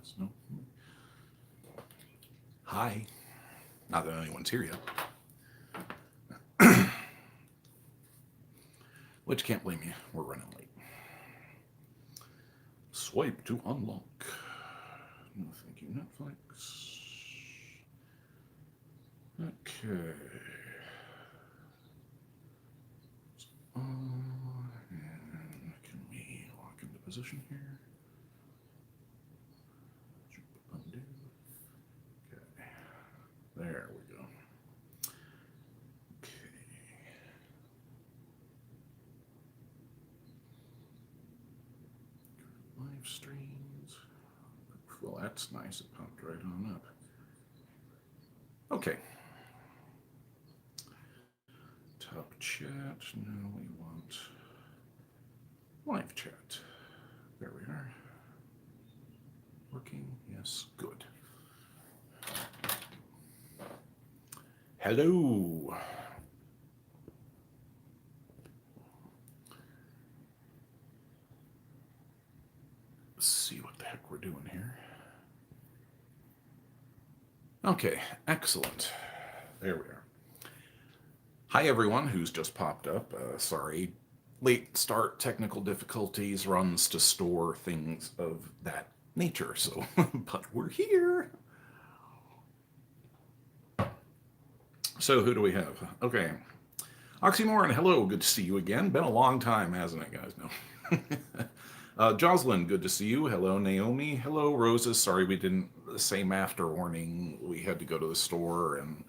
Yes, no. Hi. Not that anyone's here yet. Which can't blame you. We're running late. Swipe to unlock. No, thank you, Netflix. Okay. And can we lock into position here? Undo. Okay. There we go. Okay. Live streams. Well, that's nice. It popped right on up. Okay. Top chat. Now we want live chat. There we are. Working. Yes. Good. Hello. Let's see what the heck we're doing here. Okay, excellent. There we are. Hi, everyone who's just popped up. Sorry, late start, technical difficulties, runs to store, things of that nature. So, but we're here. So, who do we have? Okay. Oxymoron, hello. Good to see you again. Been a long time, hasn't it, guys? No. Jocelyn, good to see you. Hello, Naomi. Hello, Roses. Sorry we didn't, the same after warning. We had to go to the store and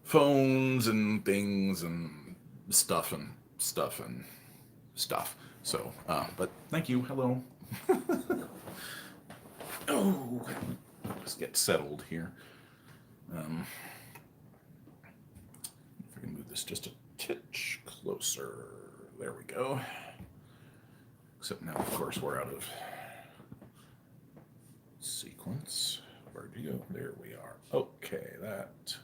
phones and things and stuff and stuff and stuff. So, but thank you. Hello. Oh, let's get settled here. If I can move this just a titch closer. There we go. Except now, of course, we're out of sequence. Where'd you go? There we are. Okay, that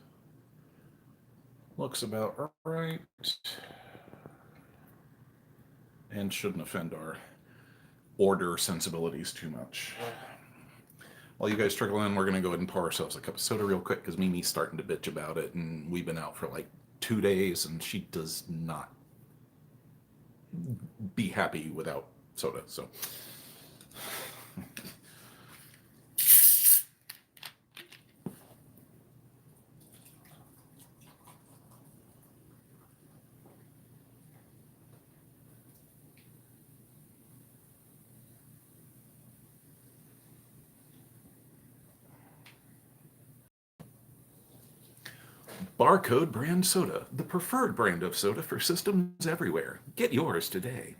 looks about right. And shouldn't offend our order sensibilities too much. While you guys trickle in, we're going to go ahead and pour ourselves a cup of soda real quick because Mimi's starting to bitch about it. And we've been out for like 2 days and she does not be happy without soda. So Barcode brand soda, the preferred brand of soda for systems everywhere. Get yours today.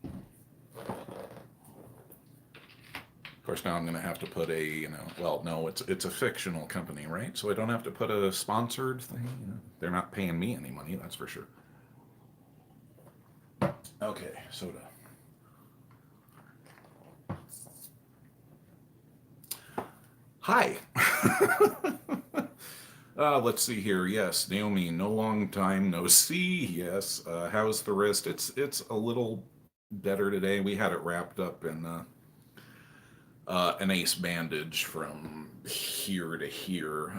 Of course, now I'm going to have to put a, well, no, it's a fictional company, right? So I don't have to put a sponsored thing. They're not paying me any money, that's for sure. Okay, soda. Hi. Let's see here. Yes, Naomi, no long time no see. Yes. How's the wrist? It's a little better today. We had it wrapped up in an ace bandage from here to here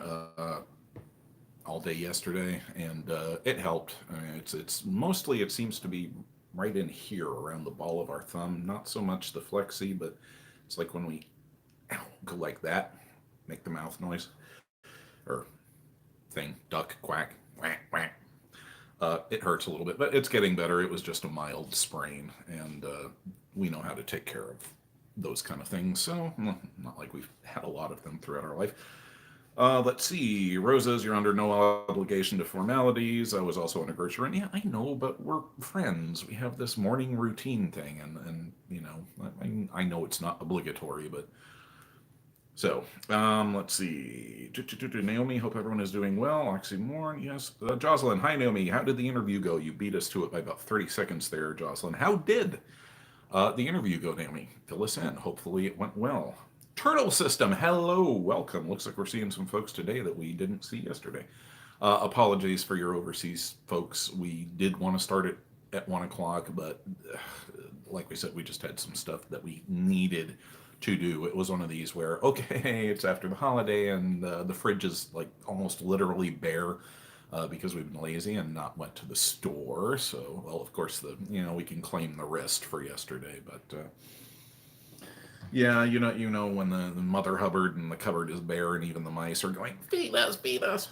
all day yesterday, and it helped. I mean, it's mostly, it seems to be right in here around the ball of our thumb. Not so much the flexi, but it's like when we go like that, make the mouth noise, or thing, duck, quack, quack, quack. It hurts a little bit, but it's getting better. It was just a mild sprain, and we know how to take care of those kind of things. So, not like we've had a lot of them throughout our life. Let's see. Roses, you're under no obligation to formalities. I was also on a grocery run. Yeah, I know, but we're friends. We have this morning routine thing, and I know it's not obligatory, but so, let's see. Naomi, hope everyone is doing well. Oxymoron, yes. Jocelyn, hi, Naomi. How did the interview go? You beat us to it by about 30 seconds there, Jocelyn. How did the interview go, Naomi? Fill us in. Hopefully it went well. Turtle System, hello, welcome. Looks like we're seeing some folks today that we didn't see yesterday. Apologies for your overseas folks. We did want to start it at 1 o'clock, but like we said, we just had some stuff that we needed to do. It was one of these where, okay, it's after the holiday and the fridge is like almost literally bare because we've been lazy and not went to the store. So, well, of course, we can claim the wrist for yesterday, but yeah, when the Mother Hubbard and the cupboard is bare and even the mice are going, feed us, feed us.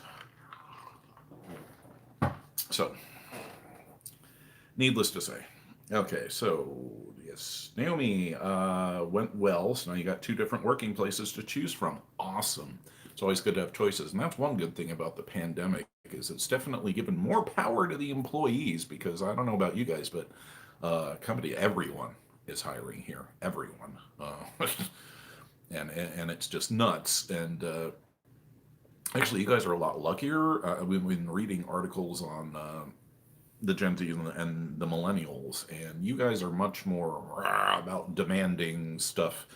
So, needless to say. Okay, so yes, Naomi went well. So now you got two different working places to choose from. Awesome. It's always good to have choices, and that's one good thing about the pandemic is it's definitely given more power to the employees because I don't know about you guys, but everyone is hiring here. Everyone, and it's just nuts. And actually, you guys are a lot luckier. We've been reading articles on the Gen Z and the millennials, and you guys are much more about demanding stuff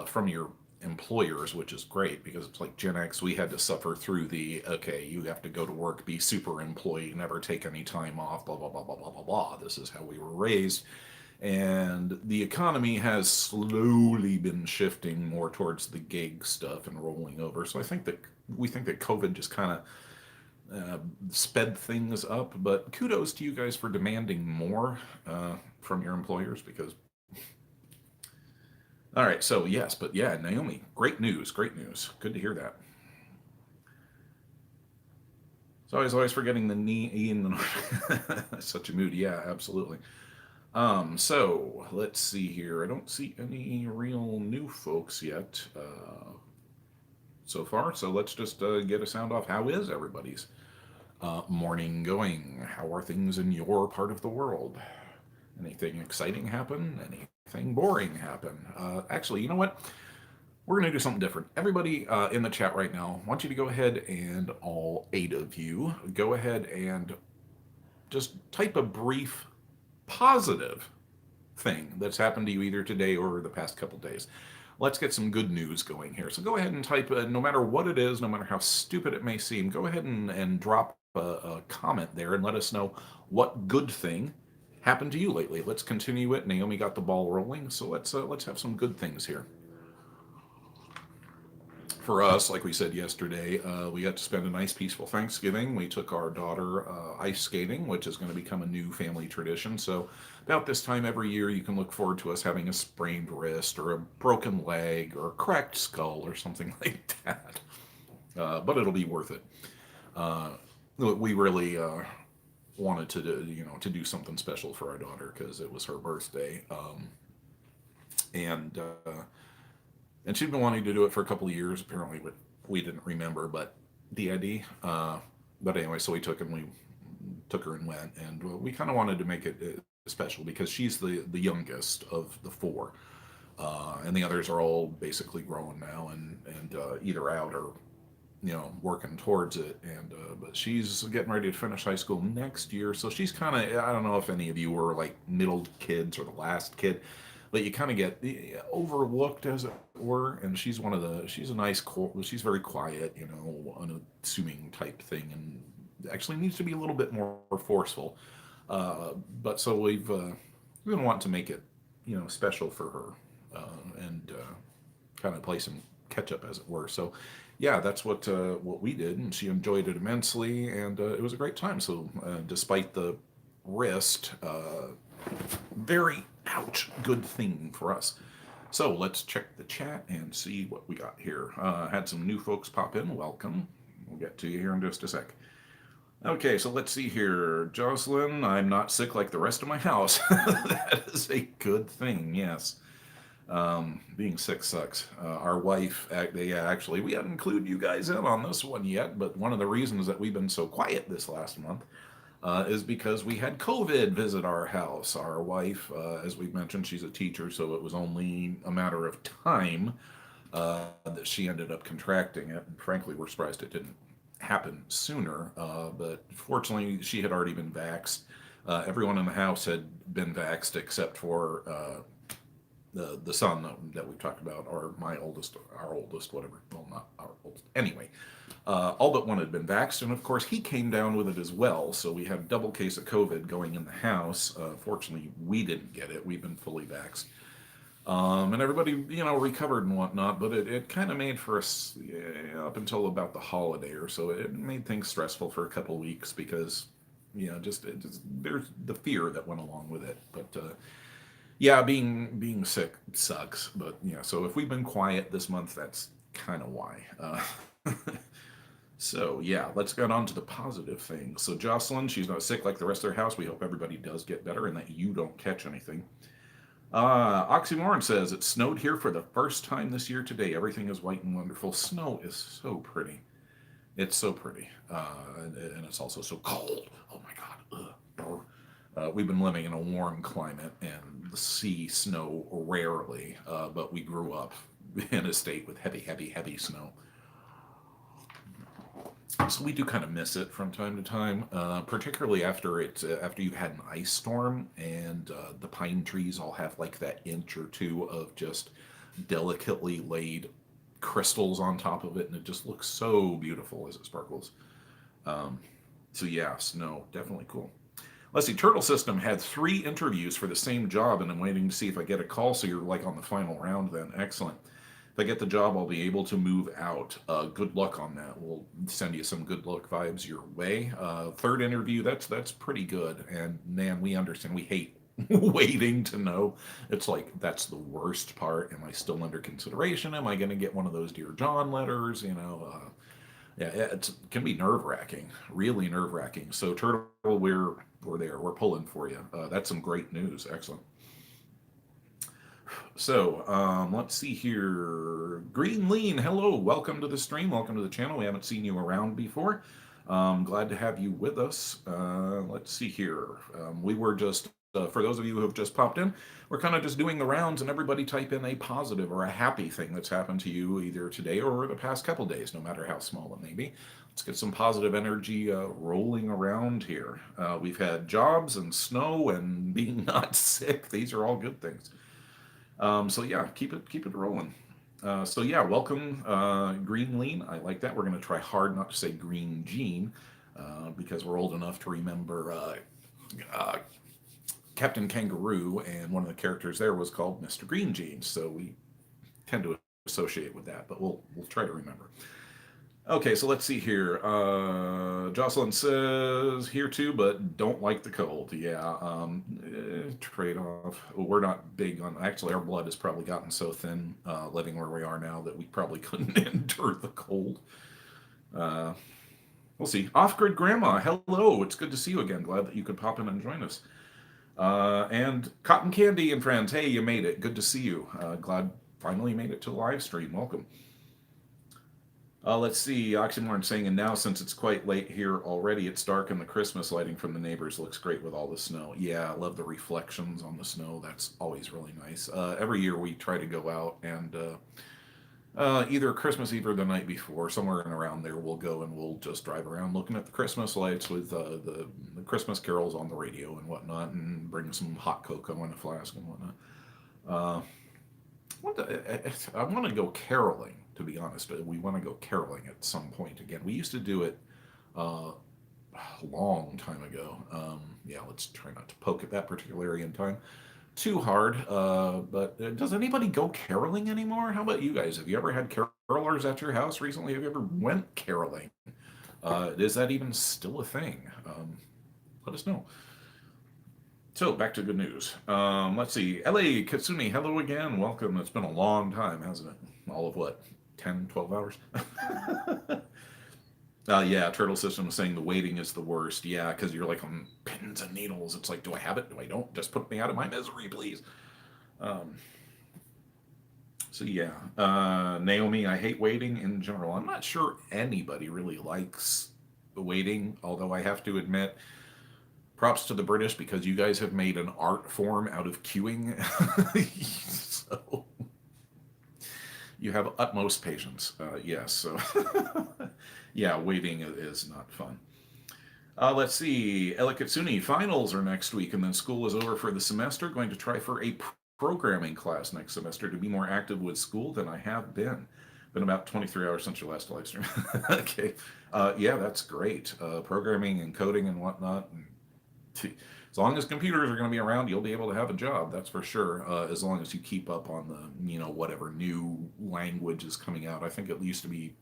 from your employers, which is great because it's like Gen X, we had to suffer through okay, you have to go to work, be super employee, never take any time off, blah, blah, blah, blah, blah, blah, blah. This is how we were raised. And the economy has slowly been shifting more towards the gig stuff and rolling over. So we think that COVID just kind of sped things up, but kudos to you guys for demanding more from your employers because all right, so yes, but yeah, Naomi, great news, great news. Good to hear that. So I was always forgetting the knee in the such a mood. Yeah, absolutely. So let's see here. I don't see any real new folks yet so far. So let's just get a sound off. How is everybody's morning going? How are things in your part of the world? Anything exciting happen? Anything boring happen? Actually, you know what? We're going to do something different. Everybody in the chat right now, I want you to go ahead and all 8 of you, go ahead and just type a brief positive thing that's happened to you either today or the past couple days. Let's get some good news going here. So go ahead and type, no matter what it is, no matter how stupid it may seem, go ahead and drop a comment there and let us know what good thing happened to you lately. Let's continue it. Naomi got the ball rolling, so let's have some good things here. For us, like we said yesterday, we got to spend a nice, peaceful Thanksgiving. We took our daughter ice skating, which is going to become a new family tradition. So about this time every year, you can look forward to us having a sprained wrist or a broken leg or a cracked skull or something like that. But it'll be worth it. We really wanted to do something special for our daughter because it was her birthday, and she'd been wanting to do it for a couple of years. Apparently, we didn't remember, but DID. But anyway, so we took her and went, and we kind of wanted to make it special because she's the youngest of the 4, and the others are all basically grown now and either out or working towards it. And but she's getting ready to finish high school next year, so she's kind of, I don't know if any of you were like middle kids or the last kid, but you kind of get overlooked, as it were. And she's she's very quiet, unassuming type thing, and actually needs to be a little bit more forceful. But so we've been wanting to make it, special for her, and kind of play some catch up, as it were. So yeah, that's what we did, and she enjoyed it immensely, and it was a great time. So despite the wrist, very ouch, good thing for us. So let's check the chat and see what we got here. Had some new folks pop in. Welcome. We'll get to you here in just a sec. Okay, so let's see here. Jocelyn, I'm not sick like the rest of my house. That is a good thing, yes. Being sick sucks. Our wife, actually, we hadn't included you guys in on this one yet, but one of the reasons that we've been so quiet this last month is because we had COVID visit our house. Our wife, as we've mentioned, she's a teacher, so it was only a matter of time that she ended up contracting it. And frankly, we're surprised it didn't happen sooner, but fortunately, she had already been vaxxed. Everyone in the house had been vaxxed except for the son that we've talked about, or our oldest, whatever. Well, not our oldest. Anyway, All but one had been vaxxed, and of course he came down with it as well. So we had a double case of COVID going in the house. Fortunately, we didn't get it. We've been fully vaxxed. And everybody, recovered and whatnot, but it kind of made for us, up until about the holiday or so, it made things stressful for a couple weeks because, there's the fear that went along with it. But yeah, being sick sucks. But yeah, so if we've been quiet this month, that's kind of why. So yeah, let's get on to the positive things. So Jocelyn, she's not sick like the rest of their house. We hope everybody does get better and that you don't catch anything. Oxymoron says, it snowed here for the first time this year today. Everything is white and wonderful. Snow is so pretty. It's so pretty. And it's also so cold. Oh my God. We've been living in a warm climate and see snow rarely, but we grew up in a state with heavy, heavy, heavy snow. So we do kind of miss it from time to time, particularly after you've had an ice storm and the pine trees all have like that inch or two of just delicately laid crystals on top of it, and it just looks so beautiful as it sparkles. So yeah, snow, definitely cool. Let's see, Turtle System had 3 interviews for the same job, and I'm waiting to see if I get a call, so you're like on the final round then. Excellent. If I get the job, I'll be able to move out. Good luck on that. We'll send you some good luck vibes your way. 3rd interview, that's pretty good. And man, we understand. We hate waiting to know. It's like, that's the worst part. Am I still under consideration? Am I going to get one of those Dear John letters? Yeah, it can be nerve-wracking, really nerve-wracking. So Turtle, we're there. We're pulling for you. That's some great news. Excellent. So, let's see here. Green Lean, hello. Welcome to the stream. Welcome to the channel. We haven't seen you around before. Glad to have you with us. Let's see here. We were just, for those of you who have just popped in, we're kind of just doing the rounds, and everybody type in a positive or a happy thing that's happened to you either today or over the past couple days, no matter how small it may be. Let's get some positive energy rolling around here. We've had jobs and snow and being not sick. These are all good things. So yeah, keep it rolling. So yeah, welcome, Green Lean. I like that. We're going to try hard not to say Green Jean, because we're old enough to remember Captain Kangaroo, and one of the characters there was called Mr. Green Jeans. So we tend to associate with that, but we'll try to remember. Okay, so let's see here. Jocelyn says, here too, but don't like the cold. Yeah, trade-off. We're not big on, actually, our blood has probably gotten so thin living where we are now that we probably couldn't endure the cold. We'll see. Off-Grid Grandma, hello. It's good to see you again. Glad that you could pop in and join us. And Cotton Candy and friends, hey, you made it. Good to see you. Glad finally made it to the live stream. Welcome. Let's see, Oxymoron saying, and now since it's quite late here already, it's dark and the Christmas lighting from the neighbors looks great with all the snow. Yeah, I love the reflections on the snow. That's always really nice. Every year we try to go out and either Christmas Eve or the night before, somewhere in around there, we'll go and we'll just drive around looking at the Christmas lights with the Christmas carols on the radio and whatnot, and bring some hot cocoa in a flask and whatnot. I want to go caroling, to be honest. We want to go caroling at some point again. We used to do it a long time ago. Yeah, let's try not to poke at that particular area in time too hard. But does anybody go caroling anymore? How about you guys? Have you ever had carolers at your house recently? Have you ever went caroling? Is that even still a thing? Let us know. So, back to good news. Let's see. LA Katsumi, hello again. Welcome. It's been a long time, hasn't it? All of what? 10, 12 hours? Yeah, Turtle System was saying the waiting is the worst. Yeah, because you're like on pins and needles. It's like, do I have it? Do I don't? Just put me out of my misery, please. So, yeah. Naomi, I hate waiting in general. I'm not sure anybody really likes waiting, although I have to admit, props to the British, because you guys have made an art form out of queuing. So you have utmost patience. Yes. So yeah, waiting is not fun. Let's see. Elikatsuni, finals are next week, and then school is over for the semester. Going to try for a programming class next semester to be more active with school than I have been. Been about 23 hours since your last live stream. Okay. Yeah, that's great. Programming and coding and whatnot. And as long as computers are going to be around, you'll be able to have a job. That's for sure. As long as you keep up on whatever new language is coming out. I think it used to be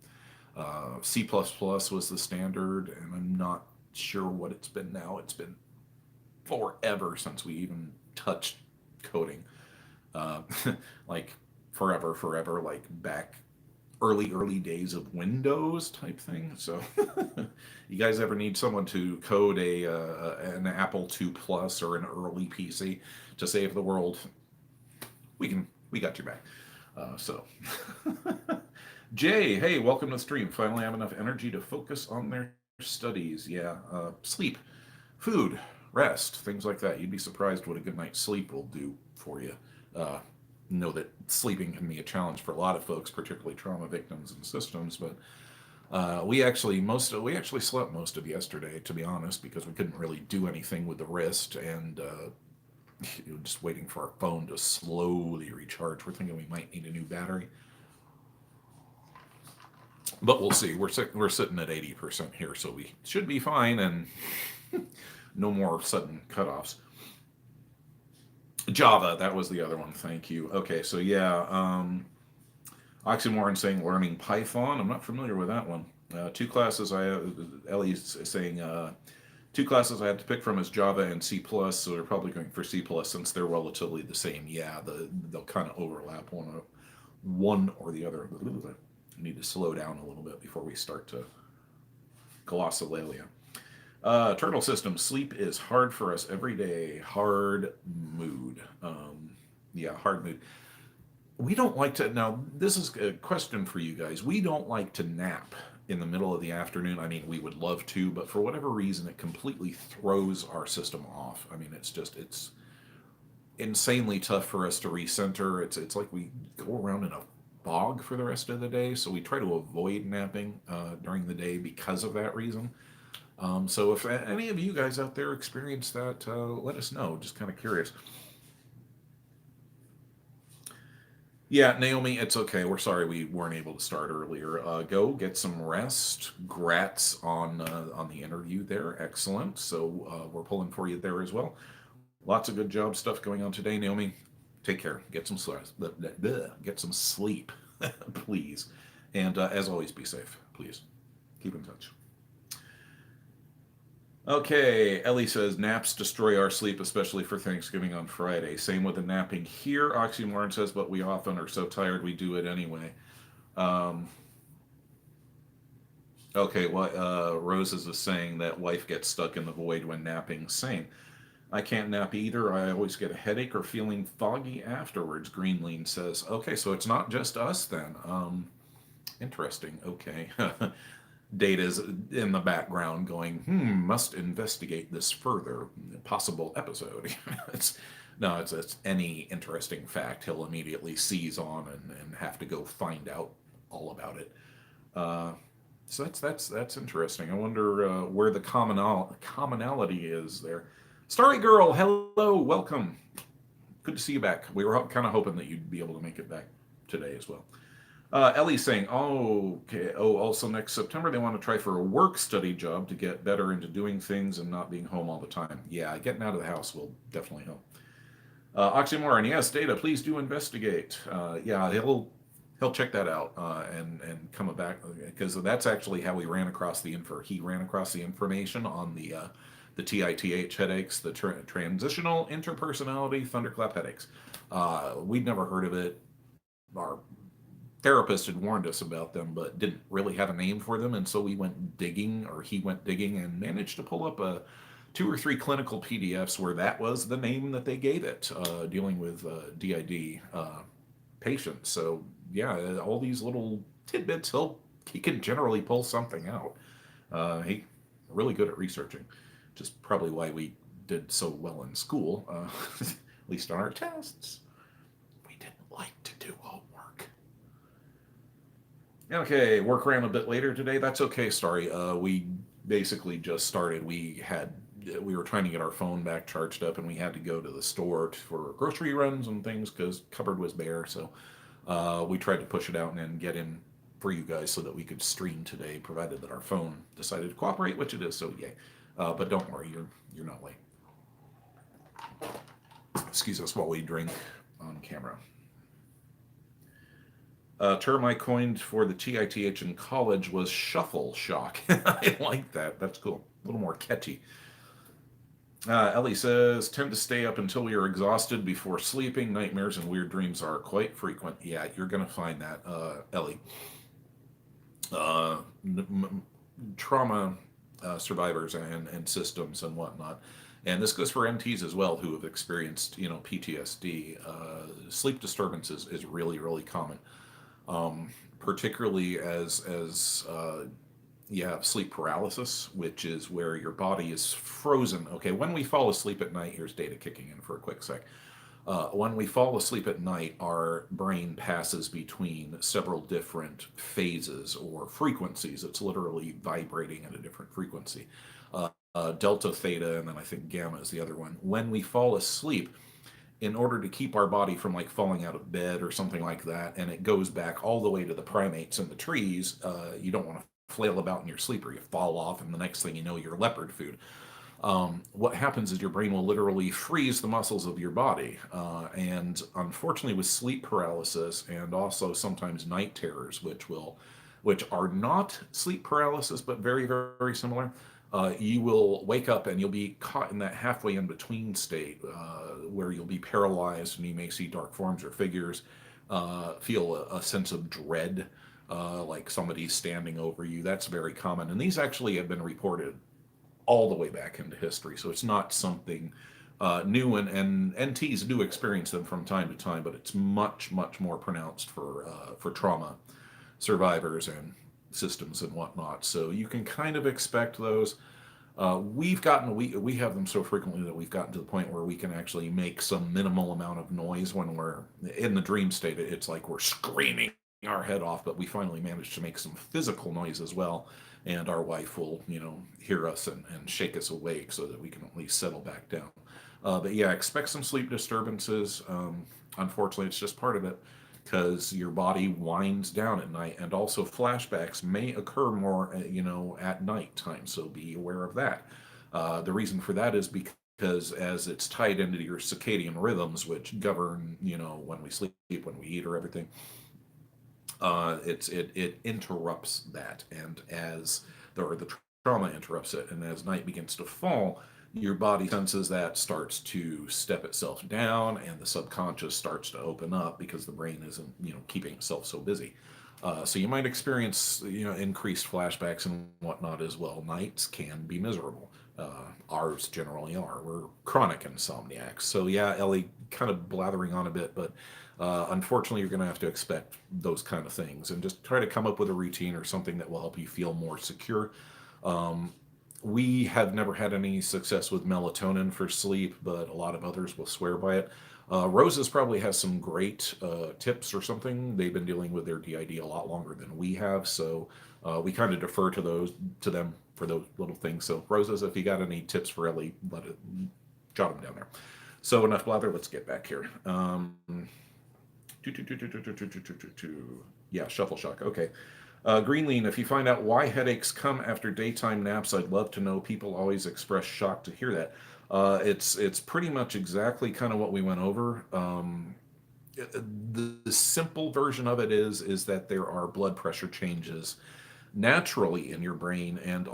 C++ was the standard, and I'm not sure what it's been now. It's been forever since we even touched coding. Uh, like forever, like back early days of Windows type thing. So, you guys ever need someone to code an Apple II Plus or an early PC to save the world? We got your back. So, Jay, hey, welcome to the stream. Finally, have enough energy to focus on their studies. Yeah, sleep, food, rest, things like that. You'd be surprised what a good night's sleep will do for you. Uh, know that sleeping can be a challenge for a lot of folks, particularly trauma victims and systems. But we actually slept most of yesterday, to be honest, because we couldn't really do anything with the wrist, and just waiting for our phone to slowly recharge. We're thinking we might need a new battery, but we'll see. We're sitting at 80% here, so we should be fine, and no more sudden cutoffs. Java, that was the other one. Thank you. Okay, so yeah, Oxymoron saying learning Python. I'm not familiar with that one. Two classes I have, Ellie's saying two classes I had to pick from is Java and C++, so they're probably going for C++ since they're relatively the same. Yeah, they'll kind of overlap one or the other. I need to slow down a little bit before we start to glossolalia. Turtle system, sleep is hard for us every day. Hard mood. Yeah, hard mood. We don't like to, now this is a question for you guys. We don't like to nap in the middle of the afternoon. I mean, we would love to, but for whatever reason, it completely throws our system off. I mean, it's insanely tough for us to recenter. It's like we go around in a fog for the rest of the day. So we try to avoid napping during the day because of that reason. So if any of you guys out there experience that, let us know. Just kind of curious. Yeah, Naomi, it's okay. We're sorry we weren't able to start earlier. Go get some rest. Grats on the interview there. Excellent. So we're pulling for you there as well. Lots of good job stuff going on today, Naomi. Take care. Get some sleep. Get some sleep, please. And as always, be safe. Please keep in touch. Okay, Ellie says, naps destroy our sleep, especially for Thanksgiving on Friday. Same with the napping here, Oxymoron says, but we often are so tired we do it anyway. Okay, well, Roses is saying that wife gets stuck in the void when napping. Same. I can't nap either. I always get a headache or feeling foggy afterwards, Greenlean says. Okay, so it's not just us then. Interesting. Okay. Data's in the background going, must investigate this further. Possible episode. it's any interesting fact he'll immediately seize on and have to go find out all about it. So that's interesting. I wonder where the commonality is there. Starry Girl, hello, welcome. Good to see you back. We were kind of hoping that you'd be able to make it back today as well. Ellie's saying, also next September they want to try for a work-study job to get better into doing things and not being home all the time. Yeah, getting out of the house will definitely help. Oxymoron, yes, Data, please do investigate. Yeah, he'll check that out and come back, because that's actually how we ran across the info. He ran across the information on the TITH headaches, the transitional interpersonality thunderclap headaches. We'd never heard of it. Our therapist had warned us about them, but didn't really have a name for them, and so he went digging, and managed to pull up 2 or 3 clinical PDFs where that was the name that they gave it, dealing with DID patients. So yeah, all these little tidbits, he can generally pull something out. He's really good at researching, which is probably why we did so well in school, at least on our tests. We didn't like to do homework. Okay, work ran a bit later today. That's okay, Starry. We basically just started. We were trying to get our phone back charged up, and we had to go to the store for grocery runs and things because cupboard was bare. So we tried to push it out and then get in for you guys so that we could stream today, provided that our phone decided to cooperate, which it is, so yay. But don't worry, you're not late. Excuse us while we drink on camera. Term I coined for the TITH in college was shuffle shock. I like that. That's cool. A little more catchy. Ellie says, tend to stay up until we are exhausted before sleeping. Nightmares and weird dreams are quite frequent. Yeah, you're going to find that, Ellie. Trauma survivors and systems and whatnot. And this goes for MTs as well who have experienced, PTSD. Sleep disturbances is really, really common. Particularly as you have sleep paralysis, which is where your body is frozen. Okay, when we fall asleep at night, here's data kicking in for a quick sec. When we fall asleep at night, our brain passes between several different phases or frequencies. It's literally vibrating at a different frequency. Delta, theta, and then I think gamma is the other one. When we fall asleep, in order to keep our body from like falling out of bed or something like that, and it goes back all the way to the primates and the trees, you don't want to flail about in your sleep or you fall off and the next thing you know you're leopard food. What happens is your brain will literally freeze the muscles of your body. And unfortunately with sleep paralysis and also sometimes night terrors, which are not sleep paralysis, but very, very similar, you will wake up and you'll be caught in that halfway in between state where you'll be paralyzed and you may see dark forms or figures, feel a sense of dread, like somebody's standing over you. That's very common. And these actually have been reported all the way back into history. So it's not something new, and NTs do experience them from time to time, but it's much, much more pronounced for trauma survivors and systems and whatnot. So you can kind of expect those. We have them so frequently that we've gotten to the point where we can actually make some minimal amount of noise when we're in the dream state. It's like we're screaming our head off, but we finally managed to make some physical noise as well. And our wife will, hear us and shake us awake so that we can at least settle back down. But yeah, expect some sleep disturbances. Unfortunately, it's just part of it, because your body winds down at night, and also flashbacks may occur more, at night time. So be aware of that. The reason for that is because as it's tied into your circadian rhythms, which govern, when we sleep, when we eat, or everything, it interrupts that, and as the trauma interrupts it, and as night begins to fall, your body senses that, starts to step itself down, and the subconscious starts to open up because the brain isn't, keeping itself so busy. So you might experience, increased flashbacks and whatnot as well. Nights can be miserable. Ours generally are. We're chronic insomniacs. So yeah, Ellie, kind of blathering on a bit, but unfortunately, you're going to have to expect those kind of things, and just try to come up with a routine or something that will help you feel more secure. We have never had any success with melatonin for sleep, but a lot of others will swear by it. Roses probably has some great tips or something. They've been dealing with their DID a lot longer than we have, so we kind of defer to them for those little things. So Roses, if you got any tips for Ellie, jot them down there. So enough blather, let's get back here. Yeah, shuffle shock. Okay. Greenlean, if you find out why headaches come after daytime naps, I'd love to know. People always express shock to hear that. It's pretty much exactly kind of what we went over. The simple version of it is that there are blood pressure changes naturally in your brain, and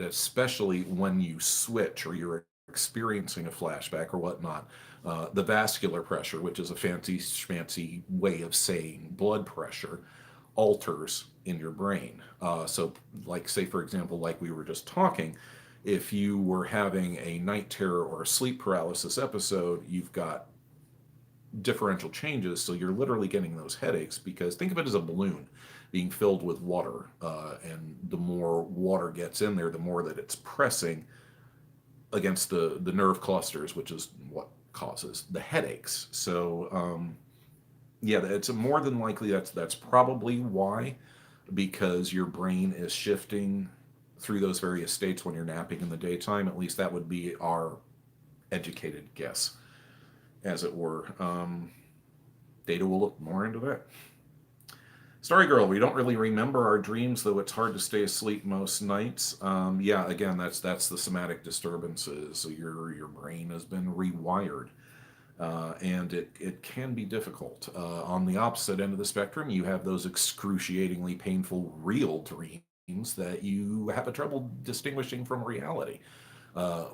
especially when you switch or you're experiencing a flashback or whatnot. The vascular pressure, which is a fancy way of saying blood pressure, alters in your brain. So like, say for example, like we were just talking, if you were having a night terror or a sleep paralysis episode, you've got differential changes. So you're literally getting those headaches, because think of it as a balloon being filled with water, and the more water gets in there, the more that it's pressing against the nerve clusters, which is what causes the headaches. So yeah, it's more than likely that's probably why, because your brain is shifting through those various states when you're napping in the daytime. At least that would be our educated guess, as it were. Data will look more into that. Starry Girl, we don't really remember our dreams, though it's hard to stay asleep most nights. Yeah, again, that's the somatic disturbances. So your brain has been rewired, and it can be difficult. On the opposite end of the spectrum, you have those excruciatingly painful real dreams that you have a trouble distinguishing from reality.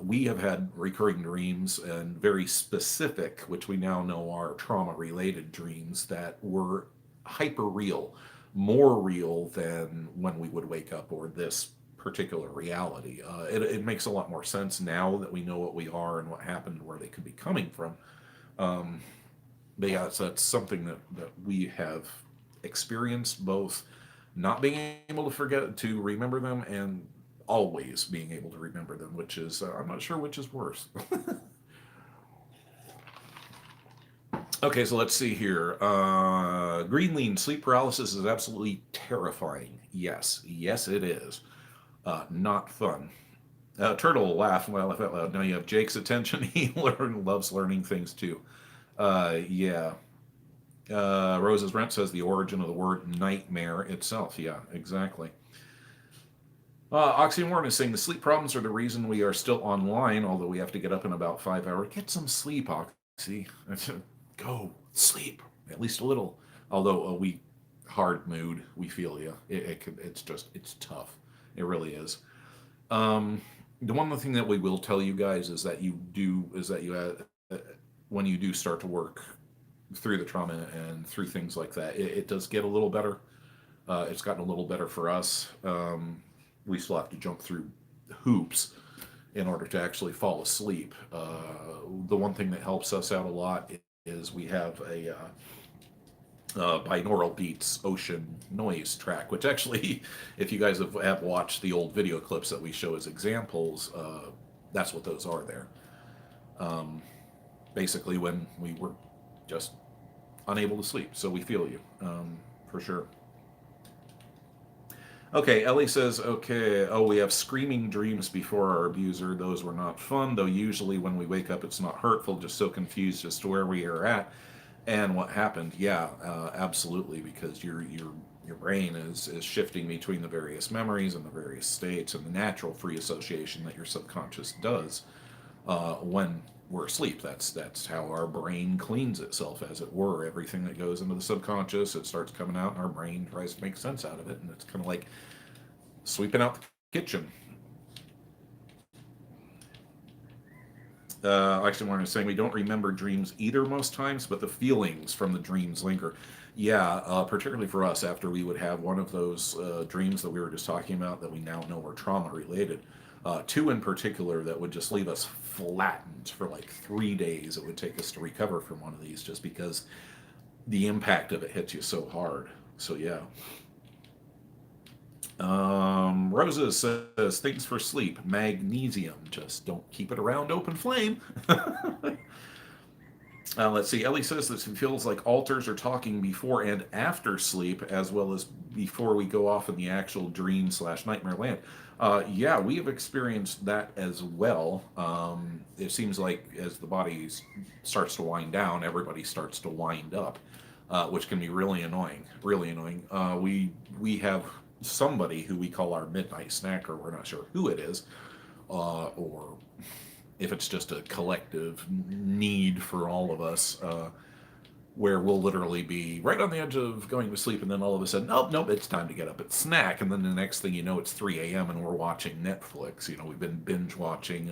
We have had recurring dreams and very specific, which we now know are trauma related dreams that were hyper real, more real than when we would wake up or this particular reality. It makes a lot more sense now that we know what we are and what happened, where they could be coming from. Um, but yeah, so that's something that we have experienced, both not being able to forget to remember them and always being able to remember them, which is I'm not sure which is worse. Okay, so let's see here. Greenlean, sleep paralysis is absolutely terrifying. Yes, yes, it is. Not fun. Turtle, laugh. Well, laugh out loud. Now you have Jake's attention. He loves learning things too. Yeah. Rose's Rent says the origin of the word nightmare itself. Yeah, exactly. Oxymoron is saying the sleep problems are the reason we are still online, although we have to get up in about 5 hours. Get some sleep, Oxy. Go sleep, at least a little. Although we hard mood, we feel you. It's tough. It really is. The one thing that we will tell you guys is that when you do start to work through the trauma and through things like that, it does get a little better. It's gotten a little better for us. We still have to jump through hoops in order to actually fall asleep. The one thing that helps us out a lot is we have a binaural beats ocean noise track, which actually, if you guys have watched the old video clips that we show as examples, that's what those are there. Um, Basically, when we were just unable to sleep. So we feel you, for sure. Okay, Ellie says, okay, oh, we have screaming dreams before our abuser. Those were not fun, though usually when we wake up, it's not hurtful, just so confused as to where we are at and what happened. Yeah, absolutely, because your brain is shifting between the various memories and the various states and the natural free association that your subconscious does when we're asleep. That's how our brain cleans itself, as it were. Everything that goes into the subconscious, it starts coming out, and our brain tries to make sense out of it, and it's kind of like sweeping out the kitchen. Actually, Warren is saying we don't remember dreams either most times, but the feelings from the dreams linger. Yeah, particularly for us, after we would have one of those dreams that we were just talking about that we now know were trauma related. Two in particular that would just leave us flattened for like 3 days. It would take us to recover from one of these, just because the impact of it hits you so hard. So yeah. Rosa says things for sleep: magnesium. Just don't keep it around open flame. Let's see. Ellie says that it feels like alters are talking before and after sleep, as well as before we go off in the actual dream/nightmare land. Yeah, we have experienced that as well. It seems like as the body starts to wind down, everybody starts to wind up, which can be really annoying. Really annoying. We have somebody who we call our midnight snacker. We're not sure who it is, or if it's just a collective need for all of us, where we'll literally be right on the edge of going to sleep, and then all of a sudden, nope, it's time to get up and snack, and then the next thing you know, it's 3 a.m. and we're watching Netflix. We've been binge watching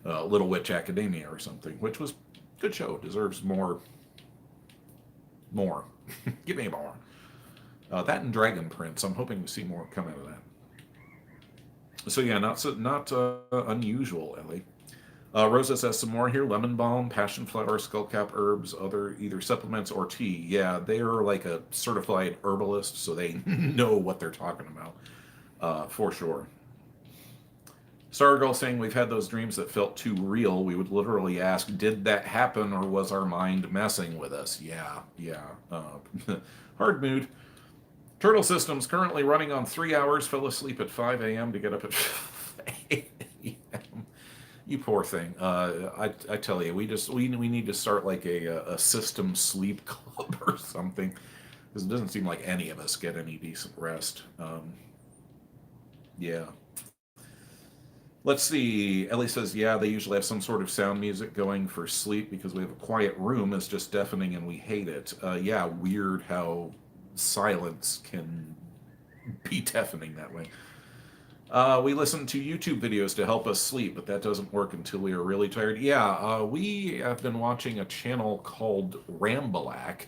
Little Witch Academia or something, which was a good show. Deserves more. Give me more. That and Dragon Prince. I'm hoping to see more come out of that. So yeah, not unusual, Ellie. Rosa says some more here: lemon balm, passion flower, skullcap herbs, other either supplements or tea. Yeah, they are like a certified herbalist, so they know what they're talking about, for sure. Stargirl saying we've had those dreams that felt too real. We would literally ask, did that happen, or was our mind messing with us? Yeah. Hard mood. Turtle Systems currently running on 3 hours. Fell asleep at 5 a.m. to get up at 8 a.m. You poor thing. I tell you, we need to start like a system sleep club or something. Because it doesn't seem like any of us get any decent rest. Yeah. Let's see. Ellie says, yeah, they usually have some sort of sound music going for sleep because we have a quiet room. It's just deafening and we hate it. Yeah, weird how silence can be deafening that way. We listen to YouTube videos to help us sleep, but that doesn't work until we are really tired. Yeah, we have been watching a channel called Rambalac,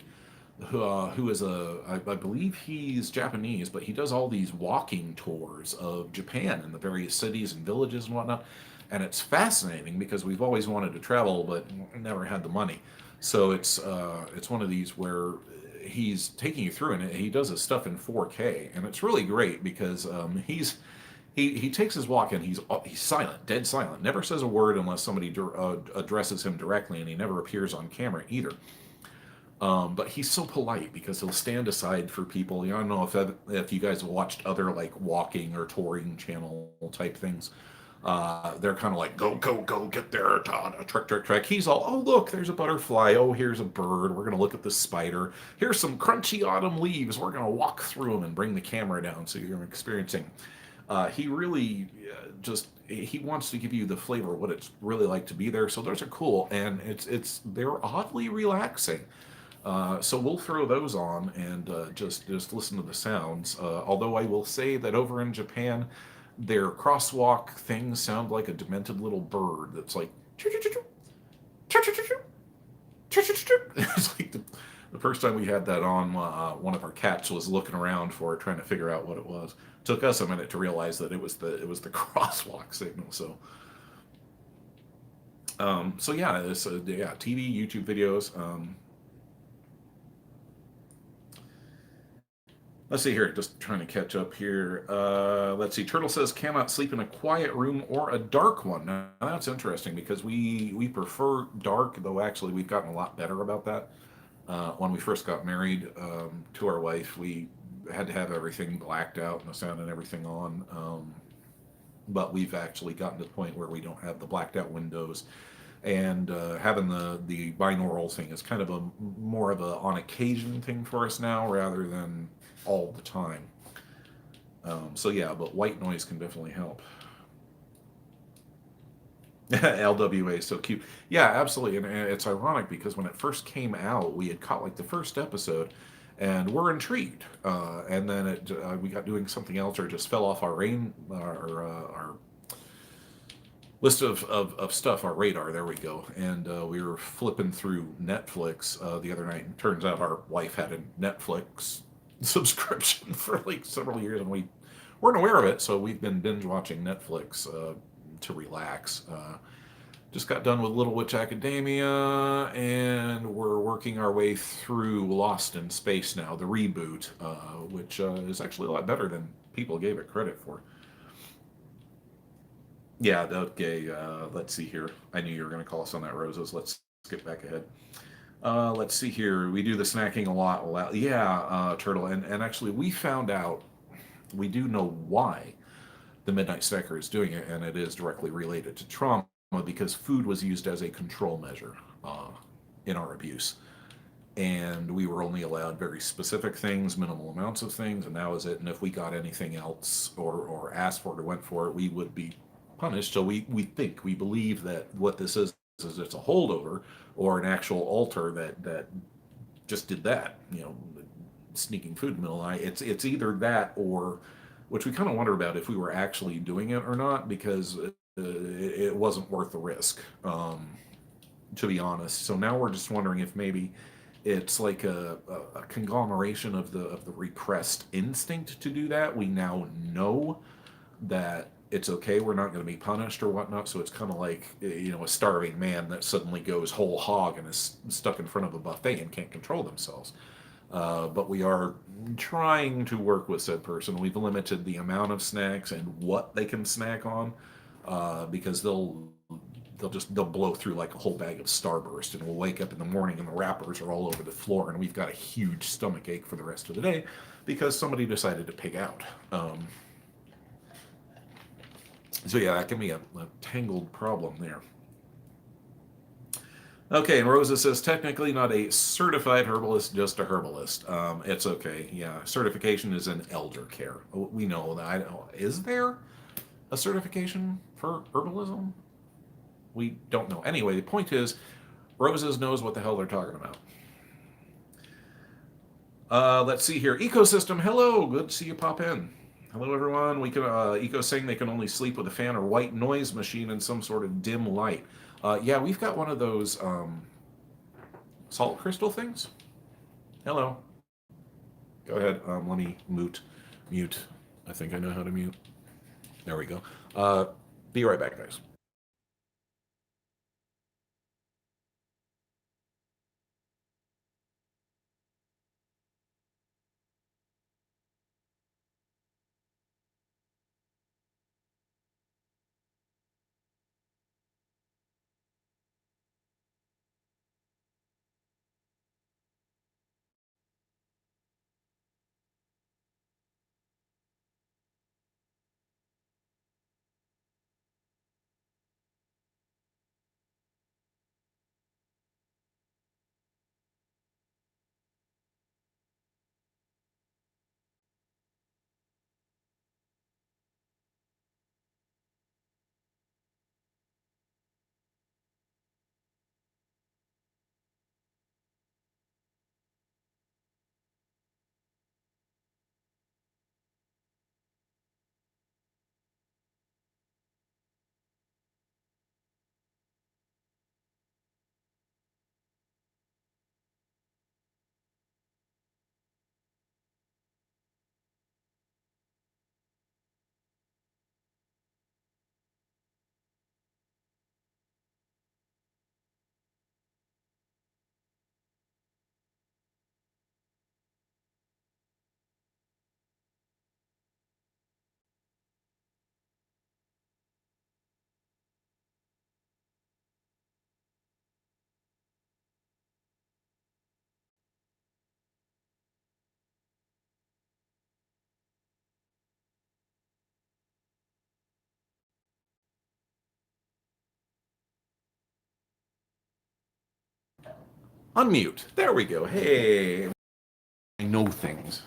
who is I believe he's Japanese, but he does all these walking tours of Japan and the various cities and villages and whatnot. And it's fascinating because we've always wanted to travel, but never had the money. So it's one of these where he's taking you through, and he does his stuff in 4K, and it's really great because he takes his walk and he's silent, dead silent, never says a word unless somebody addresses him directly, and he never appears on camera either. But he's so polite because he'll stand aside for people. I don't know if you guys have watched other like walking or touring channel type things. They're kind of like, go, go, go, get there, trek, trek, trek. He's all, oh, look, there's a butterfly. Oh, here's a bird. We're going to look at the spider. Here's some crunchy autumn leaves. We're going to walk through them and bring the camera down so you're experiencing. He really he wants to give you the flavor of what it's really like to be there. So those are cool, and they're oddly relaxing. So we'll throw those on and just listen to the sounds. Although I will say that over in Japan, their crosswalk things sound like a demented little bird that's like. It's like the first time we had that on, one of our cats was looking around for it, trying to figure out what it was. Took us a minute to realize that it was the crosswalk signal. So. So yeah, TV, YouTube videos. Let's see here, just trying to catch up here. Let's see, Turtle says cannot sleep in a quiet room or a dark one. Now that's interesting because we prefer dark, though actually we've gotten a lot better about that. When we first got married to our wife, we had to have everything blacked out and the sound and everything on. But we've actually gotten to the point where we don't have the blacked out windows. And having the binaural thing is kind of more of a on occasion thing for us now rather than all the time. So yeah, but white noise can definitely help. LWA is so cute. Yeah, absolutely. And it's ironic because when it first came out, we had caught like the first episode and we're intrigued. And then we got doing something else or it just fell off our list of stuff, our radar, there we go. And we were flipping through Netflix the other night, and turns out our wife had a Netflix subscription for like several years, and we weren't aware of it, so we've been binge watching Netflix to relax. Just got done with Little Witch Academia, and we're working our way through Lost in Space now, the reboot, which is actually a lot better than people gave it credit for. Yeah, okay, let's see here. I knew you were going to call us on that, Roses. Let's skip back ahead. Let's see here. We do the snacking a lot. Yeah, Turtle. And actually, we found out, we do know why the Midnight Snacker is doing it, and it is directly related to trauma because food was used as a control measure in our abuse. And we were only allowed very specific things, minimal amounts of things, and that was it. And if we got anything else or asked for it or went for it, we would be punished. So we believe that what this is it's a holdover or an actual alter that just did that, sneaking food in the middle of the night. It's either that or, which we kind of wonder about if we were actually doing it or not, because it wasn't worth the risk, to be honest. So now we're just wondering if maybe it's like a conglomeration of the repressed instinct to do that. We now know that it's okay, we're not going to be punished or whatnot, so it's kind of like, a starving man that suddenly goes whole hog and is stuck in front of a buffet and can't control themselves. But we are trying to work with said person. We've limited the amount of snacks and what they can snack on, because they'll blow through like a whole bag of Starburst, and we'll wake up in the morning and the wrappers are all over the floor, and we've got a huge stomach ache for the rest of the day because somebody decided to pig out. So yeah, that can be a tangled problem there. Okay, and Rosa says, technically not a certified herbalist, just a herbalist. It's okay. Yeah, certification is in elder care. We know that. I don't, is there a certification for herbalism? We don't know. Anyway, the point is, Roses knows what the hell they're talking about. Let's see here. Ecosystem, hello. Good to see you pop in. Hello, everyone. We can Eco saying they can only sleep with a fan or white noise machine in some sort of dim light. Yeah, we've got one of those salt crystal things. Hello. Go ahead. Let me mute. I think I know how to mute. There we go. Be right back, guys. Unmute. There we go. Hey, I know things.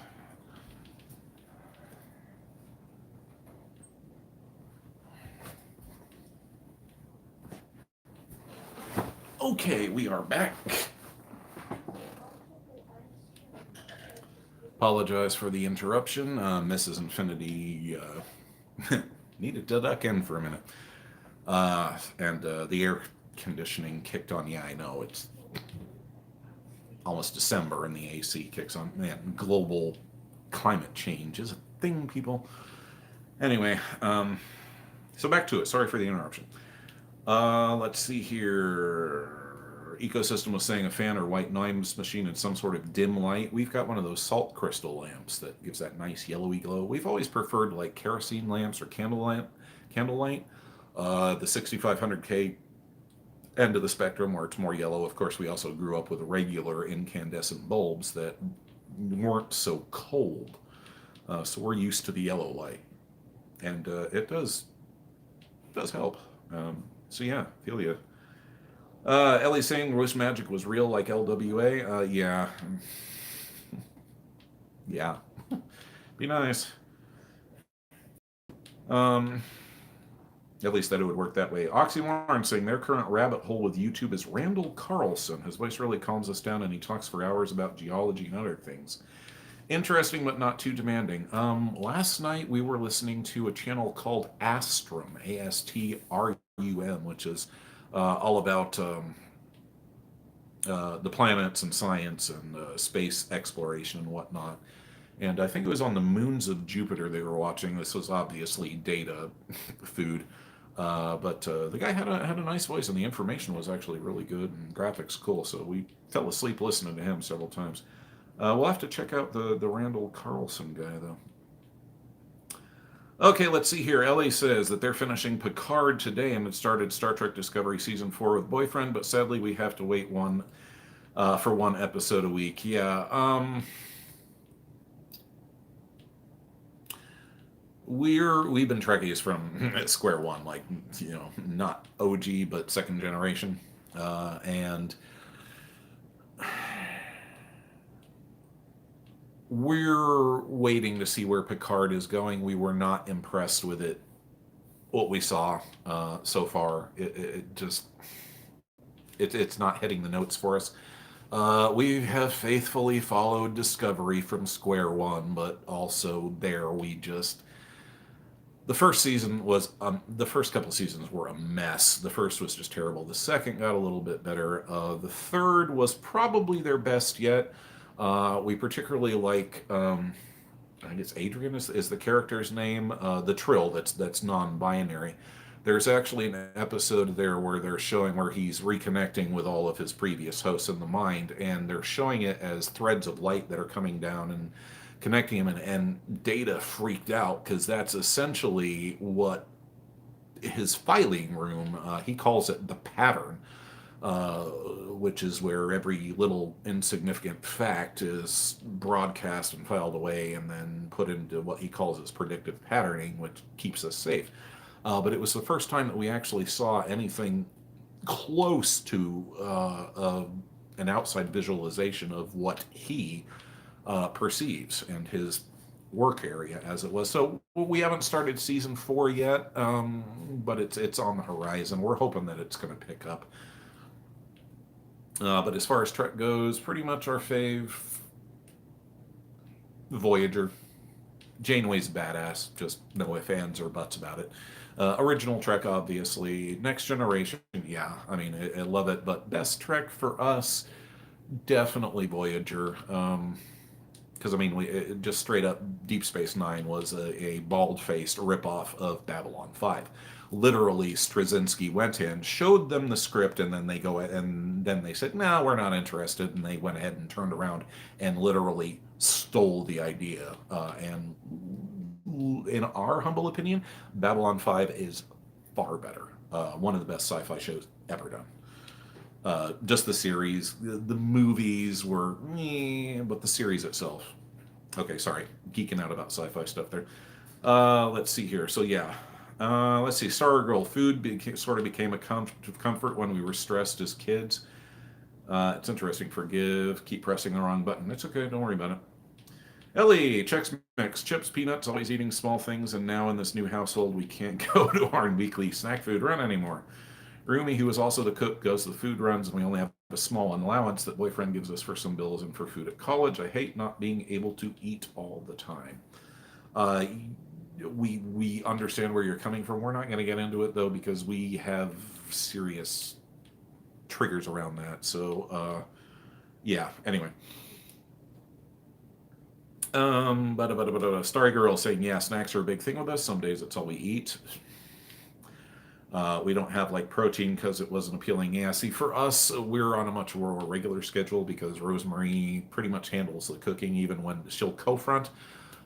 Okay, we are back. Apologize for the interruption. Mrs. Infinity needed to duck in for a minute. And the air conditioning kicked on. Yeah, I know. It's almost December and the AC kicks on. Man, global climate change is a thing, people. Anyway, so back to it. Sorry for the interruption. Let's see here. Ecosystem was saying a fan or white noise machine in some sort of dim light. We've got one of those salt crystal lamps that gives that nice yellowy glow. We've always preferred like kerosene lamps or candlelight. The 6500K end of the spectrum where it's more yellow. Of course, we also grew up with regular incandescent bulbs that weren't so cold. So we're used to the yellow light. And it does help. So yeah, feel you. Ellie's saying Roast Magic was real like LWA. Yeah. Yeah. Be nice. At least that it would work that way. Oxymoron saying their current rabbit hole with YouTube is Randall Carlson. His voice really calms us down and he talks for hours about geology and other things. Interesting, but not too demanding. Last night we were listening to a channel called Astrum, ASTRUM, which is all about the planets and science and space exploration and whatnot. And I think it was on the moons of Jupiter they were watching. This was obviously data food. But the guy had a nice voice, and the information was actually really good, and graphics cool. So we fell asleep listening to him several times. We'll have to check out the Randall Carlson guy, though. Okay, let's see here. Ellie says that they're finishing Picard today and had started Star Trek Discovery Season 4 with Boyfriend, but sadly we have to wait for one episode a week. Yeah, we've been Trekkies from square one, like, not OG, but second generation. And we're waiting to see where Picard is going. We were not impressed with it, what we saw so far. It just it's not hitting the notes for us. We have faithfully followed Discovery from square one, but also there we just the first season was the first couple seasons were a mess. The first was just terrible. The second got a little bit better. The third was probably their best yet. We particularly like I guess Adrian is the character's name. The Trill that's non-binary. There's actually an episode there where they're showing where he's reconnecting with all of his previous hosts in the mind, and they're showing it as threads of light that are coming down and connecting him. And Data freaked out because that's essentially what his filing room. He calls it the pattern, which is where every little insignificant fact is broadcast and filed away and then put into what he calls his predictive patterning, which keeps us safe. But it was the first time that we actually saw anything close to an outside visualization of what he perceives and his work area as it was. So we haven't started season 4 yet, but it's on the horizon. We're hoping that it's going to pick up. But as far as Trek goes, pretty much our fave, Voyager. Janeway's badass, just no ifs, ands, or buts about it. Original Trek, obviously. Next Generation, yeah, I mean, I love it. But best Trek for us, definitely Voyager. Because, I mean, just straight up Deep Space Nine was a bald-faced ripoff of Babylon 5. Literally, Straczynski went in, showed them the script, and then they said, "No, we're not interested," and they went ahead and turned around and literally stole the idea. And in our humble opinion, Babylon 5 is far better. One of the best sci-fi shows ever done. Just the series, the movies were, but the series itself. Okay, sorry, geeking out about sci-fi stuff there. Let's see here. So yeah, let's see. Stargirl food sort of became a comfort when we were stressed as kids. It's interesting. Forgive. Keep pressing the wrong button. It's okay. Don't worry about it. Ellie, Chex Mix, chips, peanuts, always eating small things, and now in this new household, we can't go to our weekly snack food run anymore. Rumi, who is also the cook, goes to the food runs, and we only have a small allowance that boyfriend gives us for some bills and for food at college. I hate not being able to eat all the time. We understand where you're coming from. We're not going to get into it, though, because we have serious triggers around that. So, yeah, anyway. Starry Girl saying, yeah, snacks are a big thing with us. Some days it's all we eat. We don't have like protein because it wasn't appealing. Yeah, see, for us, we're on a much more regular schedule because Rosemary pretty much handles the cooking, even when she'll co-front.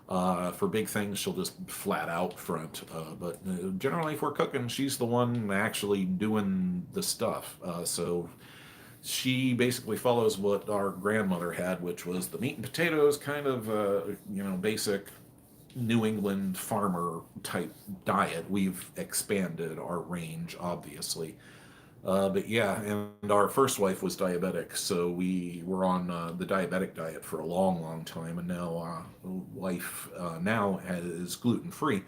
For big things, she'll just flat out front. But generally, if we're cooking, she's the one actually doing the stuff. So she basically follows what our grandmother had, which was the meat and potatoes kind of, basic New England farmer type diet. We've expanded our range, obviously. But yeah, and our first wife was diabetic, so we were on the diabetic diet for a long, long time, and now wife now is gluten free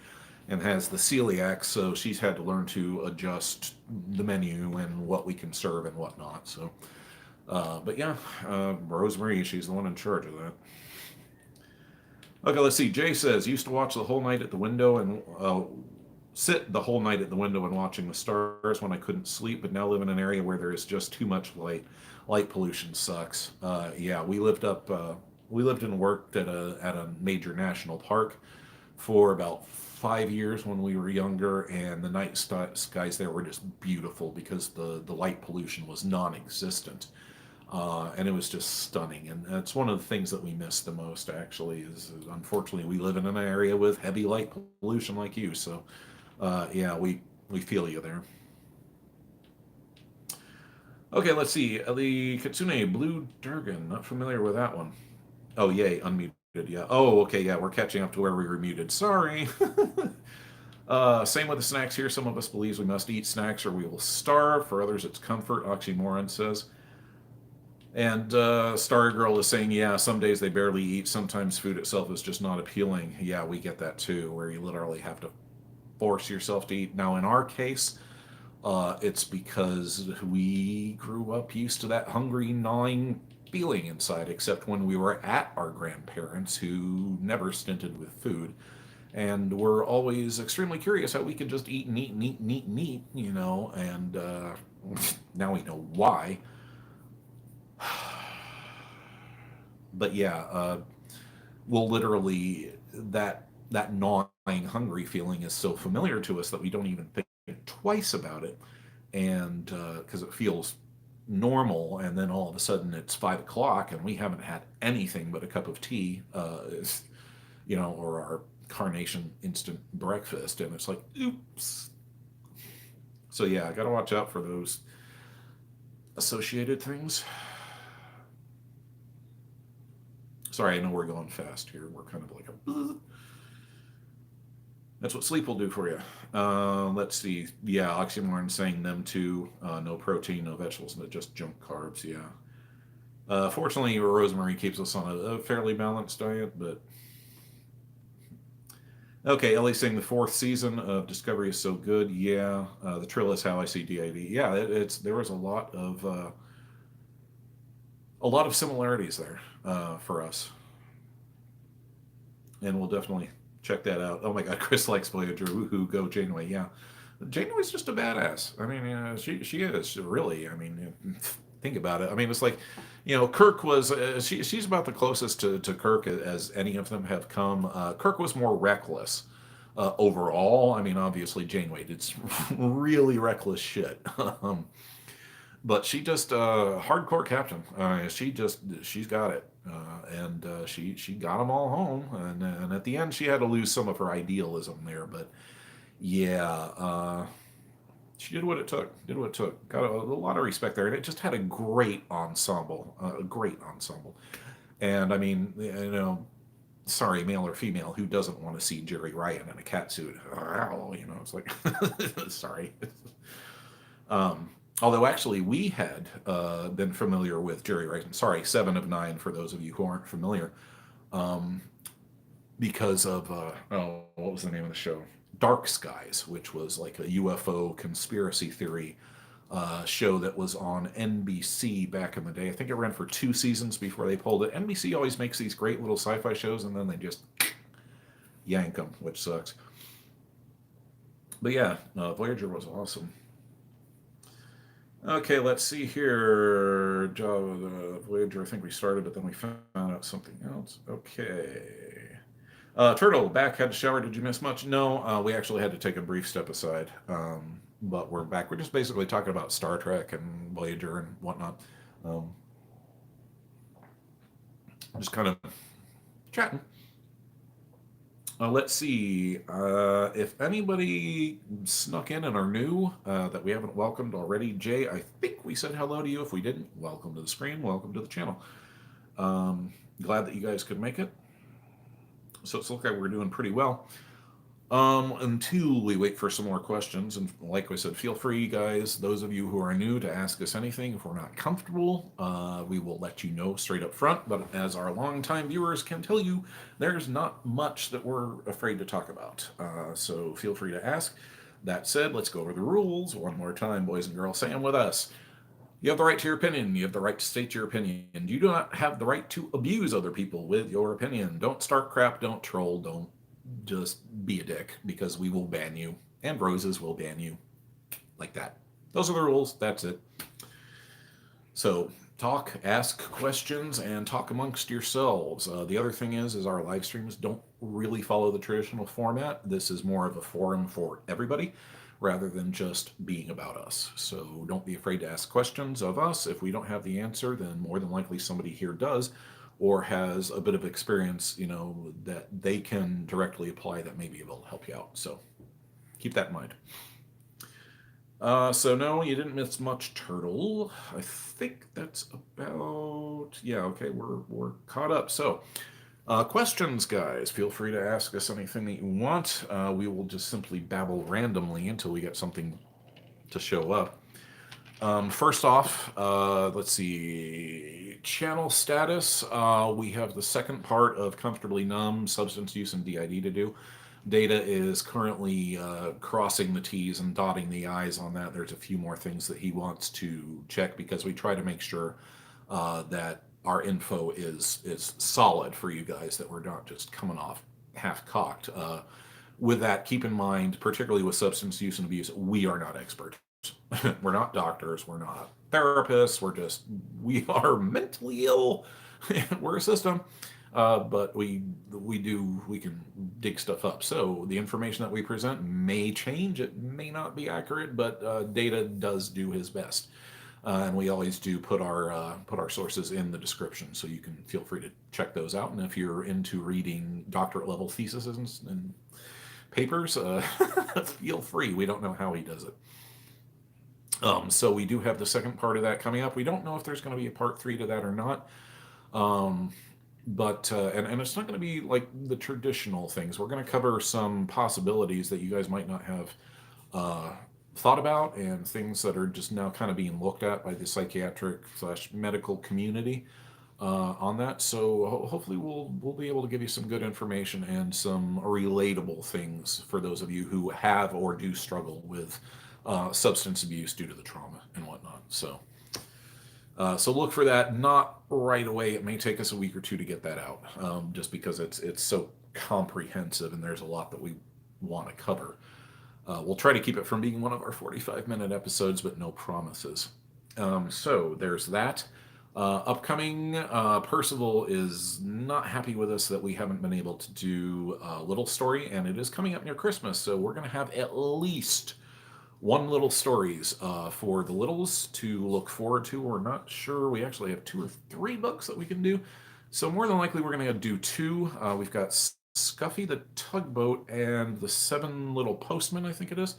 and has the celiac, so she's had to learn to adjust the menu and what we can serve and whatnot. So, but yeah, Rosemary, she's the one in charge of that. Okay, let's see. Jay says, used to watch the whole night at the window and sit the whole night at the window and watching the stars when I couldn't sleep, but now live in an area where there is just too much light. Light pollution sucks. Yeah, we lived and worked at a major national park for about 5 years when we were younger, and the night skies there were just beautiful because the light pollution was non-existent. And it was just stunning, and that's one of the things that we miss the most, actually, is unfortunately we live in an area with heavy light pollution like you, so yeah, we feel you there. Okay, let's see. The Kitsune Blue Durgan, not familiar with that one. Oh, yay, unmuted, yeah. Oh, okay, yeah, we're catching up to where we were muted. Sorry. Same with the snacks here. Some of us believe we must eat snacks or we will starve. For others, it's comfort, Oxymoron says. And Star Girl is saying, yeah, some days they barely eat. Sometimes food itself is just not appealing. Yeah, we get that too, where you literally have to force yourself to eat. Now, in our case, it's because we grew up used to that hungry, gnawing feeling inside, except when we were at our grandparents who never stinted with food. And we're always extremely curious how we could just eat and eat and eat and eat and eat, you know, and now we know why. But yeah, we'll literally, that gnawing hungry feeling is so familiar to us that we don't even think twice about it, and because it feels normal, and then all of a sudden it's 5 o'clock and we haven't had anything but a cup of tea, you know, or our carnation instant breakfast, and it's like, oops. So yeah, I gotta watch out for those associated things. Sorry, I know we're going fast here. We're kind of like a. That's what sleep will do for you. Let's see. Yeah, Oxymoron saying them too. No protein, no vegetables, but just junk carbs. Yeah. Fortunately, Rosemary keeps us on a fairly balanced diet, but. Okay, Ellie's saying the fourth season of Discovery is so good. Yeah, the Trill is how I see DID. Yeah, there was a lot of similarities there for us, and we'll definitely check that out. Oh my God, Chris likes Voyager. Woohoo, go Janeway. Yeah, Janeway's just a badass. I mean, she is really. I mean, think about it. I mean, it's like, you know, Kirk was. She's about the closest to Kirk as any of them have come. Kirk was more reckless. Overall, I mean, obviously Janeway did some really reckless shit. But she just hardcore captain. She's got it, and she got them all home. And at the end, she had to lose some of her idealism there. But yeah, she did what it took. Did what it took. Got a lot of respect there, and it just had a great ensemble. A great ensemble. And I mean, you know, sorry, male or female, who doesn't want to see Jerry Ryan in a cat suit? You know, it's like, sorry. Although actually we had been familiar with Jerry Ryan. Sorry, 7 of 9 for those of you who aren't familiar, because of what was the name of the show? Dark Skies, which was like a UFO conspiracy theory show that was on NBC back in the day. I think it ran for 2 seasons before they pulled it. NBC always makes these great little sci-fi shows and then they just yank them, which sucks. But yeah, Voyager was awesome. Okay, let's see here. Voyager, I think we started, but then we found out something else. Okay. Turtle, back, had to shower. Did you miss much? No, we actually had to take a brief step aside. But we're back. We're just basically talking about Star Trek and Voyager and whatnot. Just kind of chatting. Let's see if anybody snuck in and are new that we haven't welcomed already. Jay, I think we said hello to you. If we didn't, welcome to the screen. Welcome to the channel. Glad that you guys could make it. So it's looking like we're doing pretty well. Until we wait for some more questions, and like I said, feel free, guys, those of you who are new, to ask us anything. If we're not comfortable, we will let you know straight up front, but as our longtime viewers can tell you, there's not much that we're afraid to talk about, so feel free to ask. That said, let's go over the rules one more time, boys and girls. Say them with us. You have the right to your opinion. You have the right to state your opinion. You do not have the right to abuse other people with your opinion. Don't start crap, don't troll, don't just be a dick, because we will ban you, and Roses will ban you, like that. Those are the rules. That's it. So talk, ask questions, and talk amongst yourselves. The other thing is our live streams don't really follow the traditional format. This is more of a forum for everybody rather than just being about us. So don't be afraid to ask questions of us. If we don't have the answer, then more than likely somebody here does, or has a bit of experience, you know, that they can directly apply that maybe will help you out. So keep that in mind. So no, you didn't miss much, Turtle. I think that's about, yeah, okay, we're caught up. So Questions, guys. Feel free to ask us anything that you want. We will just simply babble randomly until we get something to show up. First off, let's see. Channel status. We have the second part of Comfortably Numb, Substance Use and DID to do. Data is currently crossing the T's and dotting the I's on that. There's a few more things that he wants to check because we try to make sure that our info is solid for you guys, that we're not just coming off half-cocked. With that, keep in mind, particularly with substance use and abuse, we are not experts. We're not doctors. We're not therapists. We are mentally ill. We're a system. But we can dig stuff up. So the information that we present may change. It may not be accurate, but data does do his best. And we always do put our sources in the description, so you can feel free to check those out. And if you're into reading doctorate level theses and papers, feel free. We don't know how he does it. So we do have the second part of that coming up. We don't know if there's going to be a part 3 to that or not. But it's not going to be like the traditional things. We're going to cover some possibilities that you guys might not have thought about, and things that are just now kind of being looked at by the psychiatric / medical community on that. So hopefully we'll be able to give you some good information and some relatable things for those of you who have or do struggle with substance abuse due to the trauma and whatnot. So look for that. Not right away. It may take us a week or two to get that out, just because it's so comprehensive and there's a lot that we want to cover. We'll try to keep it from being one of our 45-minute episodes, but no promises. So there's that. Upcoming, Percival is not happy with us that we haven't been able to do a little story, and it is coming up near Christmas, so we're going to have at least one little stories for the littles to look forward to. We're not sure. We actually have 2 or 3 books that we can do. So more than likely, we're going to do 2. We've got Scuffy the Tugboat and the 7 Little Postmen, I think it is.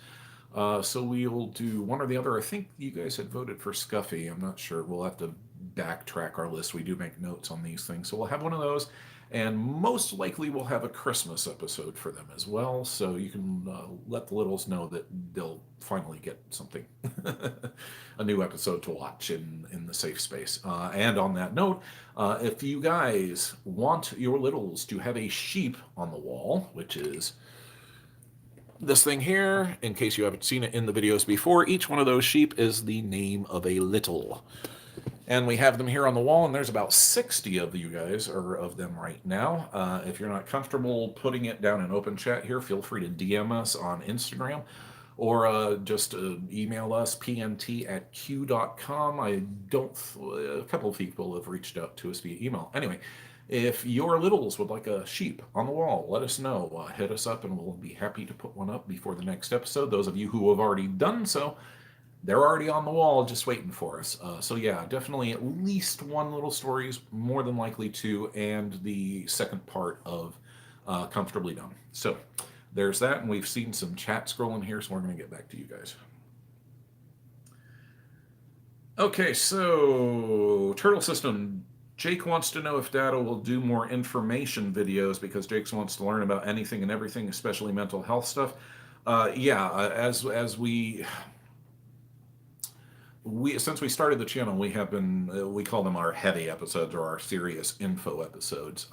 So we'll do one or the other. I think you guys had voted for Scuffy. I'm not sure. We'll have to backtrack our list. We do make notes on these things. So we'll have one of those. And most likely we'll have a Christmas episode for them as well. So you can let the littles know that they'll finally get something, a new episode to watch in the safe space. And on that note, if you guys want your littles to have a sheep on the wall, which is this thing here, in case you haven't seen it in the videos before, each one of those sheep is the name of a little. And we have them here on the wall, and there's about 60 of you guys, or of them right now. If you're not comfortable putting it down in open chat here, feel free to DM us on Instagram, or just email us, pnt@q.com. A couple of people have reached out to us via email. Anyway, if your littles would like a sheep on the wall, let us know. Hit us up, and we'll be happy to put one up before the next episode. Those of you who have already done so, they're already on the wall just waiting for us. So yeah, definitely at least 1 little story is more than likely 2, and the second part of Comfortably Numb. So there's that, and we've seen some chat scrolling here, so we're going to get back to you guys. Okay, so Turtle System. Jake wants to know if Data will do more information videos, because Jake wants to learn about anything and everything, especially mental health stuff. As we since we started the channel, we have been, we call them our heavy episodes, or our serious info episodes.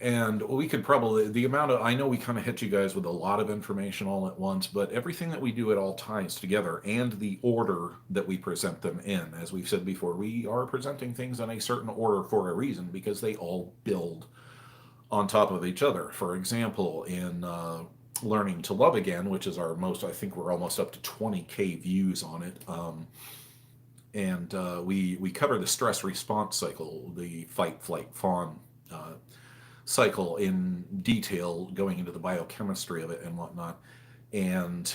And we could probably, I know we kind of hit you guys with a lot of information all at once, but everything that we do, it all ties together, and the order that we present them in. As we've said before, we are presenting things in a certain order for a reason, because they all build on top of each other. For example, in Learning to Love Again, which is our most, I think we're almost up to 20K views on it. We cover the stress response cycle, the fight, flight, fawn cycle in detail, going into the biochemistry of it and whatnot. And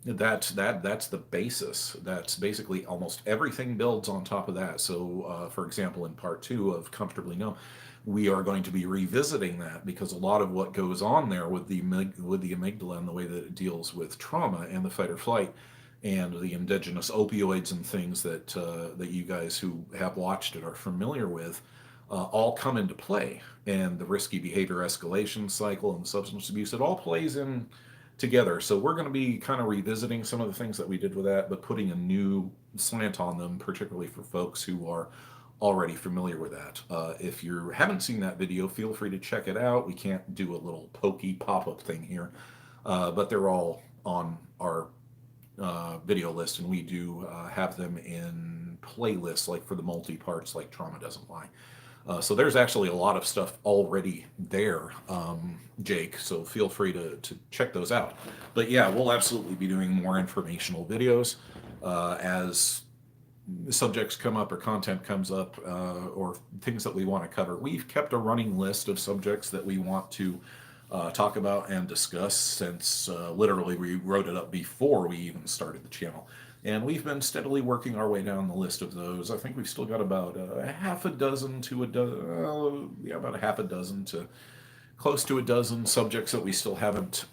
that's the basis. That's basically almost everything builds on top of that. So for example, in part 2 of Comfortably Numb, we are going to be revisiting that, because a lot of what goes on there with the amygdala and the way that it deals with trauma and the fight or flight and the indigenous opioids and things that you guys who have watched it are familiar with, all come into play. And the risky behavior escalation cycle and substance abuse, it all plays in together. So we're going to be kind of revisiting some of the things that we did with that, but putting a new slant on them, particularly for folks who are already familiar with that. If you haven't seen that video, feel free to check it out. We can't do a little pokey pop-up thing here, but they're all on our video list, and we do have them in playlists, like for the multi-parts, like Trauma Doesn't Lie. So there's actually a lot of stuff already there, Jake, so feel free to check those out. But yeah, we'll absolutely be doing more informational videos as subjects come up or content comes up, or things that we want to cover. We've kept a running list of subjects that we want to talk about and discuss since literally we wrote it up before we even started the channel. And we've been steadily working our way down the list of those. I think we've still got about half a dozen to a dozen, about a half a dozen to close to a dozen subjects that we still haven't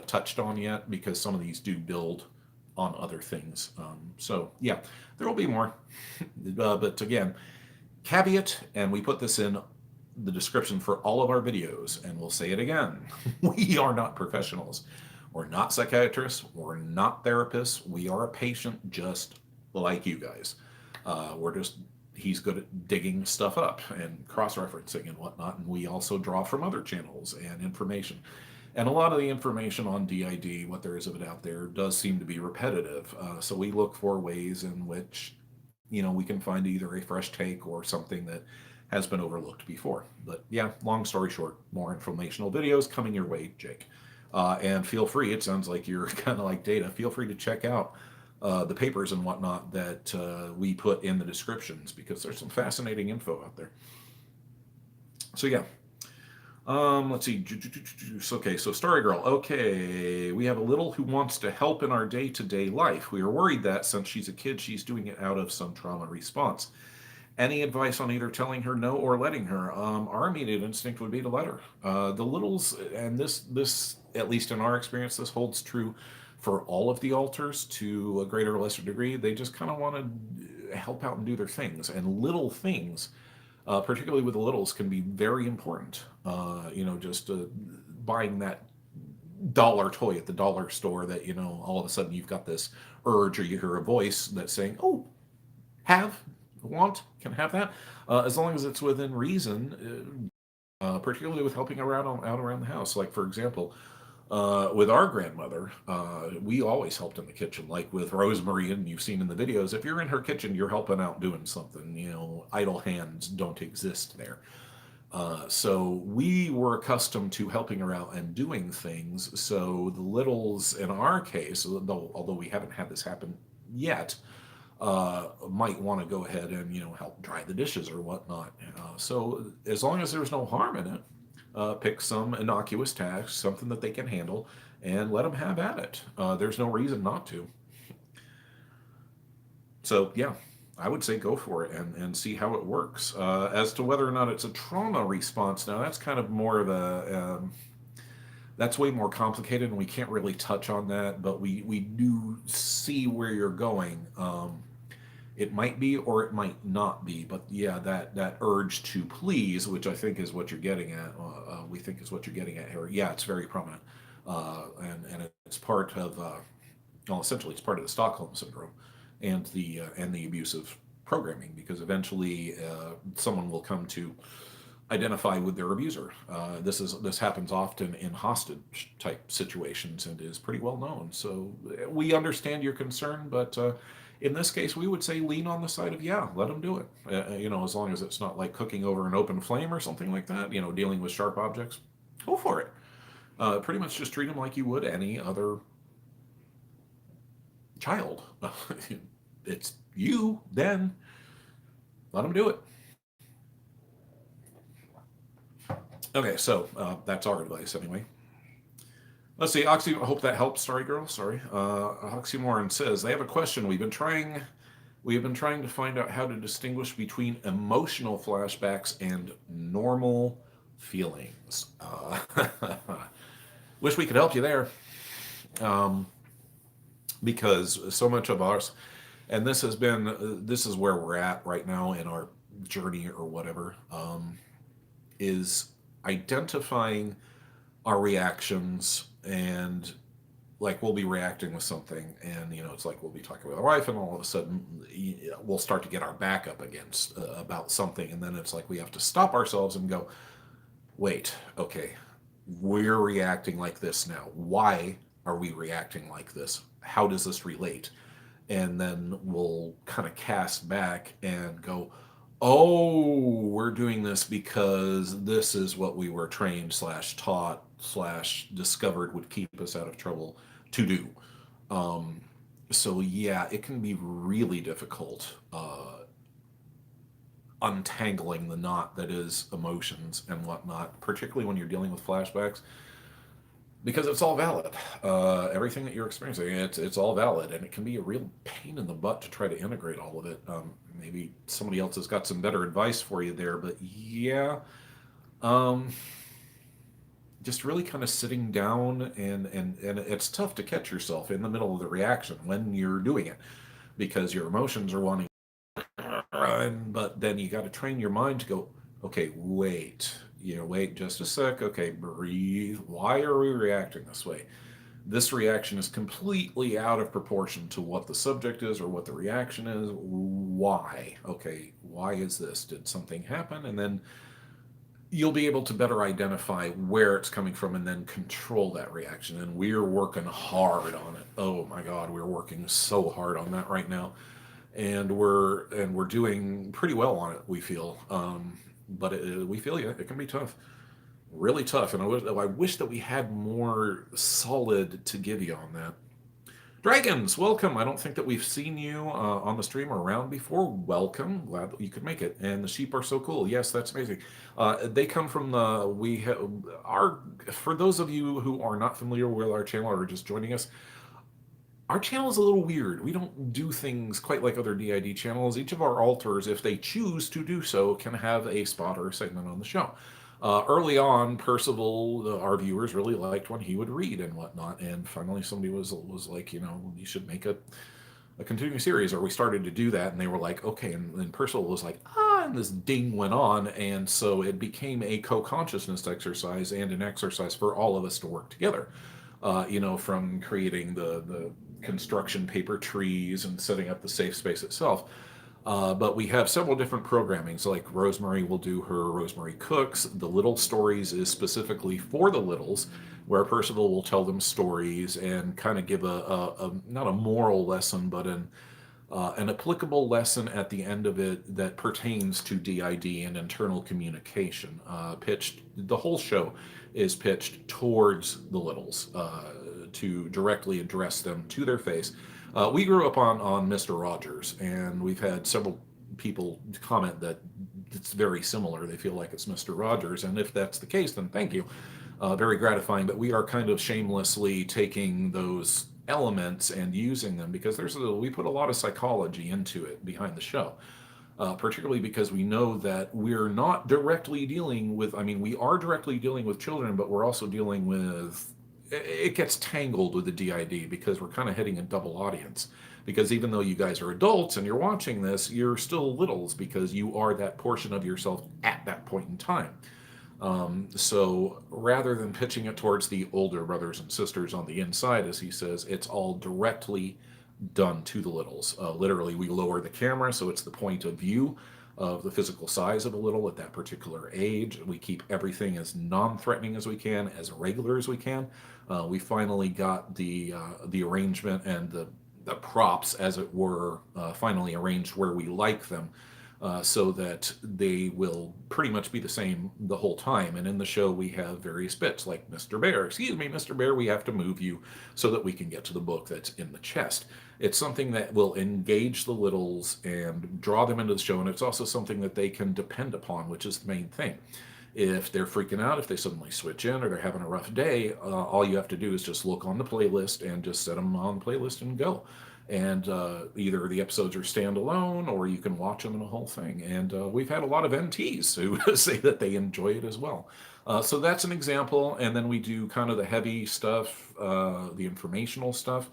touched on yet, because some of these do build on other things. So yeah, there will be more. But again, caveat, and we put this in the description for all of our videos, and we'll say it again. We are not professionals. We're not psychiatrists. We're not therapists. We are a patient just like you guys. He's good at digging stuff up and cross-referencing and whatnot, and we also draw from other channels and information. And a lot of the information on DID, what there is of it out there, does seem to be repetitive. So we look for ways in which, we can find either a fresh take or something that has been overlooked before. But yeah, long story short, more informational videos coming your way, Jake. And feel free, it sounds like you're kind of like Data, feel free to check out the papers and whatnot that we put in the descriptions, because there's some fascinating info out there. So yeah. Let's see. Okay, so Starry Girl. Okay, we have a little who wants to help in our day-to-day life. We are worried that since she's a kid, she's doing it out of some trauma response. Any advice on either telling her no or letting her? Our immediate instinct would be to let her. The littles, and this, at least in our experience, this holds true for all of the alters to a greater or lesser degree. They just kind of want to help out and do their things. And little things, particularly with the littles, can be very important. Just buying that dollar toy at the dollar store that, all of a sudden you've got this urge, or you hear a voice that's saying, oh, can have that, as long as it's within reason, particularly with helping out around the house. Like, for example, with our grandmother, we always helped in the kitchen, like with Rosemary, and you've seen in the videos, if you're in her kitchen, you're helping out doing something. Idle hands don't exist there. So we were accustomed to helping her out and doing things. So the littles, in our case, although we haven't had this happen yet, might want to go ahead and help dry the dishes or whatnot. So as long as there's no harm in it, pick some innocuous task, something that they can handle, and let them have at it. There's no reason not to. So yeah, I would say go for it and see how it works. As to whether or not it's a trauma response, now that's kind of more of a that's way more complicated, and we can't really touch on that, but we do see where you're going. It might be or it might not be, but yeah, that urge to please, which I think is what you're getting at, we think is what you're getting at here. Yeah, it's very prominent, and it's part of, essentially it's part of the Stockholm syndrome and the abusive programming, because eventually someone will come to identify with their abuser. This happens often in hostage type situations and is pretty well known. So we understand your concern, but in this case, we would say lean on the side of, yeah, let them do it. As long as it's not like cooking over an open flame or something like that, dealing with sharp objects, go for it. Pretty much just treat them like you would any other child. It's you, then let them do it. Okay, so that's our advice anyway. Let's see, I hope that helps, Starry Girl, sorry. Oxymoron says, they have a question. We have been trying to find out how to distinguish between emotional flashbacks and normal feelings. Wish we could help you there. Because so much of ours, and this is where we're at right now in our journey or whatever, is identifying our reactions. And like, we'll be reacting with something, and it's like we'll be talking with our wife, and all of a sudden we'll start to get our back up against about something, and then it's like we have to stop ourselves and go, wait, okay, we're reacting like this now. Why are we reacting like this? How does this relate? And then we'll kind of cast back and go, oh, we're doing this because this is what we were trained slash taught slash discovered would keep us out of trouble to do. Um, so yeah, it can be really difficult untangling the knot that is emotions and whatnot, particularly when you're dealing with flashbacks, because it's all valid. Everything that you're experiencing, it's all valid, and it can be a real pain in the butt to try to integrate all of it. Maybe somebody else has got some better advice for you there, but yeah, um, just really kind of sitting down, and it's tough to catch yourself in the middle of the reaction when you're doing it, because your emotions are wanting, but then you got to train your mind to go, okay, wait, wait just a sec, okay, breathe. Why are we reacting this way? This reaction is completely out of proportion to what the subject is or what the reaction is. Why? Okay, why is this? Did something happen? And then you'll be able to better identify where it's coming from and then control that reaction. And we're working hard on it. Oh my God, we're working so hard on that right now, and we're doing pretty well on it. We feel, but we feel, yeah, it can be tough, really tough. And I wish that we had more solid to give you on that. Dragons, welcome. I don't think that we've seen you on the stream or around before. Welcome. Glad that you could make it. And the sheep are so cool. Yes, that's amazing. They come from for those of you who are not familiar with our channel or just joining us, our channel is a little weird. We don't do things quite like other DID channels. Each of our alters, if they choose to do so, can have a spot or a segment on the show. Early on, Percival, our viewers really liked when he would read and whatnot, and finally somebody was like, you should make a continuing series, or we started to do that, and they were like, okay, and Percival was like, and this ding went on, and so it became a co-consciousness exercise and an exercise for all of us to work together. From creating the construction paper trees and setting up the safe space itself. But we have several different programming. So like Rosemary will do her Rosemary Cooks. The Little Stories is specifically for the littles, where Percival will tell them stories and kind of give a not a moral lesson, but an applicable lesson at the end of it that pertains to DID and internal communication. The whole show is pitched towards the littles, to directly address them to their face. We grew up on Mr. Rogers, and we've had several people comment that it's very similar. They feel like it's Mr. Rogers, and if that's the case, then thank you. Very gratifying. But we are kind of shamelessly taking those elements and using them, because we put a lot of psychology into it behind the show. Particularly because we know that we're not directly dealing with, we are directly dealing with children, but we're also dealing with, it gets tangled with the DID because we're kind of hitting a double audience. Because even though you guys are adults and you're watching this, you're still littles, because you are that portion of yourself at that point in time. So rather than pitching it towards the older brothers and sisters on the inside, as he says, it's all directly done to the littles. Literally, we lower the camera so it's the point of view of the physical size of a little at that particular age. We keep everything as non-threatening as we can, as regular as we can. We finally got the arrangement and the props, as it were, finally arranged where we like them, so that they will pretty much be the same the whole time. And in the show, we have various bits, like Mr. Bear. Excuse me, Mr. Bear, we have to move you so that we can get to the book that's in the chest. It's something that will engage the littles and draw them into the show, and it's also something that they can depend upon, which is the main thing. If they're freaking out, if they suddenly switch in, or they're having a rough day, all you have to do is just look on the playlist and just set them on the playlist and go. And either the episodes are standalone, or you can watch them in the whole thing. And we've had a lot of NTs who say that they enjoy it as well. So that's an example. And then we do kind of the heavy stuff, the informational stuff.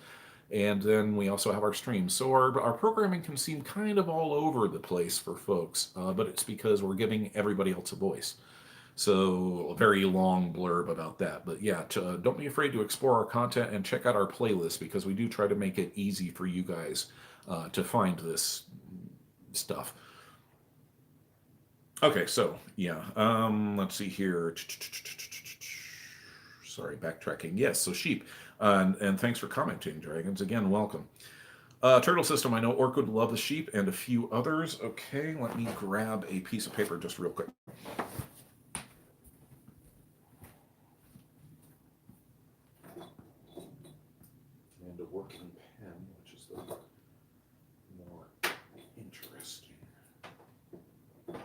And then we also have our streams. So our programming can seem kind of all over the place for folks, but it's because we're giving everybody else a voice. So a very long blurb about that. But yeah, don't be afraid to explore our content and check out our playlist, because we do try to make it easy for you guys to find this stuff. Okay, so yeah, let's see here. Sorry, backtracking. Yes, so sheep. And thanks for commenting, Dragons. Again, welcome. Turtle System, I know Orc would love the sheep and a few others. Okay, let me grab a piece of paper just real quick. And a working pen, which is the more interesting part.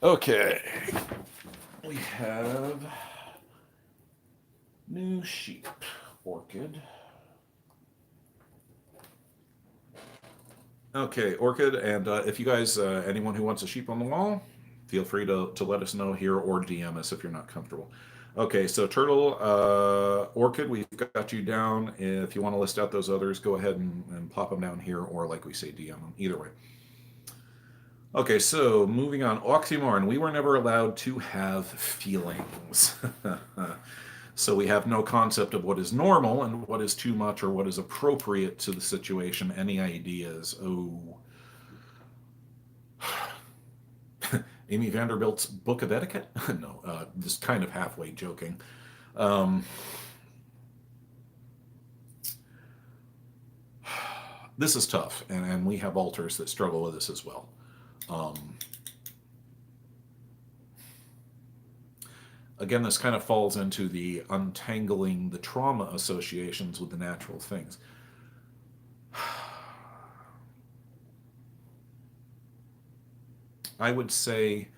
Okay, we have new sheep, Orchid. Okay, Orchid, and if you guys, anyone who wants a sheep on the wall, feel free to let us know here or DM us if you're not comfortable. Okay, so Turtle, Orchid, we've got you down. If you want to list out those others, go ahead and plop them down here, or like we say, DM them. Either way. Okay, so moving on. Oxymoron, we were never allowed to have feelings. So we have no concept of what is normal and what is too much or what is appropriate to the situation. Any ideas? Oh. Amy Vanderbilt's Book of Etiquette? No, just kind of halfway joking. This is tough, and we have alters that struggle with this as well. Again, this kind of falls into the untangling the trauma associations with the natural things. I would say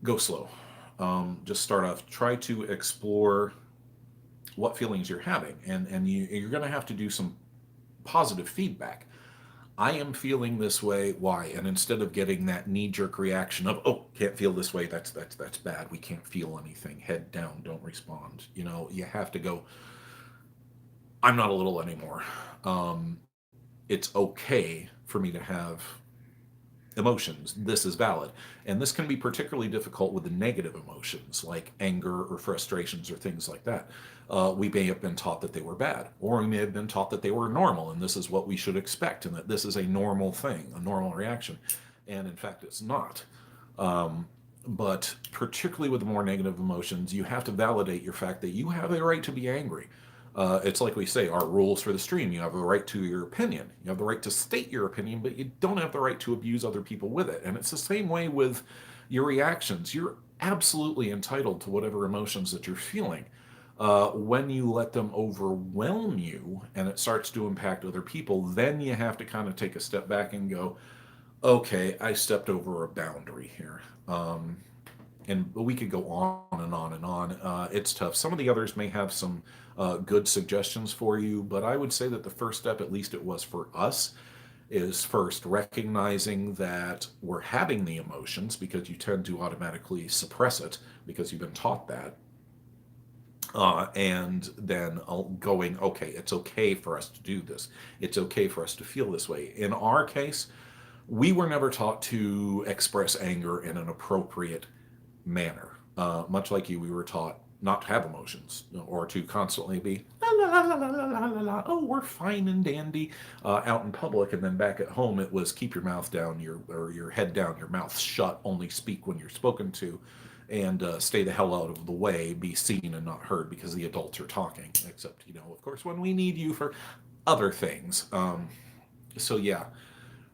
go slow. Just start off. Try to explore what feelings you're having, and you're going to have to do some positive feedback. I am feeling this way. Why? And instead of getting that knee-jerk reaction of, "Oh, can't feel this way. That's bad. We can't feel anything. Head down. Don't respond." You have to go. I'm not a little anymore. It's okay for me to have emotions. This is valid. And this can be particularly difficult with the negative emotions like anger or frustrations or things like that. We may have been taught that they were bad, or we may have been taught that they were normal and this is what we should expect and that this is a normal thing, a normal reaction. And in fact, it's not. But particularly with the more negative emotions, you have to validate your fact that you have a right to be angry. It's like we say, our rules for the stream. You have the right to your opinion. You have the right to state your opinion, but you don't have the right to abuse other people with it. And it's the same way with your reactions. You're absolutely entitled to whatever emotions that you're feeling. When you let them overwhelm you and it starts to impact other people, then you have to kind of take a step back and go, okay, I stepped over a boundary here. And we could go on and on and on. It's tough. Some of the others may have some good suggestions for you, but I would say that the first step, at least it was for us, is first recognizing that we're having the emotions, because you tend to automatically suppress it because you've been taught that. And then going, okay, it's okay for us to do this. It's okay for us to feel this way. In our case, we were never taught to express anger in an appropriate manner. Much like you, we were taught not to have emotions, or to constantly be la la la la la la la la. Oh, we're fine and dandy out in public, and then back at home it was keep your mouth down, your head down, your mouth shut, only speak when you're spoken to, and stay the hell out of the way, be seen and not heard because the adults are talking. Except, of course, when we need you for other things. So yeah.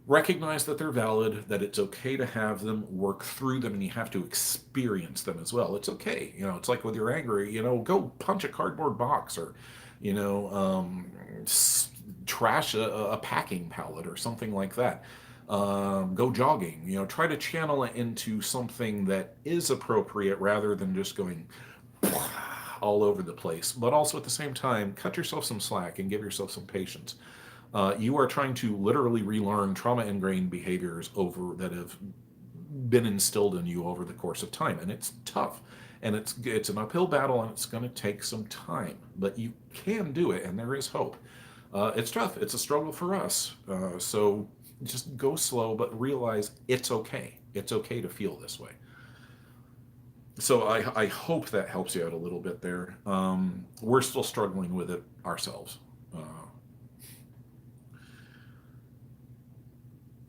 Recognize that they're valid, that it's okay to have them, work through them, and you have to experience them as well. It's okay. It's like with your anger, go punch a cardboard box, or, trash a packing pallet or something like that. Go jogging, try to channel it into something that is appropriate rather than just going all over the place. But also at the same time, cut yourself some slack and give yourself some patience. You are trying to literally relearn trauma-ingrained behaviors that have been instilled in you over the course of time, and it's tough. And it's an uphill battle, and it's going to take some time, but you can do it, and there is hope. It's tough. It's a struggle for us. So just go slow, but realize it's okay. It's okay to feel this way. So I hope that helps you out a little bit there. We're still struggling with it ourselves.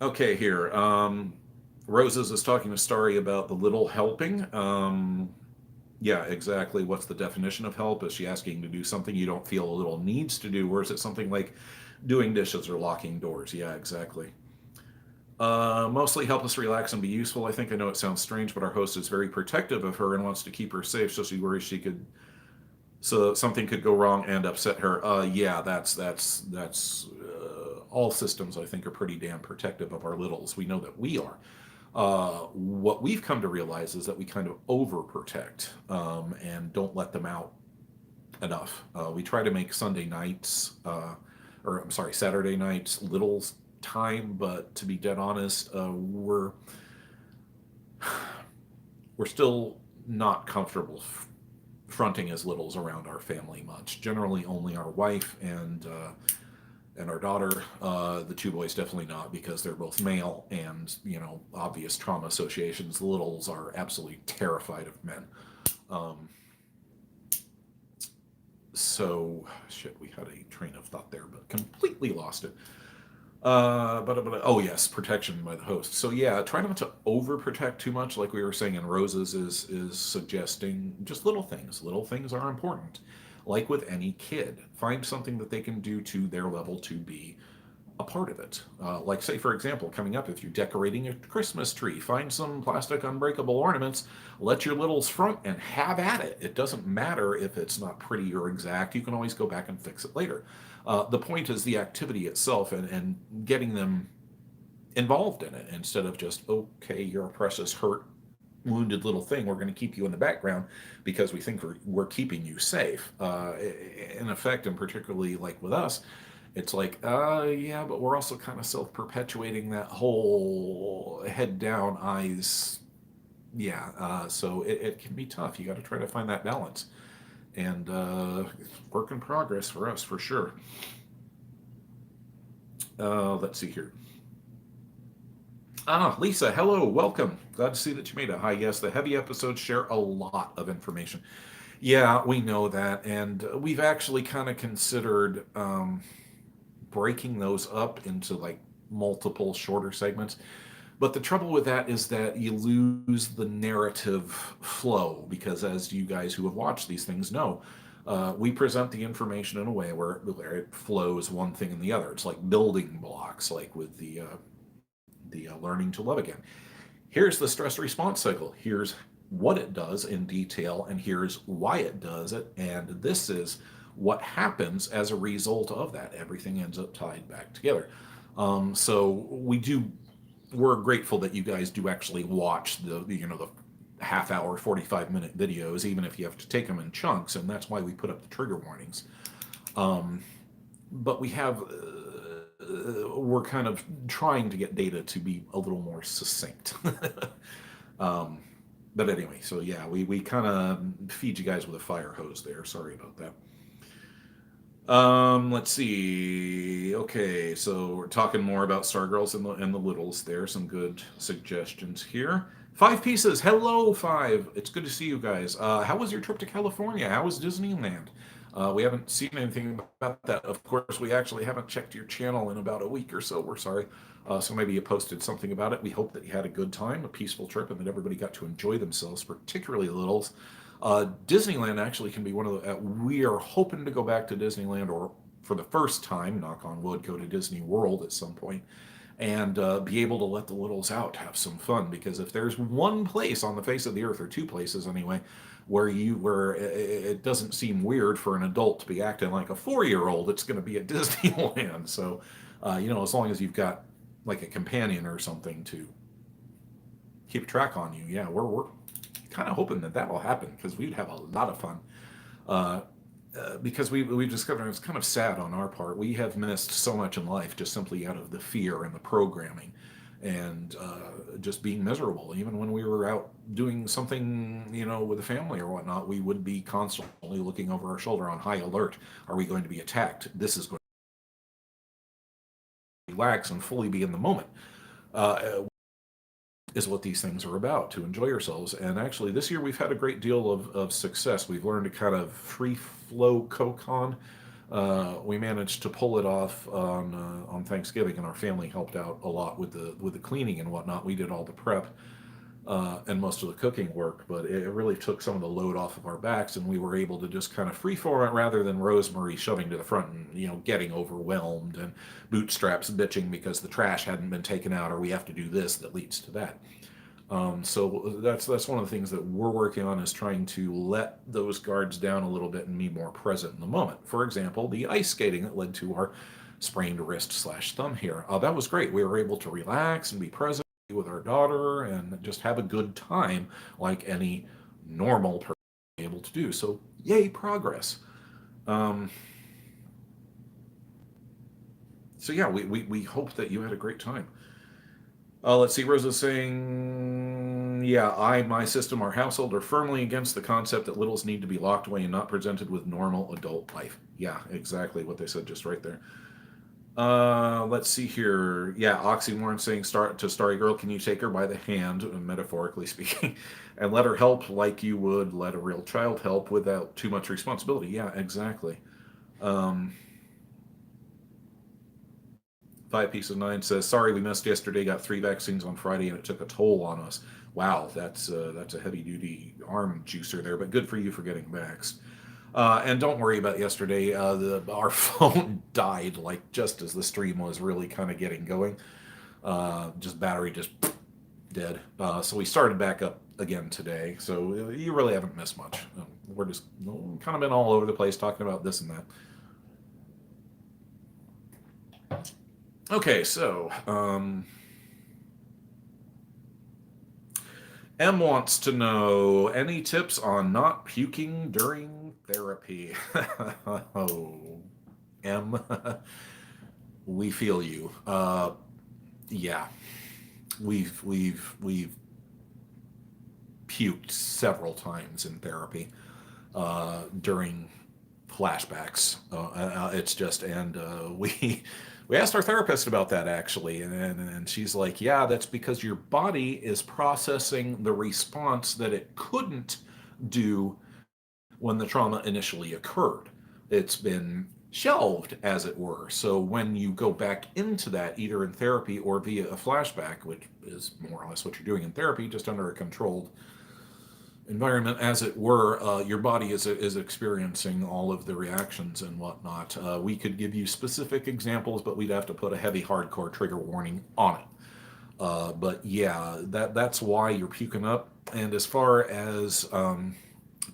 Okay, here. Roses is talking to Starry about the little helping. Yeah, exactly. What's the definition of help? Is she asking to do something you don't feel a little needs to do, or is it something like doing dishes or locking doors? Yeah, exactly. Mostly help us relax and be useful. I think I know it sounds strange, but our host is very protective of her and wants to keep her safe, so she worries so something could go wrong and upset her. Yeah, that's all systems I think are pretty damn protective of our littles. We know that we are. What we've come to realize is that we kind of overprotect and don't let them out enough. We try to make Sunday nights, or I'm sorry, Saturday nights, littles time, but to be dead honest, we're still not comfortable fronting as littles around our family much. Generally, only our wife and our daughter. The two boys definitely not, because they're both male, and obvious trauma associations. The littles are absolutely terrified of men. So shit, we had a train of thought there, but completely lost it. But oh yes, protection by the host. So yeah, try not to overprotect too much, like we were saying. And Roses is suggesting just little things. Little things are important. Like with any kid, find something that they can do to their level to be a part of it. Like say, for example, coming up, if you're decorating a Christmas tree, find some plastic unbreakable ornaments, let your littles front and have at it. It doesn't matter if it's not pretty or exact. You can always go back and fix it later. The point is the activity itself, and getting them involved in it, instead of just, okay, you're a precious, hurt, wounded little thing. We're going to keep you in the background because we think we're keeping you safe. In effect, and particularly like with us, it's like, yeah, but we're also kind of self-perpetuating that whole head down, eyes. Yeah, so it can be tough. You got to try to find that balance. And work in progress for us, for sure. Let's see here. Lisa, hello, welcome. Glad to see that you made it. Hi, yes, the heavy episodes share a lot of information. Yeah, we know that, and we've actually kind of considered breaking those up into like multiple shorter segments. But the trouble with that is that you lose the narrative flow, because as you guys who have watched these things know, we present the information in a way where it flows one thing and the other. It's like building blocks, like with the learning to love again. Here's the stress response cycle. Here's what it does in detail, and here's why it does it. And this is what happens as a result of that. Everything ends up tied back together. So we're grateful that you guys do actually watch the half hour, 45-minute videos, even if you have to take them in chunks, and that's why we put up the trigger warnings. But we're kind of trying to get data to be a little more succinct. But anyway, so yeah, we kind of feed you guys with a fire hose there. Sorry about that. Let's see. Okay, so we're talking more about Stargirls and the Littles there. Some good suggestions here. Five Pieces. Hello, Five. It's good to see you guys. How was your trip to California? How was Disneyland? We haven't seen anything about that. Of course, we actually haven't checked your channel in about a week or so. We're sorry. So maybe you posted something about it. We hope that you had a good time, a peaceful trip, and that everybody got to enjoy themselves, particularly the Littles. Disneyland actually can be one of the. We are hoping to go back to Disneyland, or for the first time, knock on wood, go to Disney World at some point, and be able to let the littles out, have some fun. Because if there's one place on the face of the earth, or two places anyway, where it doesn't seem weird for an adult to be acting like a 4-year-old, it's going to be at Disneyland. So, as long as you've got like a companion or something to keep track on you, yeah, we're kind of hoping that will happen, because we'd have a lot of fun. Because we've discovered it's kind of sad on our part. We have missed so much in life just simply out of the fear and the programming. and just being miserable. Even when we were out doing something, with the family or whatnot, we would be constantly looking over our shoulder on high alert. Are we going to be attacked? This is going to relax and fully be in the moment. Uh, is what these things are about, to enjoy yourselves. And actually, this year we've had a great deal of success. We've learned to kind of free flow Kokon. We managed to pull it off on Thanksgiving, and our family helped out a lot with the cleaning and whatnot. We did all the prep and most of the cooking work, but it really took some of the load off of our backs, and we were able to just kind of free form it rather than Rosemary shoving to the front and getting overwhelmed and bootstraps bitching because the trash hadn't been taken out, or we have to do this that leads to that. So that's one of the things that we're working on, is trying to let those guards down a little bit and be more present in the moment. For example, the ice skating that led to our sprained wrist/thumb here. That was great. We were able to relax and be present with our daughter and just have a good time like any normal person able to do. So yay, progress. So yeah, we hope that you had a great time. Let's see, Rosa's saying, yeah, my system, our household are firmly against the concept that littles need to be locked away and not presented with normal adult life. Yeah, exactly what they said just right there. Let's see here. Yeah, Oxymoron saying, Starry Girl, can you take her by the hand, metaphorically speaking, and let her help like you would let a real child help without too much responsibility? Yeah, exactly. Um, Five Pieces Nine says, sorry we missed yesterday, got 3 vaccines on Friday, and it took a toll on us. Wow, that's a heavy-duty arm juicer there, but good for you for getting vaxxed. And don't worry about yesterday. Our phone died like just as the stream was really kind of getting going. Just battery just dead. So we started back up again today. So you really haven't missed much. We're just kind of been all over the place talking about this and that. Okay, so M wants to know any tips on not puking during therapy. Oh, M, we feel you. Yeah, we've puked several times in therapy during flashbacks. It's just, and we asked our therapist about that actually, and she's like, yeah, that's because your body is processing the response that it couldn't do when the trauma initially occurred. It's been shelved, as it were. So when you go back into that, either in therapy or via a flashback, which is more or less what you're doing in therapy, just under a controlled environment, as it were, your body is experiencing all of the reactions and whatnot. We could give you specific examples, but we'd have to put a heavy, hardcore trigger warning on it. But yeah, that's why you're puking up. And as far as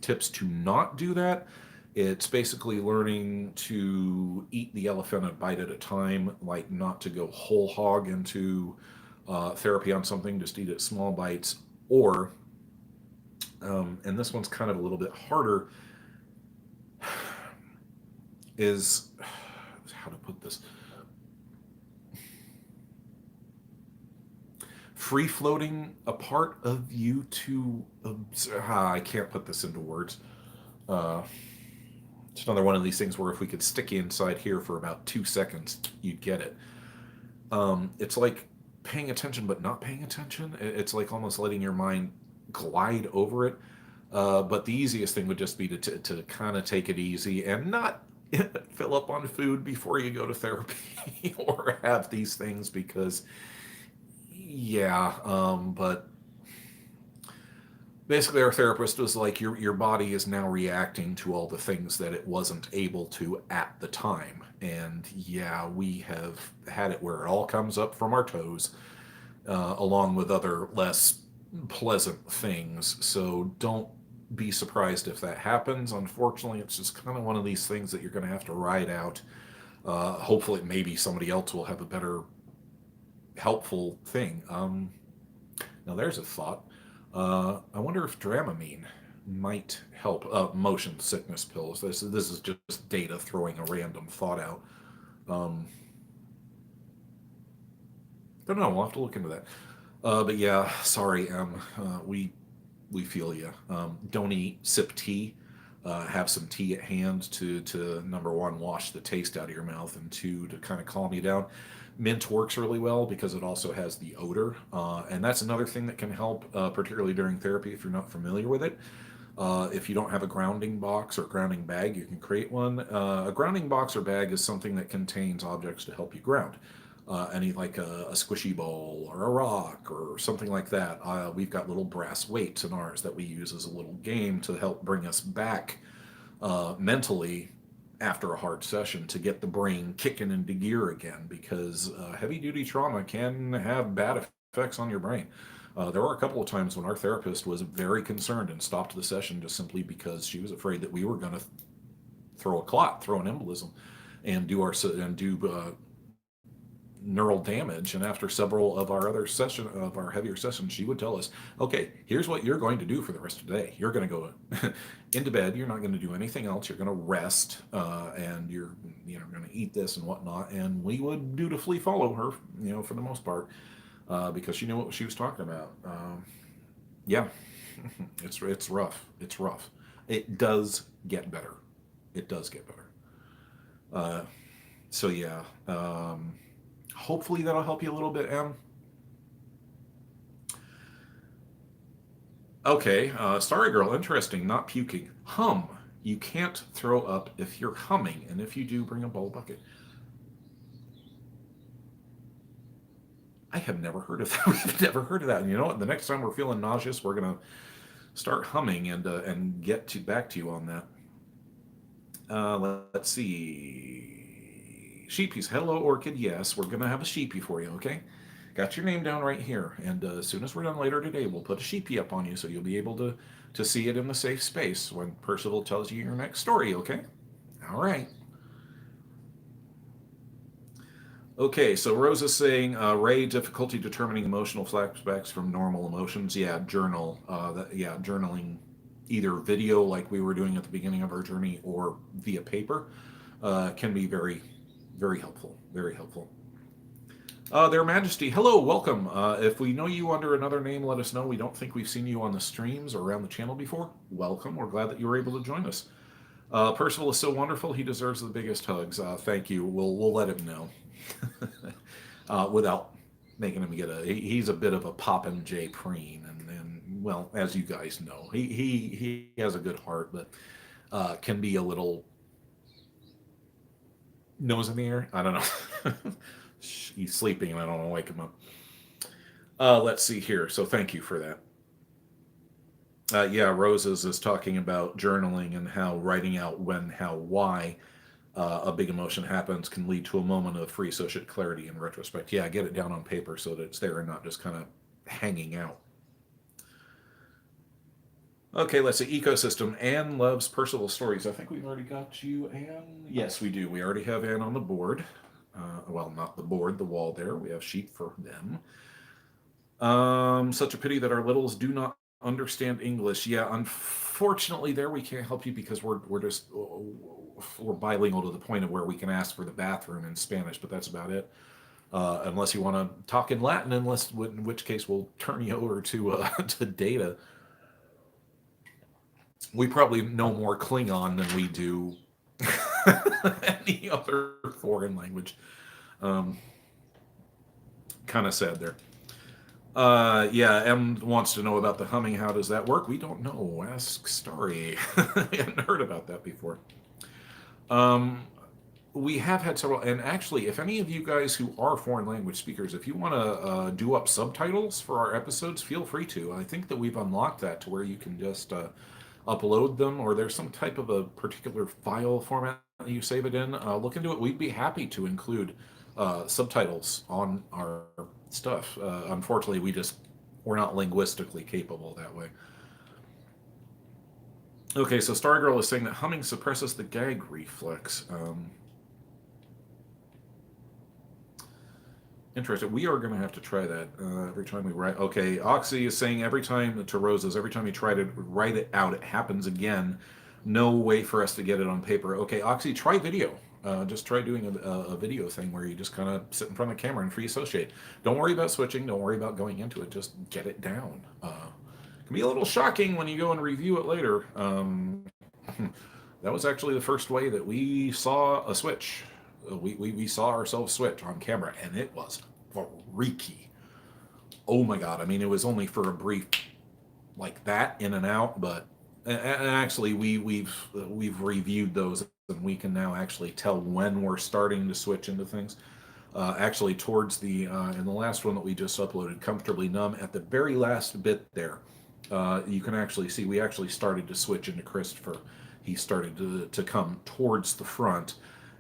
tips to not do that, it's basically learning to eat the elephant a bite at a time, like not to go whole hog into therapy on something, just eat it small bites, or and this one's kind of a little bit harder, is how to put this. Free floating a part of you to I can't put this into words. It's another one of these things where if we could stick you inside here for about 2 seconds, you'd get it. It's like paying attention but not paying attention. It's like almost letting your mind glide over it. But the easiest thing would just be to kind of take it easy and not fill up on food before you go to therapy or have these things, because yeah, but basically our therapist was like, your body is now reacting to all the things that it wasn't able to at the time. And yeah, we have had it where it all comes up from our toes, along with other less pleasant things. So don't be surprised if that happens. Unfortunately, it's just kind of one of these things that you're going to have to ride out. Hopefully maybe somebody else will have a better helpful thing. Now there's a thought. I wonder if Dramamine might help. Motion sickness pills. This is just data throwing a random thought out. don't know. We'll have to look into that. But yeah, sorry, we feel you. Don't eat, sip tea. Have some tea at hand to number one, wash the taste out of your mouth, and two, to kind of calm you down. Mint works really well because it also has the odor, and that's another thing that can help, particularly during therapy if you're not familiar with it. If you don't have a grounding box or grounding bag, you can create one. A grounding box or bag is something that contains objects to help you ground. Any like a squishy ball or a rock or something like that. We've got little brass weights in ours that we use as a little game to help bring us back mentally after a hard session, to get the brain kicking into gear again, because heavy duty trauma can have bad effects on your brain. There were a couple of times when our therapist was very concerned and stopped the session just simply because she was afraid that we were going to throw a clot, throw an embolism, and do neural damage. And after several of our heavier sessions, she would tell us, okay, here's what you're going to do for the rest of the day. You're going to go into bed. You're not going to do anything else. You're going to rest, and you're going to eat this and whatnot. And we would dutifully follow her, for the most part, because she knew what she was talking about. Yeah, it's rough. It's rough. It does get better. It does get better. So yeah. Hopefully that'll help you a little bit, Em. Okay, Starry Girl, interesting. Not puking. Hum. You can't throw up if you're humming, and if you do, bring a bowl bucket. I have never heard of that. We've never heard of that. And you know what? The next time we're feeling nauseous, we're gonna start humming and get back to you on that. Let's see. Sheepies. Hello, Orchid. Yes, we're gonna have a sheepie for you. Okay. Got your name down right here, and as soon as we're done later today, we'll put a sheepie up on you, so you'll be able to see it in the safe space when Percival tells you your next story. Okay. All right. Okay, so Rose is saying, Ray, difficulty determining emotional flashbacks from normal emotions. Yeah, journal. Journaling, either video like we were doing at the beginning of our journey or via paper, can be very, very helpful. Very helpful. Their Majesty, hello, welcome. If we know you under another name, let us know. We don't think we've seen you on the streams or around the channel before. Welcome. We're glad that you were able to join us. Percival is so wonderful. He deserves the biggest hugs. Thank you. We'll let him know. Without making him get he's a bit of a Poppin' J. Preen, and well, as you guys know, he has a good heart, but can be a little nose in the air. I don't know. He's sleeping, and I don't want to wake him up. Let's see here. So thank you for that. Yeah, Roses is talking about journaling and how writing out when, how, why a big emotion happens can lead to a moment of free associate clarity in retrospect. Yeah, get it down on paper so that it's there and not just kind of hanging out. Okay, let's see. Ecosystem. Anne loves Percival stories. I think we've already got you, Anne. Yes, we do. We already have Anne on the board. Well, not the board, the wall there. We have sheep for them. Such a pity that our littles do not understand English. Yeah, unfortunately, there we can't help you because we're bilingual to the point of where we can ask for the bathroom in Spanish, but that's about it. Unless you want to talk in Latin, in which case we'll turn you over to to Data. We probably know more Klingon than we do any other foreign language. Kind of sad there. Yeah, M wants to know about the humming. How does that work? We don't know. Ask Starry. I hadn't heard about that before. We have had several, and actually, if any of you guys who are foreign language speakers, if you want to do up subtitles for our episodes, feel free to. I think that we've unlocked that to where you can just upload them, or there's some type of a particular file format that you save it in. Look into it. We'd be happy to include subtitles on our stuff. Unfortunately, we're not linguistically capable that way. Okay, so Stargirl is saying that humming suppresses the gag reflex. Interesting. We are going to have to try that every time we write. Okay, Oxy is saying every time to Roses, every time you try to write it out, it happens again. No way for us to get it on paper. Okay, Oxy, try video. Just try doing a video thing where you just kind of sit in front of the camera and free associate. Don't worry about switching. Don't worry about going into it. Just get it down. It can be a little shocking when you go and review it later. That was actually the first way that we saw a switch. We saw ourselves switch on camera, and it was freaky. Oh my God. I mean, it was only for a brief like that, in and out, but and actually we've reviewed those, and we can now actually tell when we're starting to switch into things. Actually, towards the in the last one that we just uploaded, Comfortably Numb, at the very last bit there, you can actually see we actually started to switch into Christopher. He started to come towards the front,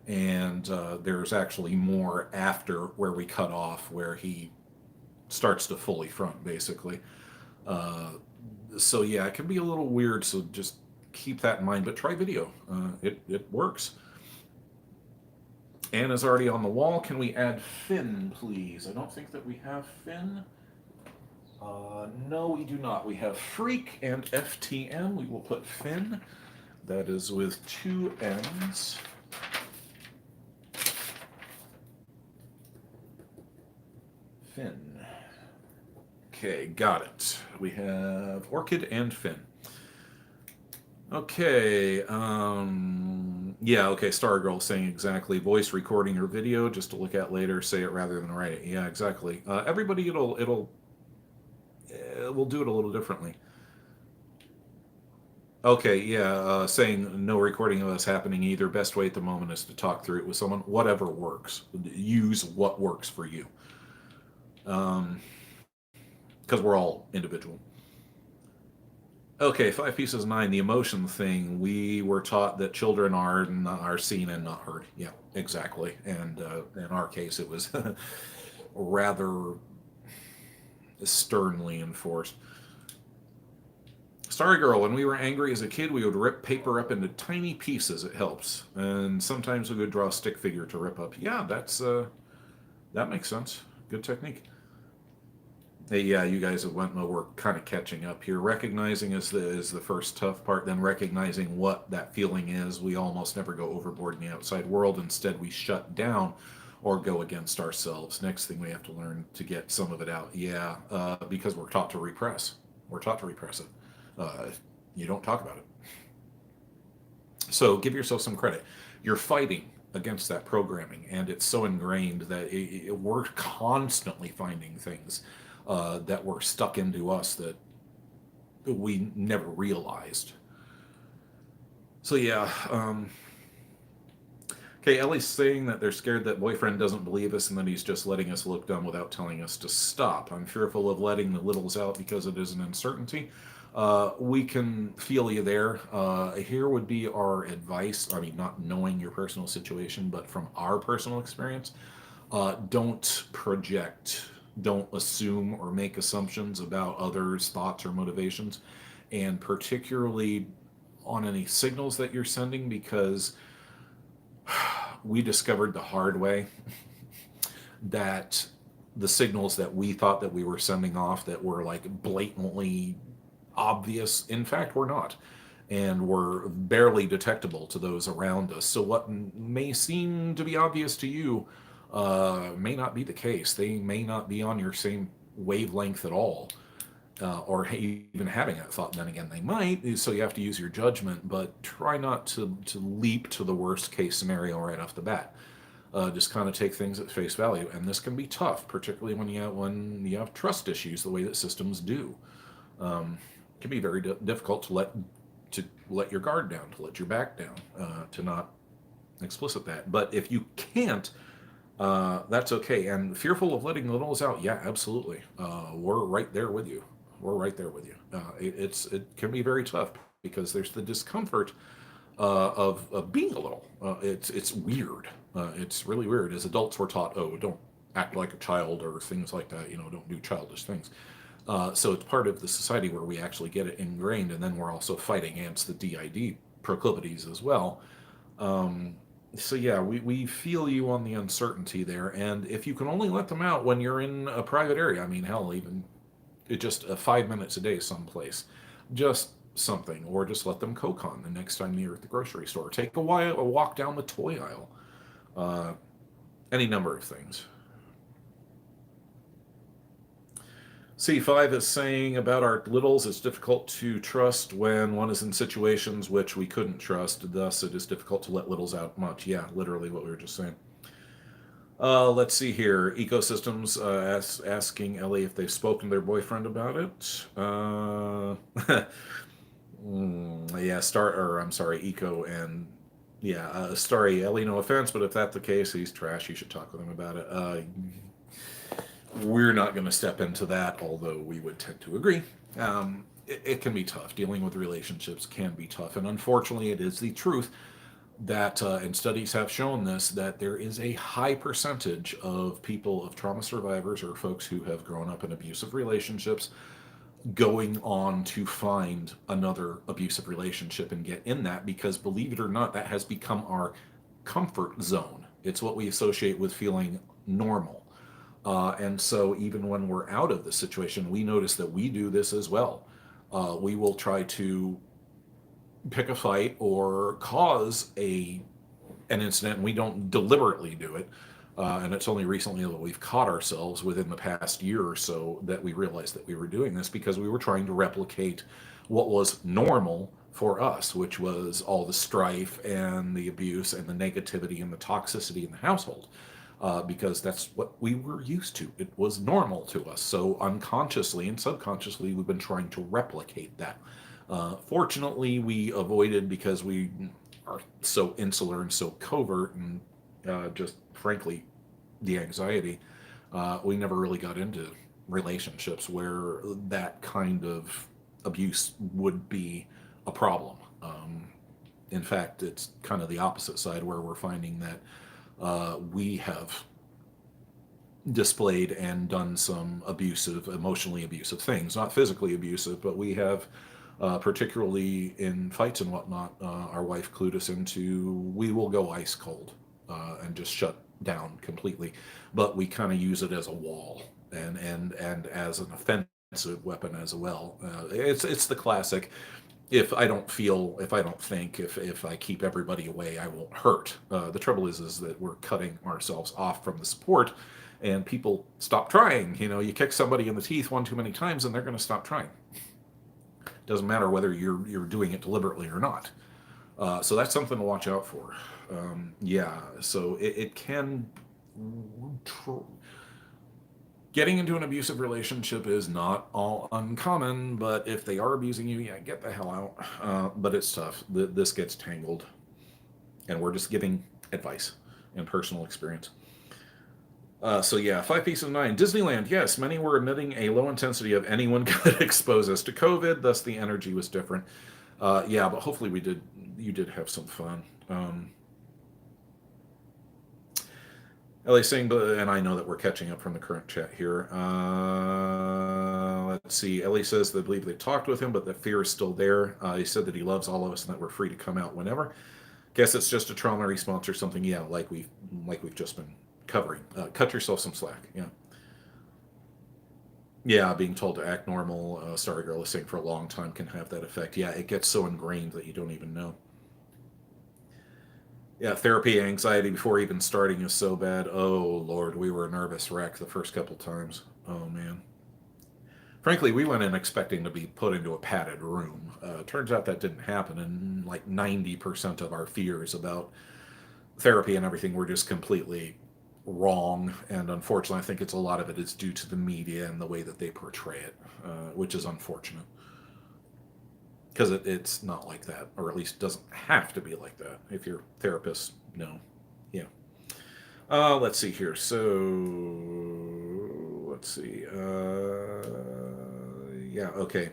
and there's actually more after where we cut off, where he starts to fully front, basically. So yeah, it can be a little weird, so just keep that in mind, but try video. It works. Anna's already on the wall. Can we add Finn, please? I don't think that we have Finn. No, we do not. We have Freak and FTM. We will put Finn. That is with 2 N's. Finn. Okay, got it. We have Orchid and Finn. Okay, yeah, okay, Stargirl saying exactly. Voice recording or video just to look at later, say it rather than write it. Yeah, exactly. Everybody, we'll do it a little differently. Okay, yeah, saying no recording of us happening either. Best way at the moment is to talk through it with someone. Whatever works. Use what works for you. Because we're all individual. Okay, 5 pieces 9, the emotion thing. We were taught that children are seen and not heard. Yeah, exactly. And in our case, it was rather sternly enforced. Starry Girl, when we were angry as a kid, we would rip paper up into tiny pieces. It helps. And sometimes we would draw a stick figure to rip up. Yeah, that makes sense. Good technique. Hey, yeah, you guys we're kind of catching up here. Recognizing is the first tough part, then recognizing what that feeling is. We almost never go overboard in the outside world. Instead, we shut down or go against ourselves. Next thing we have to learn to get some of it out. Yeah, because we're taught to repress. We're taught to repress it. You don't talk about it. So give yourself some credit. You're fighting against that programming, and it's so ingrained that we're constantly finding things that were stuck into us that we never realized. So yeah. Okay, Ellie's saying that they're scared that boyfriend doesn't believe us and that he's just letting us look dumb without telling us to stop. I'm fearful of letting the littles out because it is an uncertainty. We can feel you there. Here would be our advice. I mean, not knowing your personal situation, but from our personal experience, don't project. Don't assume or make assumptions about others' thoughts or motivations, and particularly on any signals that you're sending, because we discovered the hard way that the signals that we thought that we were sending off that were like blatantly obvious, in fact, were not, and were barely detectable to those around us. So what may seem to be obvious to you may not be the case. They may not be on your same wavelength at all, or even having that thought. Then again, they might, so you have to use your judgment, but try not to leap to the worst case scenario right off the bat. Just kind of take things at face value, and this can be tough, particularly when you have trust issues the way that systems do. It can be very difficult to let your guard down, to let your back down, to not explicit that. But if you can't, that's okay. And fearful of letting the littles out, yeah, absolutely. We're right there with you. We're right there with you. It can be very tough because there's the discomfort of being a little. It's weird. It's really weird. As adults, we're taught, oh, don't act like a child or things like that. Don't do childish things. So it's part of the society where we actually get it ingrained, and then we're also fighting against the DID proclivities as well. So yeah, we feel you on the uncertainty there, and if you can only let them out when you're in a private area, I mean, hell, even just 5 minutes a day someplace, just something, or just let them co-con the next time you're at the grocery store. Take a walk down the toy aisle. uh, any number of things. C5 is saying about our littles, it's difficult to trust when one is in situations which we couldn't trust. Thus, it is difficult to let littles out much. Yeah, literally what we were just saying. Let's see here. Ecosystems asking Ellie if they've spoken to their boyfriend about it. Yeah, I'm sorry, Eco and yeah, Starry Ellie. No offense, but if that's the case, he's trash. You should talk with him about it. We're not going to step into that, although we would tend to agree. It can be tough. Dealing with relationships can be tough, and unfortunately, it is the truth that, and studies have shown this, that there is a high percentage of people, of trauma survivors or folks who have grown up in abusive relationships, going on to find another abusive relationship and get in that because, believe it or not, that has become our comfort zone. It's what we associate with feeling normal. And so even when we're out of the situation, we notice that we do this as well. We will try to pick a fight or cause an incident, and we don't deliberately do it. And it's only recently that we've caught ourselves within the past year or so that we realized that we were doing this because we were trying to replicate what was normal for us, which was all the strife and the abuse and the negativity and the toxicity in the household. Because that's what we were used to. It was normal to us. So unconsciously and subconsciously, we've been trying to replicate that. Fortunately, we avoided because we are so insular and so covert and just frankly, the anxiety. We never really got into relationships where that kind of abuse would be a problem. In fact, it's kind of the opposite side where we're finding that we have displayed and done some emotionally abusive things. Not physically abusive, but we have, particularly in fights and whatnot, our wife clued us into, we will go ice cold and just shut down completely. But we kind of use it as a wall and as an offensive weapon as well. It's the classic, if I don't think, if I keep everybody away, I won't hurt. The trouble is that we're cutting ourselves off from the support, and people stop trying. You kick somebody in the teeth one too many times, and they're going to stop trying. Doesn't matter whether you're doing it deliberately or not. So that's something to watch out for. Yeah, so it can. Getting into an abusive relationship is not all uncommon, but if they are abusing you, yeah, get the hell out. But it's tough. This gets tangled, and we're just giving advice and personal experience. So yeah, 5 pieces of 9. Disneyland, yes, many were admitting a low intensity of anyone could expose us to COVID, thus the energy was different. Yeah, but hopefully you did have some fun. Ellie's saying, and I know that we're catching up from the current chat here. Let's see. Ellie says they believe they talked with him, but the fear is still there. He said that he loves all of us and that we're free to come out whenever. Guess it's just a trauma response or something. Yeah, like we've just been covering. Cut yourself some slack. Yeah. Yeah, being told to act normal, Starry Girl is saying, for a long time can have that effect. Yeah, it gets so ingrained that you don't even know. Yeah, therapy anxiety before even starting is so bad. Oh, Lord, we were a nervous wreck the first couple times. Oh, man. Frankly, we went in expecting to be put into a padded room. Turns out that didn't happen, and like 90% of our fears about therapy and everything were just completely wrong. And unfortunately, I think a lot of it is due to the media and the way that they portray it, which is unfortunate. Because it's not like that, or at least doesn't have to be like that. If your therapist, no. Yeah. Let's see here. So, let's see. Yeah, okay.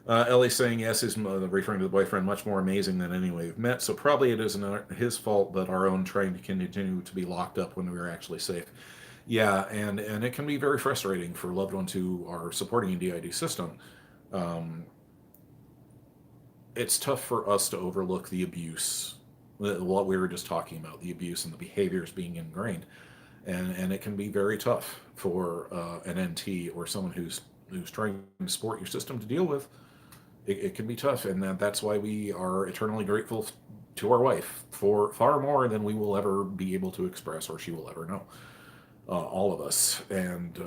Ellie's saying, yes, he's referring to the boyfriend, much more amazing than anyone we've met. So probably it isn't his fault, but our own trying to continue to be locked up when we were actually safe. Yeah, and it can be very frustrating for loved ones who are supporting a DID system. It's tough for us to overlook the abuse, what we were just talking about, the abuse and the behaviors being ingrained. And it can be very tough for an NT or someone who's trying to support your system to deal with. It can be tough, and that's why we are eternally grateful to our wife for far more than we will ever be able to express or she will ever know. All of us. And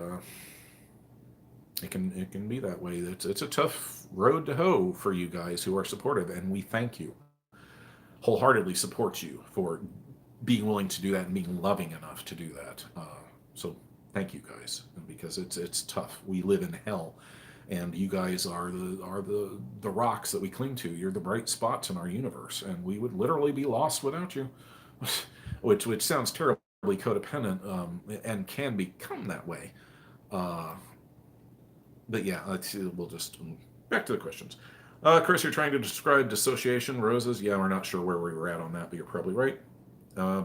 it can be that way. It's a tough road to hoe for you guys who are supportive, and we thank you. Wholeheartedly support you for being willing to do that and being loving enough to do that. So thank you guys, because it's tough. We live in hell, and you guys are the rocks that we cling to. You're the bright spots in our universe, and we would literally be lost without you. which sounds terribly codependent, and can become that way. Uh, but yeah, we'll just back to the questions. Chris, you're trying to describe dissociation, roses. Yeah, we're not sure where we were at on that, but you're probably right.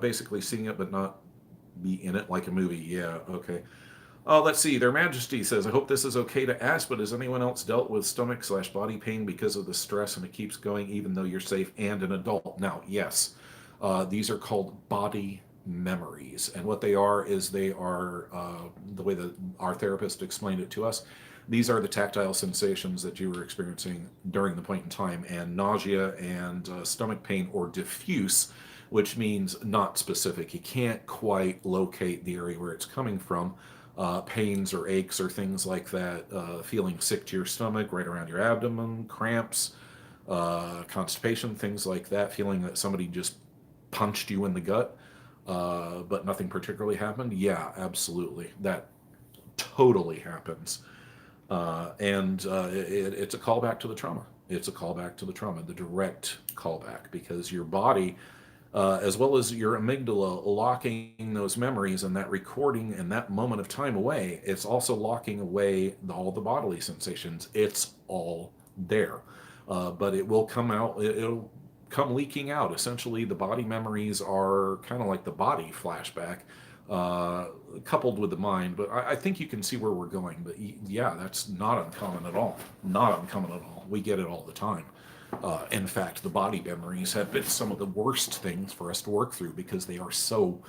Basically seeing it but not be in it like a movie. Yeah, okay. Let's see. Their Majesty says, I hope this is okay to ask, but has anyone else dealt with stomach/body pain because of the stress and it keeps going even though you're safe and an adult? Now, yes. These are called body memories. And what they are is they are, the way that our therapist explained it to us, these are the tactile sensations that you were experiencing during the point in time, and nausea and stomach pain, or diffuse, which means not specific. You can't quite locate the area where it's coming from. Pains or aches or things like that, feeling sick to your stomach, right around your abdomen, cramps, constipation, things like that, feeling that somebody just punched you in the gut, but nothing particularly happened. Yeah, absolutely. That totally happens. It's a callback to the trauma. It's a callback to the trauma, the direct callback, because your body, as well as your amygdala, locking those memories and that recording and that moment of time away, it's also locking away all the bodily sensations. It's all there. But it will come out, it'll come leaking out. Essentially, the body memories are kind of like the body flashback, coupled with the mind. But I think you can see where we're going. But yeah, that's not uncommon at all. Not uncommon at all. We get it all the time. In fact, the body memories have been some of the worst things for us to work through, because they are so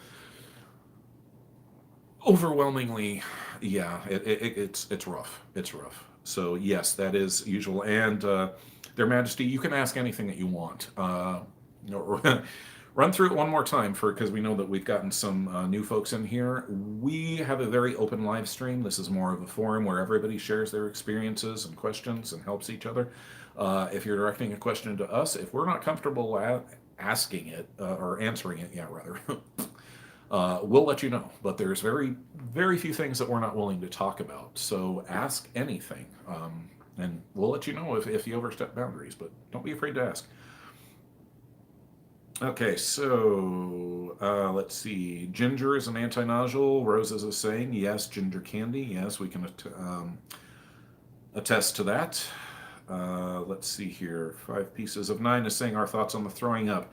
overwhelmingly, yeah, it's rough. It's rough. So yes, that is usual. And Their Majesty, you can ask anything that you want. Run through it one more time, because we know that we've gotten some new folks in here. We have a very open live stream. This is more of a forum where everybody shares their experiences and questions and helps each other. If you're directing a question to us, if we're not comfortable asking it, or answering it, yeah, rather, we'll let you know. But there's very, very few things that we're not willing to talk about. So ask anything, and we'll let you know if you overstep boundaries. But don't be afraid to ask. Okay, so let's see. Ginger is an anti-nausal. Roses is saying yes. Ginger candy, yes, we can attest to that. Let's see here. 5 pieces of 9 is saying our thoughts on the throwing up.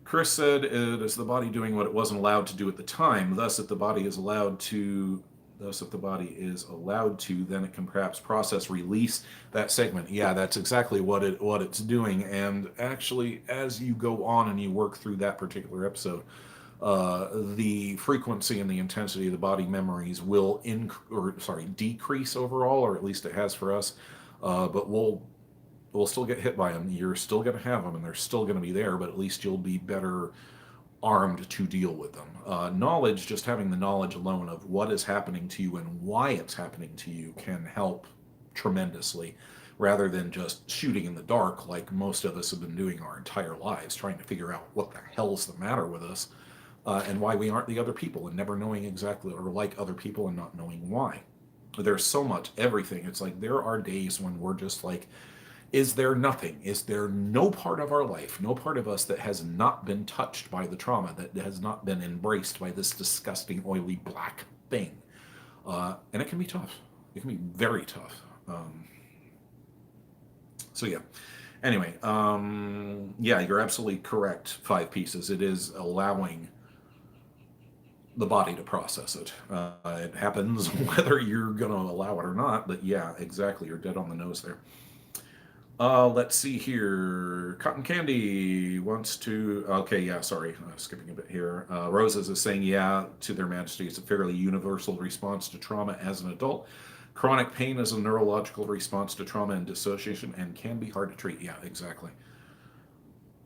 Chris said, it is the body doing what it wasn't allowed to do at the time. Thus, if the body is allowed to, then it can perhaps process, release that segment. Yeah, that's exactly what it's doing. And actually, as you go on and you work through that particular episode, the frequency and the intensity of the body memories will decrease overall, or at least it has for us. But we'll still get hit by them. You're still going to have them, and they're still going to be there, but at least you'll be better armed to deal with them. Knowledge, just having the knowledge alone of what is happening to you and why it's happening to you, can help tremendously, rather than just shooting in the dark like most of us have been doing our entire lives, trying to figure out what the hell's the matter with us, and why we aren't the other people, and never knowing exactly, or like other people and not knowing why. There's so much everything. It's like there are days when we're just like, is there nothing? Is there no part of our life, no part of us that has not been touched by the trauma, that has not been embraced by this disgusting, oily, black thing? And it can be tough. It can be very tough. So yeah. Anyway, yeah, you're absolutely correct. 5 pieces. It is allowing the body to process it. It happens whether you're going to allow it or not. But yeah, exactly. You're dead on the nose there. Let's see here. Cotton Candy wants to... Okay, yeah, sorry. Skipping a bit here. Roses is saying, yeah, to Their Majesty, it's a fairly universal response to trauma as an adult. Chronic pain is a neurological response to trauma and dissociation and can be hard to treat. Yeah, exactly.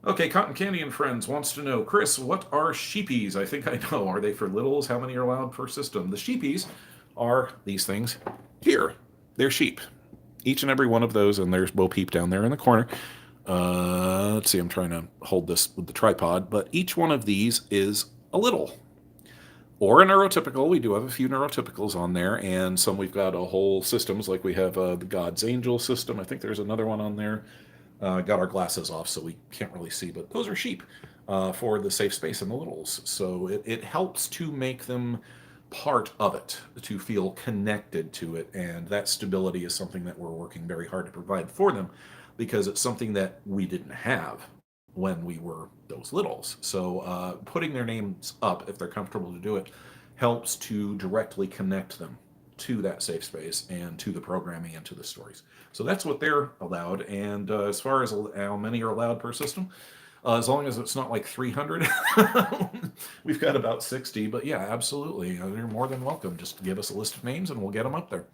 Okay, Cotton Candy and Friends wants to know, Chris, what are sheepies? I think I know. Are they for littles? How many are allowed per system? The sheepies are these things here. They're sheep. Each and every one of those, and there's Bo Peep down there in the corner. Let's see, I'm trying to hold this with the tripod, but each one of these is a little. Or a neurotypical. We do have a few neurotypicals on there, and some we've got a whole systems, like we have the God's Angel system. I think there's another one on there. Got our glasses off, so we can't really see, but those are sheep for the safe space and the littles. So it helps to make them part of it, to feel connected to it, and that stability is something that we're working very hard to provide for them because it's something that we didn't have when we were those littles. So putting their names up, if they're comfortable to do it, helps to directly connect them to that safe space and to the programming and to the stories. So that's what they're allowed. And as far as how many are allowed per system, as long as it's not like 300, we've got about 60. But yeah, absolutely. You're more than welcome. Just give us a list of names and we'll get them up there.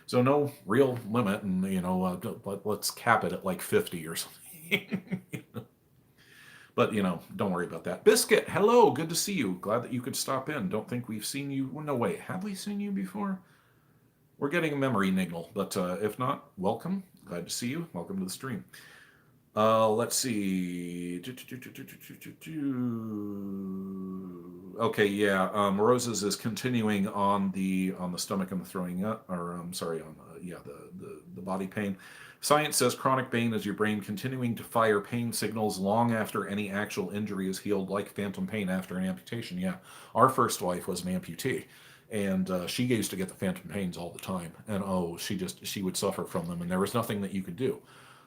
So no real limit. And, let's cap it at like 50 or something. But, don't worry about that. Biscuit, hello. Good to see you. Glad that you could stop in. Don't think we've seen you. Well, no, wait. Have we seen you before? We're getting a memory niggle, but if not, welcome. Glad to see you. Welcome to the stream. Let's see. Okay, yeah. Roses is continuing on the stomach and the throwing up, or sorry, on the body pain. Science says chronic pain is your brain continuing to fire pain signals long after any actual injury is healed, like phantom pain after an amputation. Yeah, our first wife was an amputee, and she used to get the phantom pains all the time, and she would suffer from them, and there was nothing that you could do.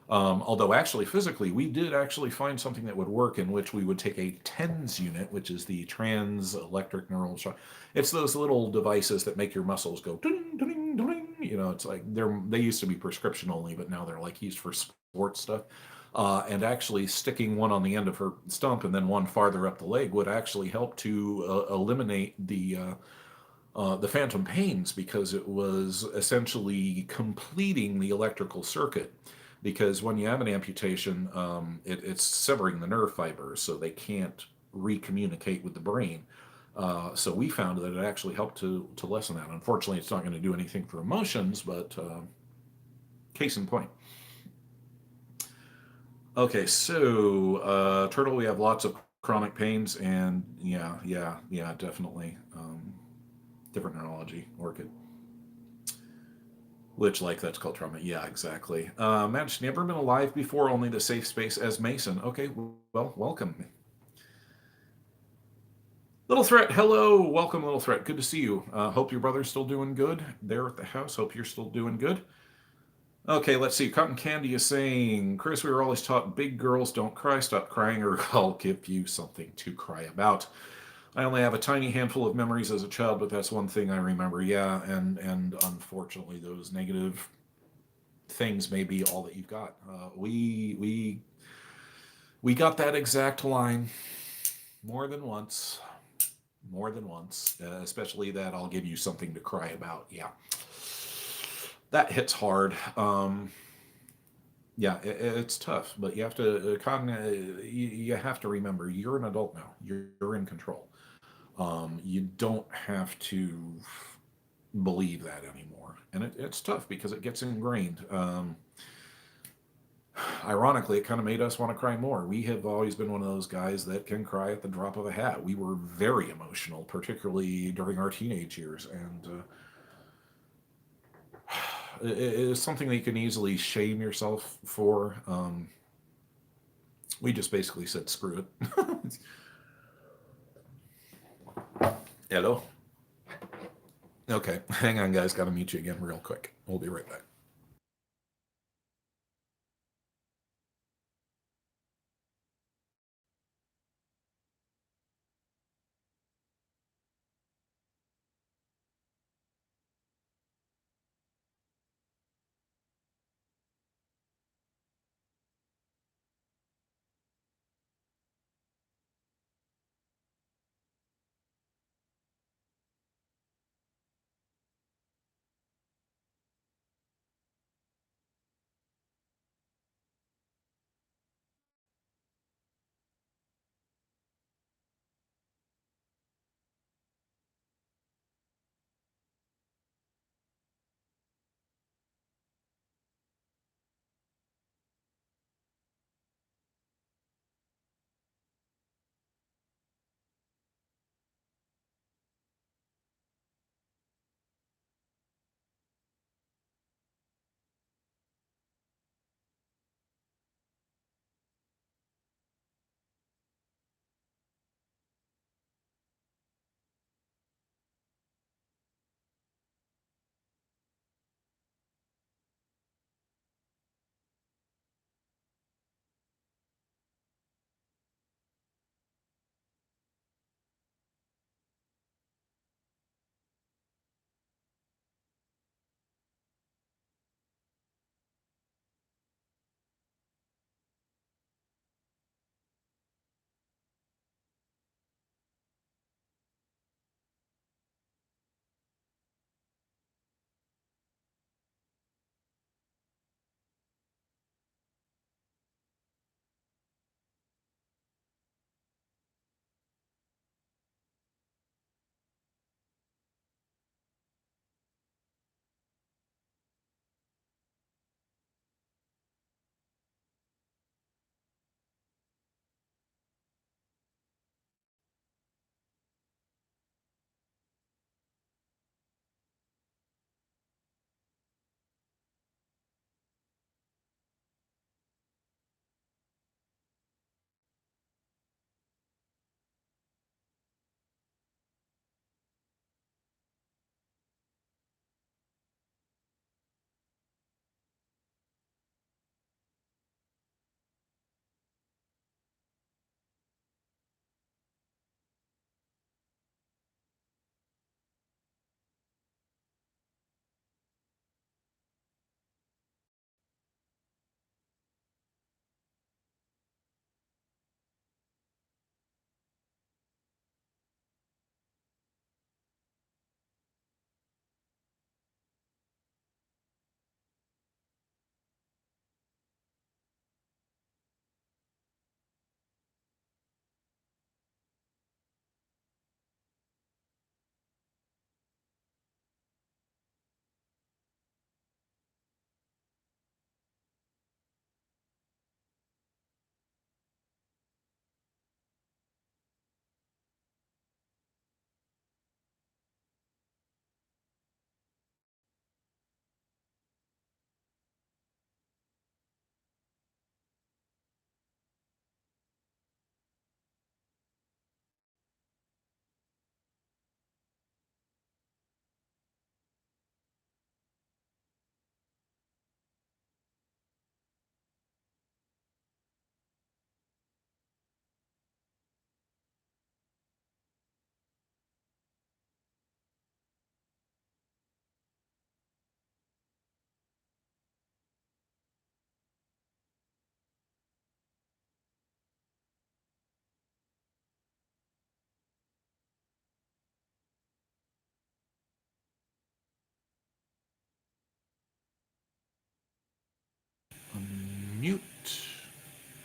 Although actually physically, we did actually find something that would work in which we would take a TENS unit, which is the trans electric neural shock. It's those little devices that make your muscles go ding, ding, ding. It's like they used to be prescription only, but now they're like used for sports stuff. And actually sticking one on the end of her stump and then one farther up the leg would actually help to eliminate the phantom pains because it was essentially completing the electrical circuit. Because when you have an amputation, it's severing the nerve fibers, so they can't recommunicate with the brain. So we found that it actually helped to lessen that. Unfortunately, it's not going to do anything for emotions, but case in point. Okay, so Turtle, we have lots of chronic pains, and yeah, definitely. Different neurology, Orchid. Which, like, that's called trauma. Yeah, exactly. Matt, never been alive before, only the safe space as Mason. Okay, well, welcome. Little Threat, hello. Welcome, Little Threat. Good to see you. Hope your brother's still doing good there at the house. Hope you're still doing good. Okay, let's see. Cotton Candy is saying, Chris, we were always taught big girls don't cry. Stop crying or I'll give you something to cry about. I only have a tiny handful of memories as a child, but that's one thing I remember. Yeah, and unfortunately, those negative things may be all that you've got. We got that exact line more than once, especially that I'll give you something to cry about. Yeah, that hits hard. Yeah, it's tough, but you have to you have to remember you're an adult now. You're in control. You don't have to believe that anymore, and it's tough because it gets ingrained. Ironically, it kind of made us want to cry more. We have always been one of those guys that can cry at the drop of a hat. We were very emotional, particularly during our teenage years, and it is something that you can easily shame yourself for. We just basically said, screw it. Hello? Okay, hang on, guys. Got to meet you again real quick. We'll be right back.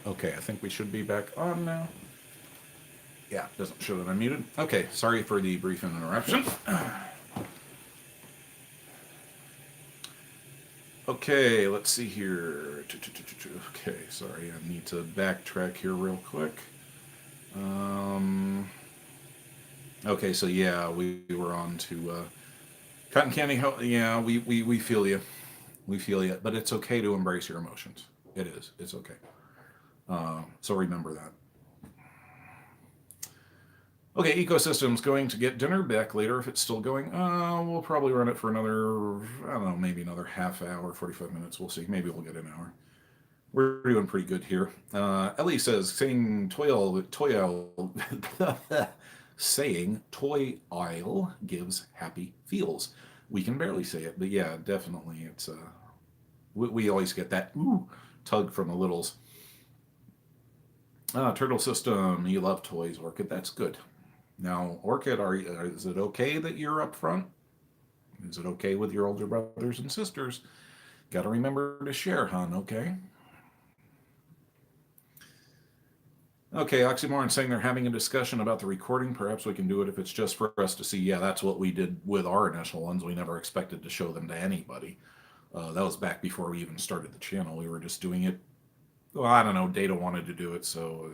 Okay, I think we should be back on now. Yeah, doesn't show that I'm muted. Okay, sorry for the brief interruption. Okay, let's see here. Okay, sorry, I need to backtrack here real quick. Um, okay, so yeah, we were on to cotton candy. Yeah, we feel you. We feel you. But it's okay to embrace your emotions. It is. It's okay. So remember that. Okay, ecosystem's going to get dinner back later if it's still going. We'll probably run it for another, I don't know, maybe another half hour, 45 minutes. We'll see. Maybe we'll get an hour. We're doing pretty good here. Ellie says, saying toy owl, saying toy aisle gives happy feels. We can barely say it, but yeah, definitely. It's we always get that ooh tug from the littles. Turtle system, you love toys, Orchid. That's good. Now, Orchid, is it okay that you're up front? Is it okay with your older brothers and sisters? Got to remember to share, hon, okay? Okay, Oxymoron saying they're having a discussion about the recording. Perhaps we can do it if it's just for us to see. Yeah, that's what we did with our initial ones. We never expected to show them to anybody. That was back before we even started the channel. We were just doing it. Well, I don't know. Data wanted to do it, so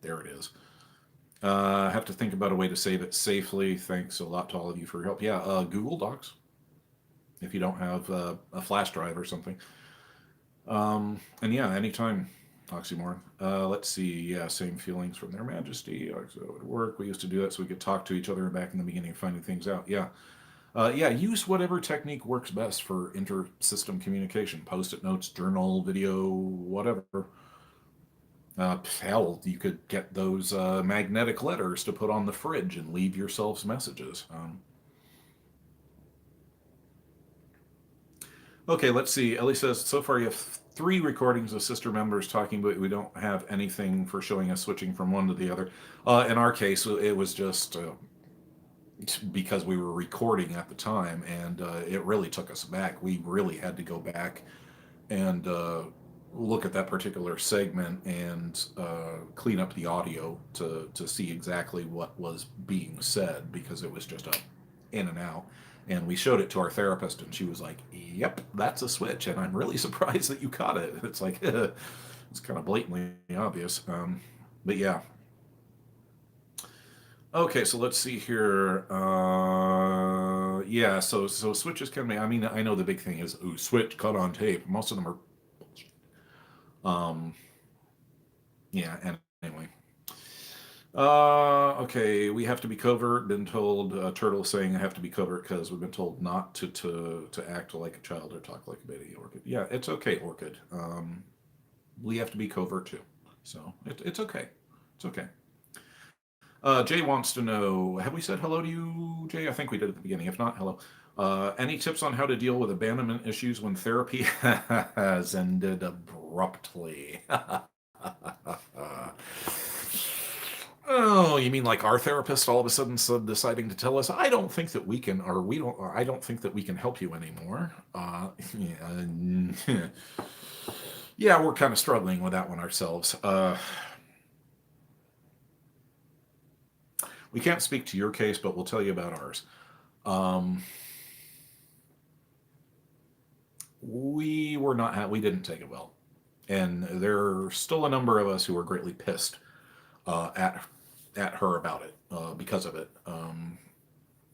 there it is. Have to think about a way to save it safely. Thanks a lot to all of you for your help. Yeah, Google Docs, if you don't have a flash drive or something. And yeah, anytime, Oxymoron. Let's see. Yeah, same feelings from Their Majesty. So it would work. We used to do that so we could talk to each other back in the beginning of finding things out. Yeah. Yeah, use whatever technique works best for inter-system communication. Post-it notes, journal, video, whatever. Hell, you could get those magnetic letters to put on the fridge and leave yourselves messages. Okay, let's see. Ellie says, so far you have 3 recordings of sister members talking, but we don't have anything for showing us switching from one to the other. In our case, it was just because we were recording at the time, and it really took us back. We really had to go back and look at that particular segment and clean up the audio to see exactly what was being said, because it was just a in and out. And we showed it to our therapist, and she was like, "Yep, that's a switch," and I'm really surprised that you caught it. It's like it's kind of blatantly obvious, but yeah. Okay, so let's see here. Yeah, so switches can be. I mean, I know the big thing is ooh, switch cut on tape. Most of them are. Um, yeah, and anyway. Okay, we have to be covert. Been told, Turtle saying I have to be covert because we've been told not to act like a child or talk like a baby. Orchid. Yeah, it's okay, Orchid. We have to be covert too. So it's okay. It's okay. Jay wants to know, have we said hello to you, Jay? I think we did at the beginning. If not, hello. Any tips on how to deal with abandonment issues when therapy has ended abruptly? Oh, you mean like our therapist all of a sudden deciding to tell us, I don't think that we can, or we don't, or I don't think that we can help you anymore. Yeah, yeah, we're kind of struggling with that one ourselves. We can't speak to your case, but we'll tell you about ours. Um, we were not, we didn't take it well, and there are still a number of us who are greatly pissed at her about it because of it.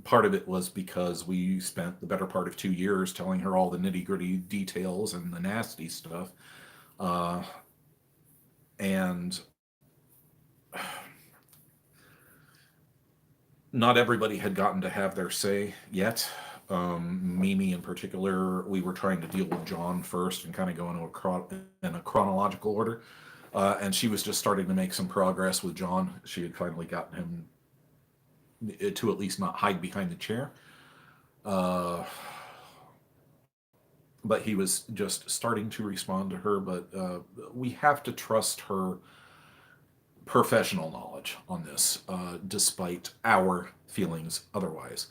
Part of it was because we spent the better part of 2 years telling her all the nitty gritty details and the nasty stuff, uh, and not everybody had gotten to have their say yet. Mimi in particular, we were trying to deal with John first and kind of go in a chronological order. And she was just starting to make some progress with John. She had finally gotten him to at least not hide behind the chair. Uh, but he was just starting to respond to her. But we have to trust her professional knowledge on this, despite our feelings otherwise.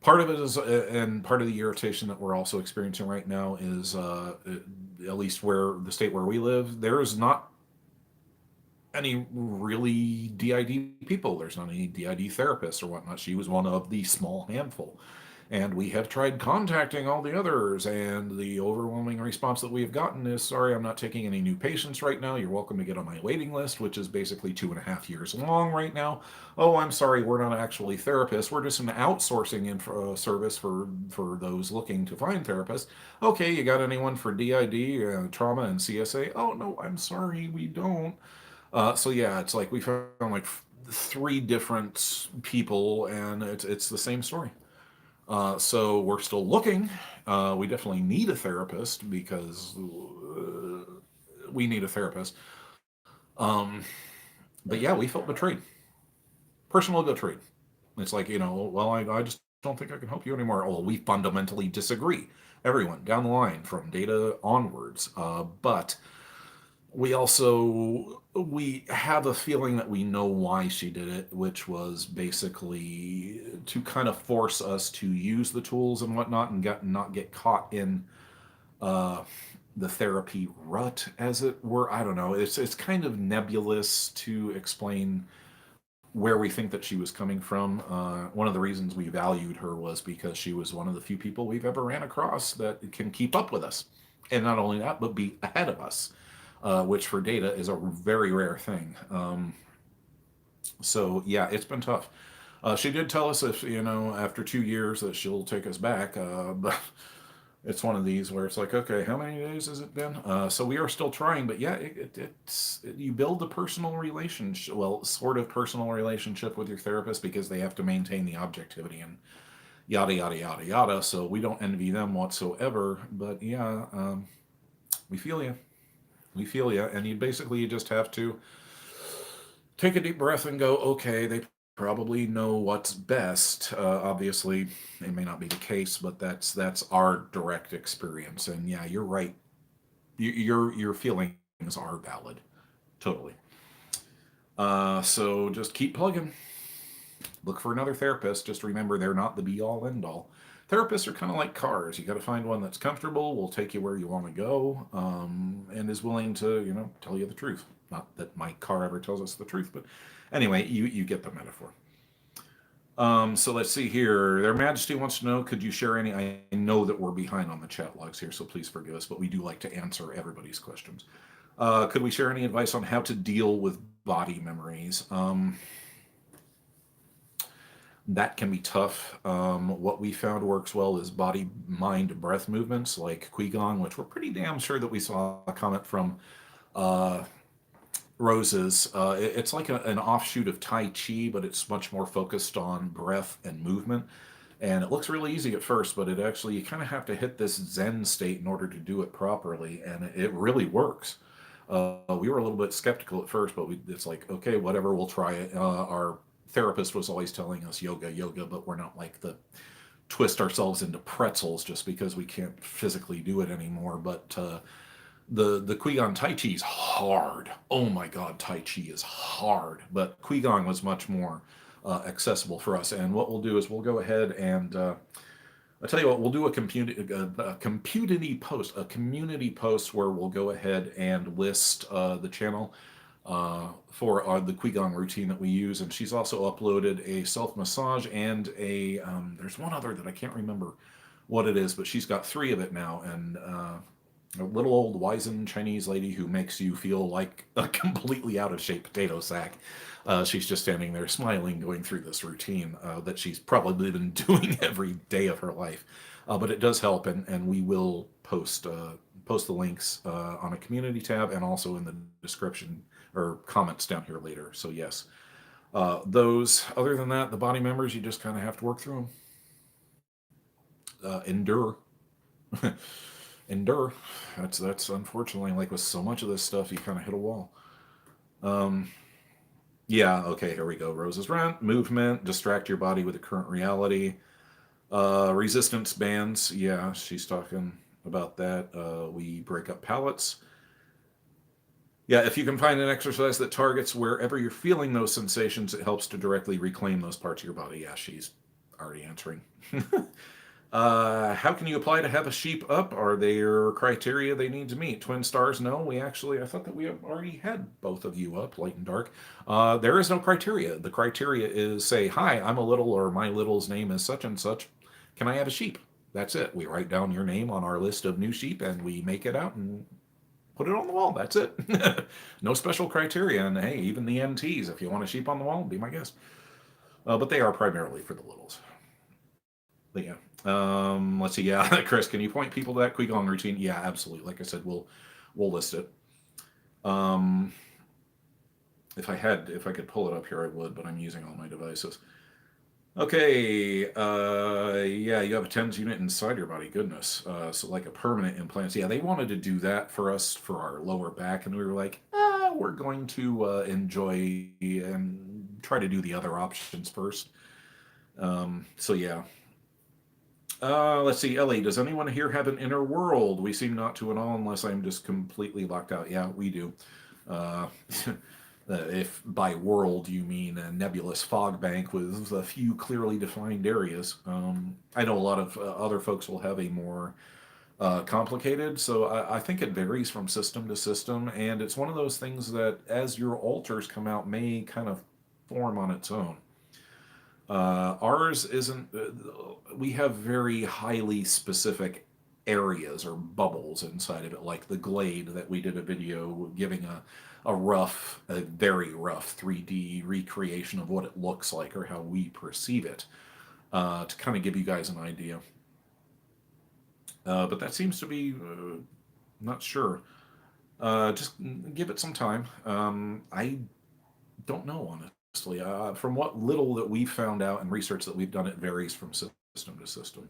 Part of it is, and part of the irritation that we're also experiencing right now is, at least where the state where we live, there is not any really DID people. There's not any DID therapists or whatnot. She was one of the small handful. And we have tried contacting all the others, and the overwhelming response that we have gotten is, sorry, I'm not taking any new patients right now. You're welcome to get on my waiting list, which is basically 2.5 years long right now. Oh, I'm sorry, we're not actually therapists. We're just an outsourcing service for those looking to find therapists. Okay, you got anyone for DID, trauma, and CSA? Oh, no, I'm sorry, we don't. So yeah, it's like we found like three different people, and it's the same story. So we're still looking. We definitely need a therapist because we need a therapist. Um, but yeah, we felt betrayed, personally betrayed. It's like, well, I just don't think I can help you anymore. Well, we fundamentally disagree. Everyone down the line from data onwards. But we have a feeling that we know why she did it, which was basically to kind of force us to use the tools and whatnot and not get caught in uh, the therapy rut, as it were. I don't know. It's kind of nebulous to explain where we think that she was coming from. One of the reasons we valued her was because she was one of the few people we've ever ran across that can keep up with us. And not only that, but be ahead of us, which for data is a very rare thing. So, yeah, it's been tough. She did tell us if, after 2 years that she'll take us back. But it's one of these where it's like, okay, how many days has it been? So we are still trying, but yeah, you build a personal relationship, well, sort of personal relationship with your therapist because they have to maintain the objectivity and yada, yada, yada, yada. So we don't envy them whatsoever. But yeah, we feel you. We feel you. And you just have to take a deep breath and go, okay, they probably know what's best. Obviously, it may not be the case, but that's our direct experience. And yeah, you're right. Your feelings are valid, totally. So just keep plugging. Look for another therapist. Just remember, they're not the be all end all. Therapists are kind of like cars. You got to find one that's comfortable, will take you where you want to go, and is willing to, tell you the truth. Not that my car ever tells us the truth, but anyway, you get the metaphor. So let's see here. Their Majesty wants to know, could you share any? I know that we're behind on the chat logs here, so please forgive us, but we do like to answer everybody's questions. Could we share any advice on how to deal with body memories? That can be tough. What we found works well is body, mind, breath movements like Qigong, which we're pretty damn sure that we saw a comment from uh, Rose's. It's like an offshoot of Tai Chi, but it's much more focused on breath and movement. And it looks really easy at first, but it actually, you kind of have to hit this Zen state in order to do it properly. And it really works. We were a little bit skeptical at first, but it's like, okay, whatever, we'll try it. Our therapist was always telling us yoga, but we're not like the twist ourselves into pretzels just because we can't physically do it anymore. But the Qigong Tai Chi is hard. Oh my God, Tai Chi is hard. But Qigong was much more accessible for us. And what we'll do is we'll go ahead and I'll tell you what, we'll do a community post where we'll go ahead and list the channel for the Qigong routine that we use. And she's also uploaded a self-massage and there's one other that I can't remember what it is, but she's got 3 of it now. And a little old wizened Chinese lady who makes you feel like a completely out of shape potato sack. She's just standing there smiling, going through this routine that she's probably been doing every day of her life. But it does help, and we will post the links on a community tab and also in the description or comments down here later. So yes, those. Other than that, the body members, you just kind of have to work through them. Endure. Endure. That's unfortunately, like with so much of this stuff, you kind of hit a wall. Yeah, okay, here we go. Rose's rant, movement, distract your body with the current reality. Resistance bands, yeah, she's talking about that. We break up pallets. Yeah, if you can find an exercise that targets wherever you're feeling those sensations, it helps to directly reclaim those parts of your body. Yeah, she's already answering. How can you apply to have a sheep up? Are there criteria they need to meet? Twin stars? No, I thought that we have already had both of you up, light and dark. There is no criteria. The criteria is say, hi, I'm a little, or my little's name is such and such. Can I have a sheep? That's it. We write down your name on our list of new sheep and we make it out and put it on the wall. That's it. No special criteria. And hey, even the NTs, if you want a sheep on the wall, be my guest. But they are primarily for the littles. But yeah. Let's see. Yeah, Chris, can you point people to that Qigong routine? Yeah, absolutely. Like I said, we'll list it. If I could pull it up here, I would, but I'm using all my devices. Okay. Yeah, you have a TENS unit inside your body. Goodness. So like a permanent implant. Yeah, they wanted to do that for us for our lower back, and we were like, we're going to enjoy and try to do the other options first. So yeah. Let's see, Ellie, does anyone here have an inner world? We seem not to at all, unless I'm just completely locked out. Yeah, we do. Uh, if by world you mean a nebulous fog bank with a few clearly defined areas. I know a lot of other folks will have a more complicated, so I think it varies from system to system, and it's one of those things that as your alters come out may kind of form on its own. Ours isn't, we have very highly specific areas or bubbles inside of it, like the glade that we did a video giving a very rough 3D recreation of what it looks like or how we perceive it, to kind of give you guys an idea. But that seems to be, not sure. Just give it some time. I don't know, honestly. From what little that we've found out and research that we've done, it varies from system to system.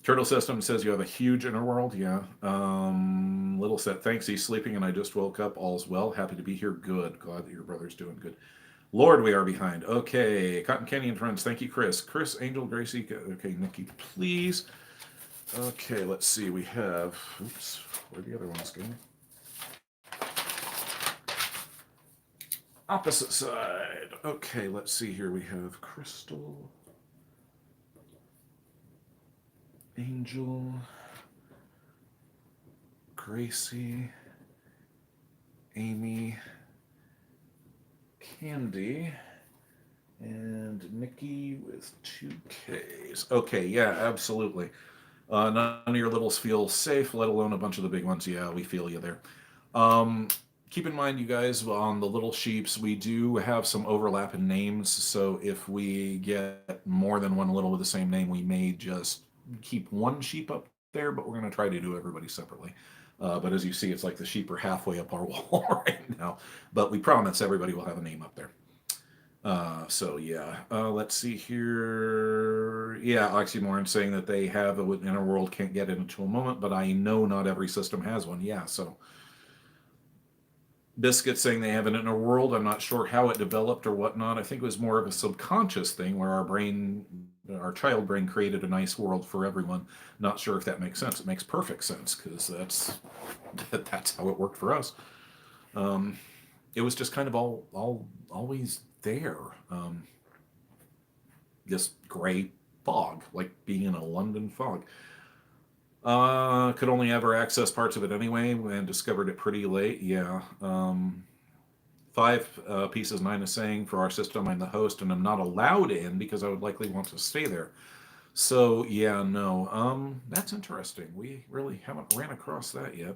Turtle System says you have a huge inner world. Yeah. Little said, thanks. He's sleeping and I just woke up. All's well. Happy to be here. Good. Glad that your brother's doing good. Lord, we are behind. Okay. Cotton Candy and friends. Thank you, Chris. Chris, Angel, Gracie. Okay, Nikki, please. Okay, let's see. We have. Oops. Where'd the other ones go? Opposite side. Okay, let's see here. We have Crystal, Angel, Gracie, Amy, Candy, and Nikki with 2Ks. Okay, yeah, absolutely. None of your littles feel safe, let alone a bunch of the big ones. Yeah, we feel you there. Keep in mind, you guys, on the little sheeps, we do have some overlap in names. So if we get more than one little with the same name, we may just keep one sheep up there, but we're going to try to do everybody separately. But as you see, it's like the sheep are halfway up our wall right now. But we promise everybody will have a name up there. So yeah, let's see here. Yeah, Oxymoron saying that they have an inner world, can't get into a moment, but I know not every system has one. Yeah, so Biscuit saying they have an inner world. I'm not sure how it developed or whatnot. I think it was more of a subconscious thing where our child brain created a nice world for everyone. Not sure if that makes sense. It makes perfect sense because that's how it worked for us. It was just kind of always there. This gray fog, like being in a London fog. Could only ever access parts of it anyway and discovered it pretty late. Yeah. 5 pieces 9 is saying for our system, I'm the host and I'm not allowed in because I would likely want to stay there. So yeah, no. That's interesting. We really haven't ran across that yet.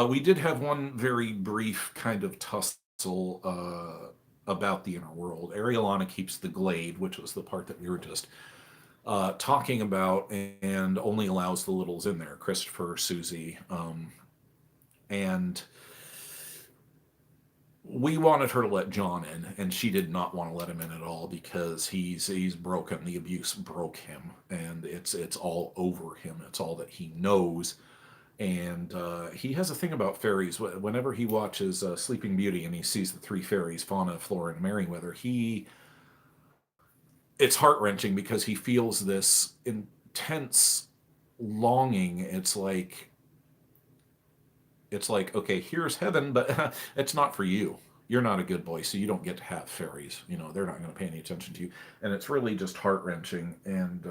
We did have one very brief kind of tussle about the inner world. Arielana keeps the glade, which was the part that we were just talking about, and only allows the littles in there, Christopher, Susie, and we wanted her to let John in, and she did not want to let him in at all because he's broken. The abuse broke him, and it's all over him. It's all that he knows, and he has a thing about fairies. Whenever he watches Sleeping Beauty and he sees the 3 fairies, Fauna, Flora, and Merryweather, it's heart-wrenching because he feels this intense longing. It's like, okay, here's heaven, but it's not for you. You're not a good boy, so you don't get to have fairies. They're not going to pay any attention to you. And it's really just heart-wrenching. And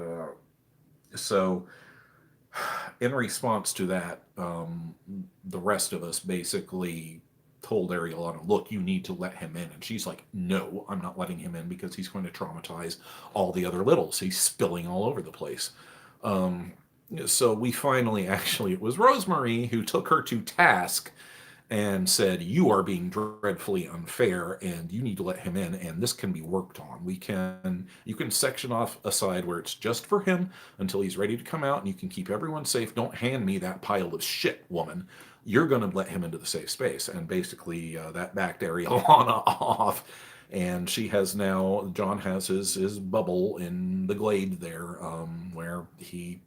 So, in response to that, the rest of us basically told Arielana, look, you need to let him in. And she's like, no, I'm not letting him in because he's going to traumatize all the other littles. He's spilling all over the place. So we finally, actually, it was Rosemary who took her to task and said, you are being dreadfully unfair and you need to let him in, and this can be worked on. You can section off a side where it's just for him until he's ready to come out, and you can keep everyone safe. Don't hand me that pile of shit, woman. You're going to let him into the safe space. And basically that backed Arielana off, and she has now, John has his bubble in the glade there, where he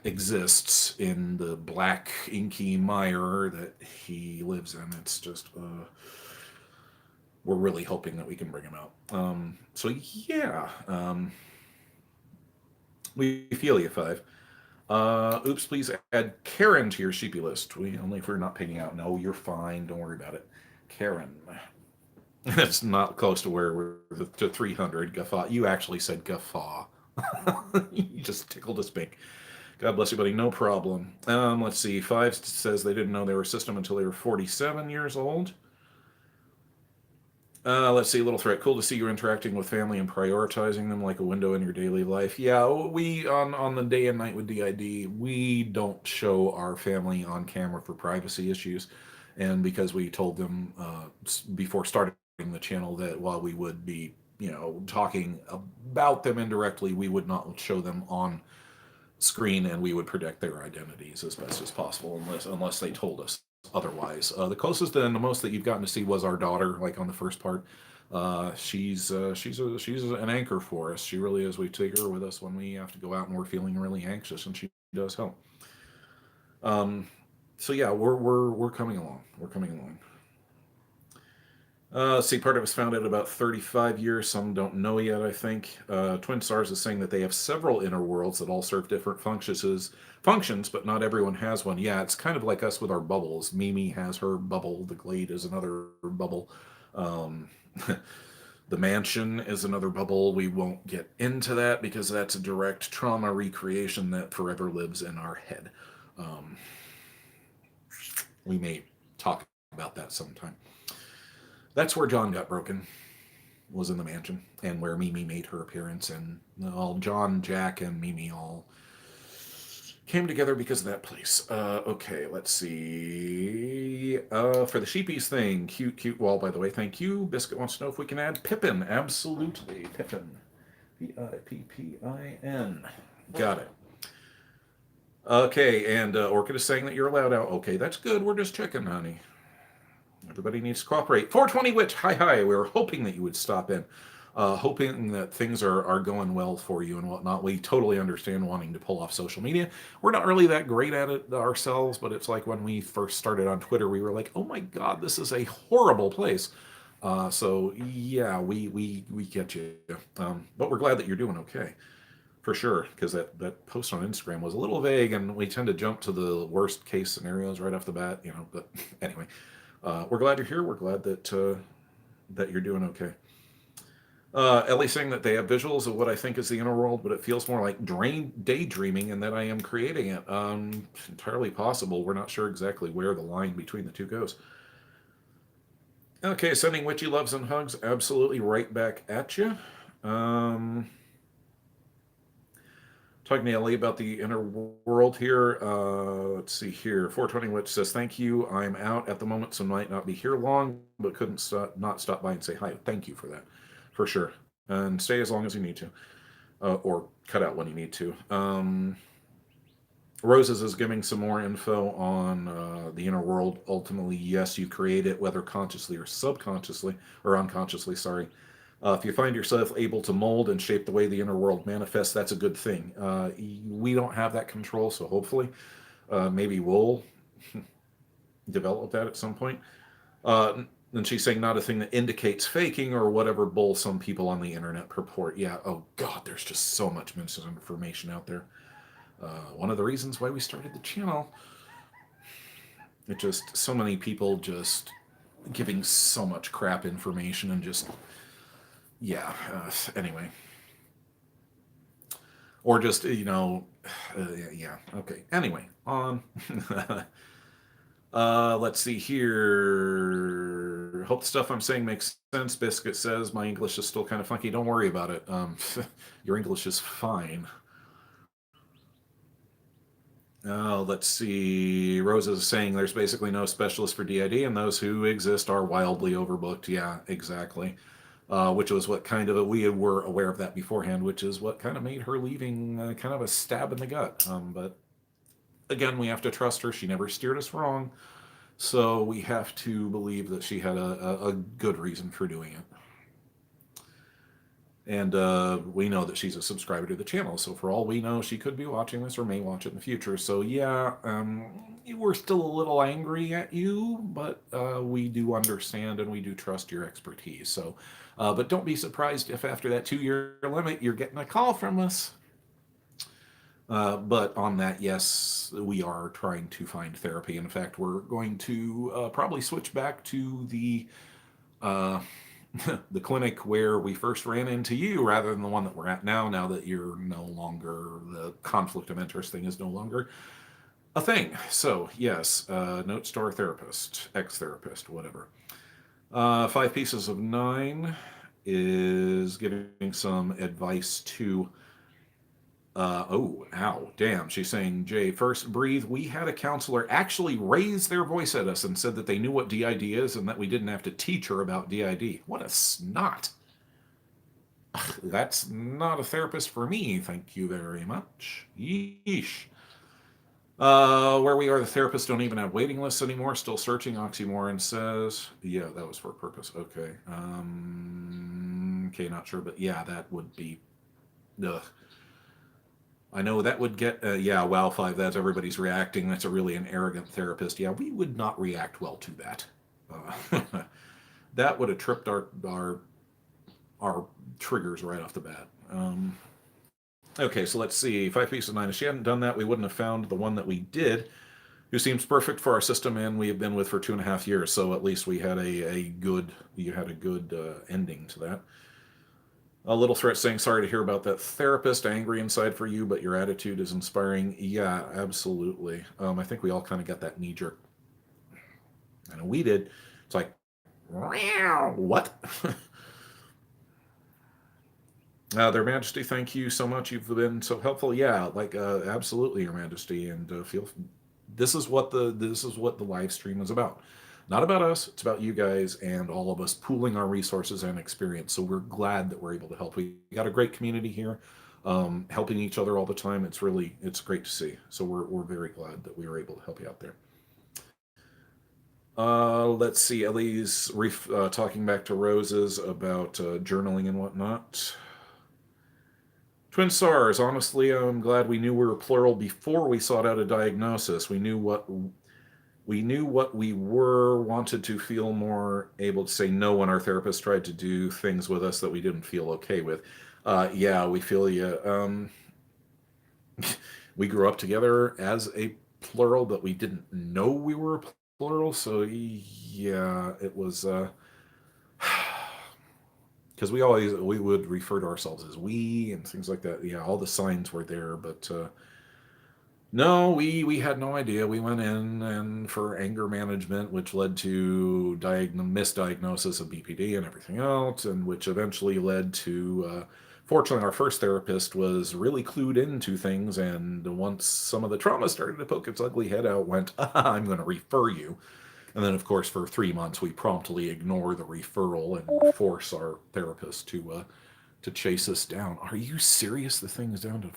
exists in the black inky mire that he lives in. It's just we're really hoping that we can bring him out. So yeah, we feel you, Five. Oops, please add Karen to your sheepy list. We only if we're not picking out. No, you're fine. Don't worry about it. Karen. That's not close to where we're to 300. Guffaw. You actually said guffaw. You just tickled us pink. God bless you, buddy. No problem. Let's see. Five says they didn't know they were a system until they were 47 years old. Let's see. Little threat. Cool to see you interacting with family and prioritizing them like a window in your daily life. Yeah, we on the day and night with DID, we don't show our family on camera for privacy issues, and because we told them before starting the channel that while we would be, talking about them indirectly, we would not show them on screen, and we would protect their identities as best as possible unless they told us otherwise. The closest and the most that you've gotten to see was our daughter, like on the first part. She's an anchor for us. She really is. We take her with us when we have to go out and we're feeling really anxious, and she does help. So yeah, we're coming along. We're coming along. See, part of us found out about 35 years. Some don't know yet, I think. Twin Stars is saying that they have several inner worlds that all serve different functions, but not everyone has one. Yeah, it's kind of like us with our bubbles. Mimi has her bubble. The Glade is another bubble. The mansion is another bubble. We won't get into that because that's a direct trauma recreation that forever lives in our head. We may talk about that sometime. That's where John got broken, was in the mansion, and where Mimi made her appearance, and all John, Jack, and Mimi all came together because of that place. Okay, let's see. For the Sheepies thing, cute wall, by the way. Thank you. Biscuit wants to know if we can add Pippin. Absolutely. Pippin. Pippin. Got it. Okay, and Orchid is saying that you're allowed out. Okay, that's good. We're just checking, honey. Everybody needs to cooperate. 420 Witch, hi. We were hoping that you would stop in. Hoping that things are going well for you and whatnot. We totally understand wanting to pull off social media. We're not really that great at it ourselves, but it's like when we first started on Twitter, we were like, oh my God, this is a horrible place. So yeah, we get you. But we're glad that you're doing okay. For sure, because that post on Instagram was a little vague, and we tend to jump to the worst case scenarios right off the bat, But anyway, we're glad you're here. We're glad that you're doing okay. Ellie's saying that they have visuals of what I think is the inner world, but it feels more like daydreaming, and that I am creating it. Entirely possible. We're not sure exactly where the line between the two goes. Okay, sending witchy loves and hugs. Absolutely right back at you. Talking to Ellie about the inner world here. Let's see here. 420 Witch says, thank you. I'm out at the moment, so might not be here long, but couldn't not stop by and say hi. Thank you for that, for sure. And stay as long as you need to, or cut out when you need to. Roses is giving some more info on the inner world. Ultimately, yes, you create it, whether consciously or subconsciously, or unconsciously, sorry. If you find yourself able to mold and shape the way the inner world manifests, that's a good thing. We don't have that control, so hopefully maybe we'll develop that at some point. And she's saying not a thing that indicates faking or whatever bull some people on the internet purport. Yeah, oh God, there's just so much misinformation out there. One of the reasons why we started the channel. It just, so many people just giving so much crap information and just... Yeah, anyway. or just, yeah, okay. Anyway, on. Let's see here. Hope the stuff I'm saying makes sense. Biscuit says my English is still kind of funky. Don't worry about it. Your English is fine. Let's see. Rosa is saying there's basically no specialist for DID, and those who exist are wildly overbooked. Yeah, exactly. Which was what kind of we were aware of that beforehand, which is what kind of made her leaving kind of a stab in the gut. But again, we have to trust her. She never steered us wrong. So we have to believe that she had a good reason for doing it. And we know that she's a subscriber to the channel. So for all we know, she could be watching this or may watch it in the future. So yeah, we're still a little angry at you, but we do understand and we do trust your expertise. So, but don't be surprised if after that 2-year limit, you're getting a call from us. But on that, yes, we are trying to find therapy. In fact, we're going to probably switch back to the the clinic where we first ran into you rather than the one that we're at now, now that you're no longer, the conflict of interest thing is no longer a thing. So, yes, notes to our therapist, ex-therapist, whatever. 5 Pieces of 9 is giving some advice to ow, damn. She's saying, Jay, first breathe. We had a counselor actually raise their voice at us and said that they knew what DID is and that we didn't have to teach her about DID. What a snot. That's not a therapist for me. Thank you very much. Yeesh. Where we are, the therapists don't even have waiting lists anymore. Still searching. Oxymoron says, yeah, that was for a purpose. Okay. Okay, not sure, but yeah, that would be, ugh. I know that would get, yeah, wow, 5, that's everybody's reacting. That's a really an arrogant therapist. Yeah, we would not react well to that. That would have tripped our triggers right off the bat. Okay, so let's see. 5 Pieces of 9. If she hadn't done that, we wouldn't have found the one that we did, who seems perfect for our system and we have been with for 2.5 years. So at least we had a good ending to that. A little threat saying, sorry to hear about that therapist, angry inside for you, but your attitude is inspiring. Yeah, absolutely. I think we all kind of got that knee jerk. And we did. It's like, what? Their Majesty, thank you so much. You've been so helpful. Yeah, like absolutely, Your Majesty. And this is what the live stream is about. Not about us, it's about you guys and all of us pooling our resources and experience. So we're glad that we're able to help. We got a great community here, helping each other all the time. It's great to see. So we're very glad that we were able to help you out there. Let's see, Ellie's talking back to Roses about journaling and whatnot. Twin SARS, honestly, I'm glad we knew we were plural before we sought out a diagnosis. We knew what we were, wanted to feel more able to say no when our therapist tried to do things with us that we didn't feel okay with. Yeah, we feel you. We grew up together as a plural, but we didn't know we were a plural. So yeah, it was because we would refer to ourselves as we and things like that. Yeah, all the signs were there, but no, we had no idea. We went in and for anger management, which led to misdiagnosis of BPD and everything else, and which eventually led to, fortunately, our first therapist was really clued into things, and once some of the trauma started to poke its ugly head out, went, I'm going to refer you. And then, of course, for 3 months, we promptly ignore the referral and force our therapist to chase us down. Are you serious? The thing is down to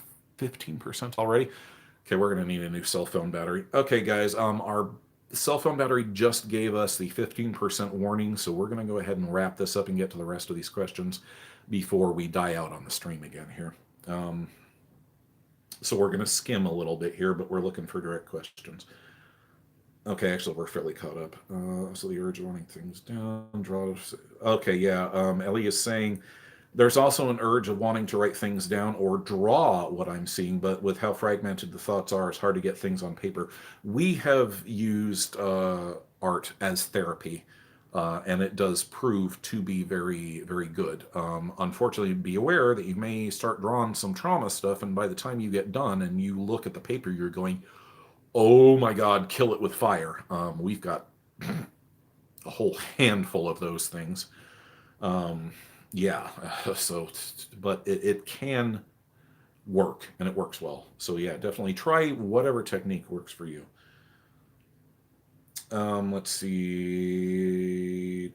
15% already? Okay, we're going to need a new cell phone battery. Okay, guys, our cell phone battery just gave us the 15% warning, so we're going to go ahead and wrap this up and get to the rest of these questions before we die out on the stream again here. So we're going to skim a little bit here, but we're looking for direct questions. Okay, actually, we're fairly caught up. So the urge of wanting things down, Okay, yeah, Ellie is saying, there's also an urge of wanting to write things down or draw what I'm seeing, but with how fragmented the thoughts are, it's hard to get things on paper. We have used art as therapy. And it does prove to be very, very good. Unfortunately, be aware that you may start drawing some trauma stuff, and by the time you get done and you look at the paper, you're going, oh my God, kill it with fire. We've got a whole handful of those things. Yeah, so, but it can work, and it works well. So yeah, definitely try whatever technique works for you. Let's see.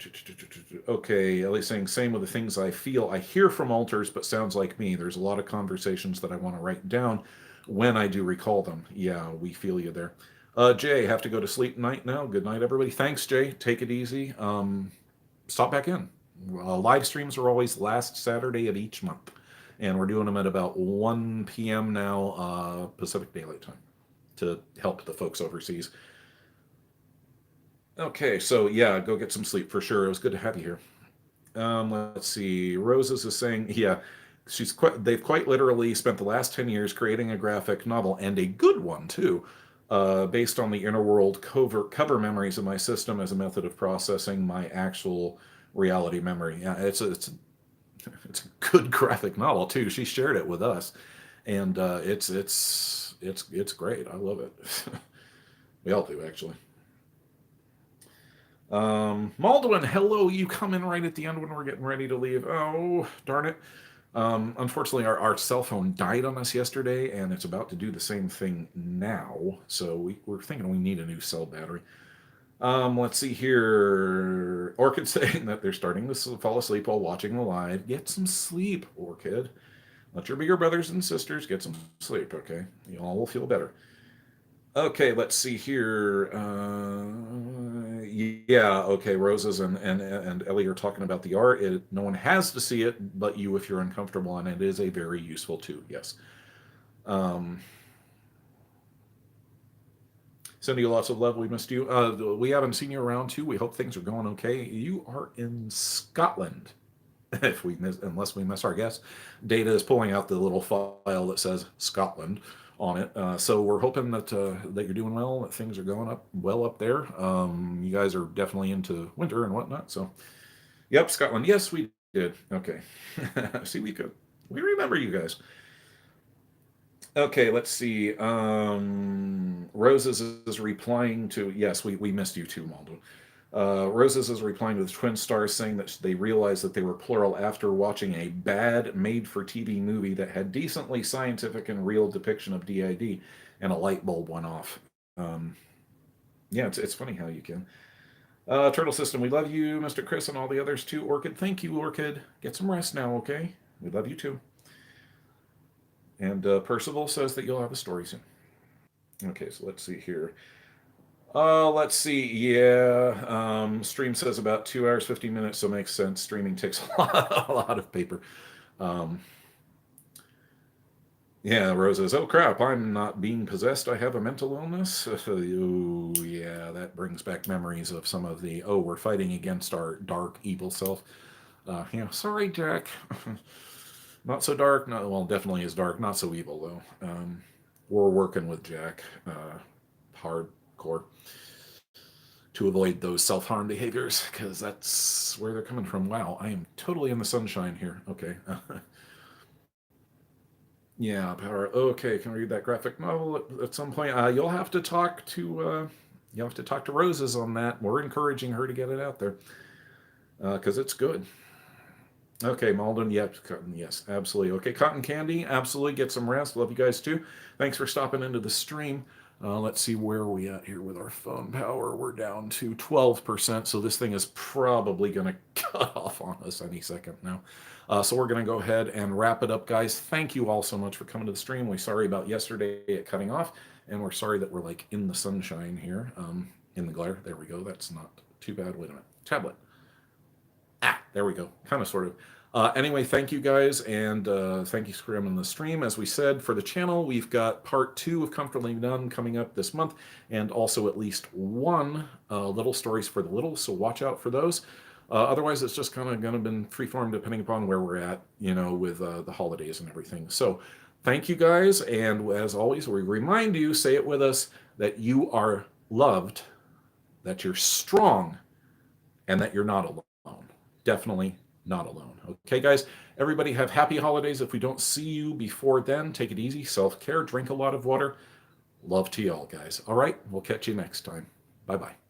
Okay, Ellie's saying, same with the things I feel. I hear from alters, but sounds like me. There's a lot of conversations that I want to write down when I do recall them. Yeah, we feel you there. Jay, have to go to sleep tonight now. Good night, everybody. Thanks, Jay. Take it easy. Stop back in. Live streams are always last Saturday of each month, and we're doing them at about 1 p.m. now, Pacific Daylight Time, to help the folks overseas. Okay, so yeah, go get some sleep for sure. It was good to have you here. Let's see. Roses is saying, yeah, they've quite literally spent the last 10 years creating a graphic novel, and a good one too, based on the inner world cover memories of my system as a method of processing my actual reality memory. Yeah, it's a good graphic novel too. She shared it with us, and it's great. I love it. We all do, actually. Maldwin, hello. You come in right at the end when we're getting ready to leave. Oh, darn it. Unfortunately, our cell phone died on us yesterday, and it's about to do the same thing now. So we're thinking we need a new cell battery. Let's see here. Orchid saying that they're starting to fall asleep while watching the live. Get some sleep, Orchid. Let your bigger brothers and sisters get some sleep, okay? You all will feel better. Okay, let's see here. Yeah, okay. Roses and Ellie are talking about the art. No one has to see it but you if you're uncomfortable, and it is a very useful tool. Yes. Sending you lots of love. We missed you. We haven't seen you around too. We hope things are going okay. You are in Scotland. Unless we miss our guess. Data is pulling out the little file that says Scotland on it. So we're hoping that you're doing well, that things are going up there. You guys are definitely into winter and whatnot. So, yep, Scotland. Yes, we did. Okay. See, we remember you guys. Okay, let's see. Roses is replying to, yes, we missed you too, Maldo. Roses is replying to the Twin Stars saying that they realized that they were plural after watching a bad made-for-TV movie that had decently scientific and real depiction of DID, and a light bulb went off. Yeah, it's funny how you can. Turtle System, we love you, Mr. Chris, and all the others too. Orchid, thank you, Orchid. Get some rest now, okay? We love you too. And Percival says that you'll have a story soon. Okay, so let's see here. Let's see. Yeah, stream says about 2 hours 15 minutes, so it makes sense. Streaming takes a lot of paper. Yeah, Rose says, "Oh crap! I'm not being possessed. I have a mental illness." Oh, yeah, that brings back memories of some of the. Oh, we're fighting against our dark, evil self. Yeah, sorry, Jack. Not so dark. No, well, definitely is dark. Not so evil though. We're working with Jack, hardcore, to avoid those self-harm behaviors, because that's where they're coming from. Wow, I am totally in the sunshine here. Okay. Yeah, power. Okay, can I read that graphic novel at some point? You'll have to talk to Roses on that. We're encouraging her to get it out there because it's good. Okay, Malden, yep, yes, absolutely. Okay, Cotton Candy, absolutely, get some rest. Love you guys too. Thanks for stopping into the stream. Let's see where are we at here with our phone power. We're down to 12%, so this thing is probably going to cut off on us any second now. So we're going to go ahead and wrap it up, guys. Thank you all so much for coming to the stream. We're sorry about yesterday it cutting off, and we're sorry that we're like in the sunshine here, in the glare. There we go. That's not too bad. Wait a minute. Tablet. There we go. Kind of, sort of. Anyway, thank you guys, and thank you for coming on the stream. As we said, for the channel, we've got part 2 of Comfortably Done coming up this month, and also at least one Little Stories for the Little, so watch out for those. Otherwise, it's just kind of going to be freeform depending upon where we're at, with the holidays and everything. So thank you guys, and as always, we remind you, say it with us, that you are loved, that you're strong, and that you're not alone. Definitely not alone. Okay, guys, everybody have happy holidays. If we don't see you before then, take it easy. Self-care, drink a lot of water. Love to y'all, guys. All right, we'll catch you next time. Bye-bye.